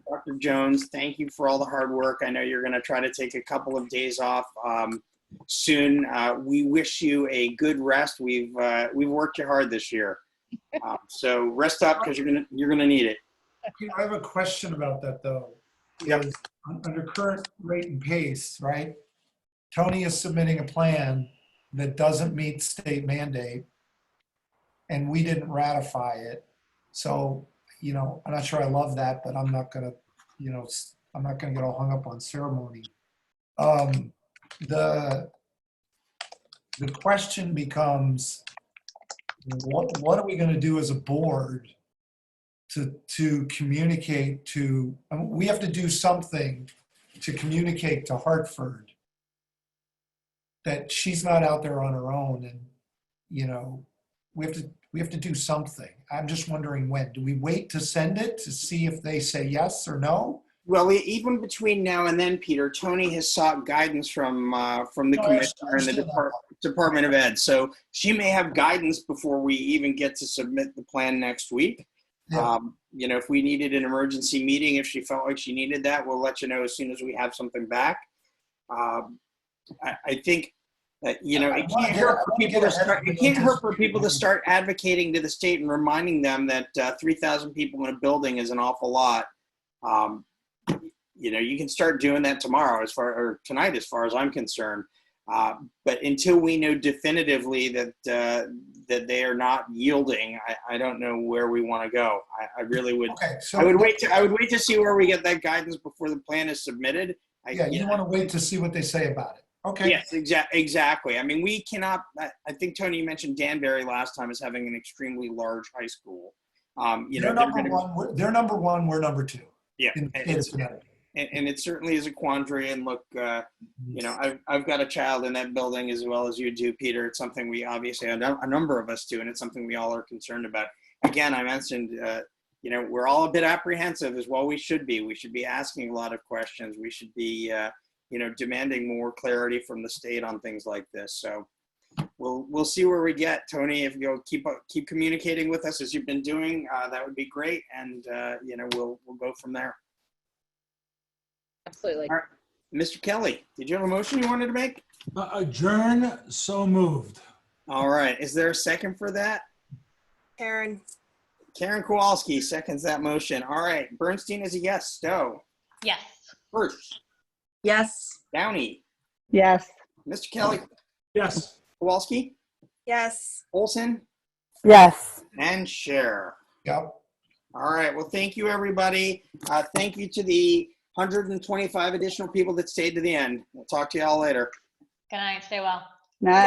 Dr. Jones, thank you for all the hard work. I know you're going to try to take a couple of days off soon. We wish you a good rest. We've worked you hard this year, so rest up because you're gonna need it. I have a question about that though. Yep. Is under current rate and pace, right? Tony is submitting a plan that doesn't meet state mandate, and we didn't ratify it. So, you know, I'm not sure I love that, but I'm not gonna, you know, I'm not gonna get all hung up on ceremony. The question becomes, what are we gonna do as a board to communicate to, I mean, we have to do something to communicate to Hartford that she's not out there on her own, and, you know, we have to do something. I'm just wondering when. Do we wait to send it to see if they say yes or no? Well, even between now and then, Peter, Tony has sought guidance from the commissioner and the Department of Ed. So she may have guidance before we even get to submit the plan next week. Yeah. You know, if we needed an emergency meeting, if she felt like she needed that, we'll let you know as soon as we have something back. I think that, you know, it can't hurt for people to start advocating to the state and reminding them that 3,000 people in a building is an awful lot. You know, you can start doing that tomorrow or tonight, as far as I'm concerned. But until we know definitively that that they are not yielding, I don't know where we want to go. I really would. Okay, so I would wait to see where we get that guidance before the plan is submitted. You want to wait to see what they say about it. Okay. Yes, exactly. I mean, we cannot. I think Tony, you mentioned Danbury last time as having an extremely large high school. You know, they're number one. We're number 2. Yeah. And it certainly is a quandary. And look, you know, I've got a child in that building as well as you do, Peter. It's something we obviously, a number of us do, and it's something we all are concerned about. Again, I mentioned, you know, we're all a bit apprehensive as well. We should be. We should be asking a lot of questions. We should be, you know, demanding more clarity from the state on things like this. So we'll see where we get. Tony, if you'll keep communicating with us as you've been doing, that would be great. And you know, we'll go from there. Absolutely. All right. Mr. Kelly, did you have a motion you wanted to make? Adjourn, so moved. All right. Is there a second for that? Karen. Karen Kowalski seconds that motion. All right. Bernstein is a yes. Stowe? Yes. Bruce, Yes. Downey, Yes. Mr. Kelly, Yes. Kowalski, Yes. Olson, Yes. and Cher. Yep. All right. Well, thank you, everybody. Thank you to the 125 additional people that stayed to the end. We'll talk to you all later. Good night. Stay well. Nice.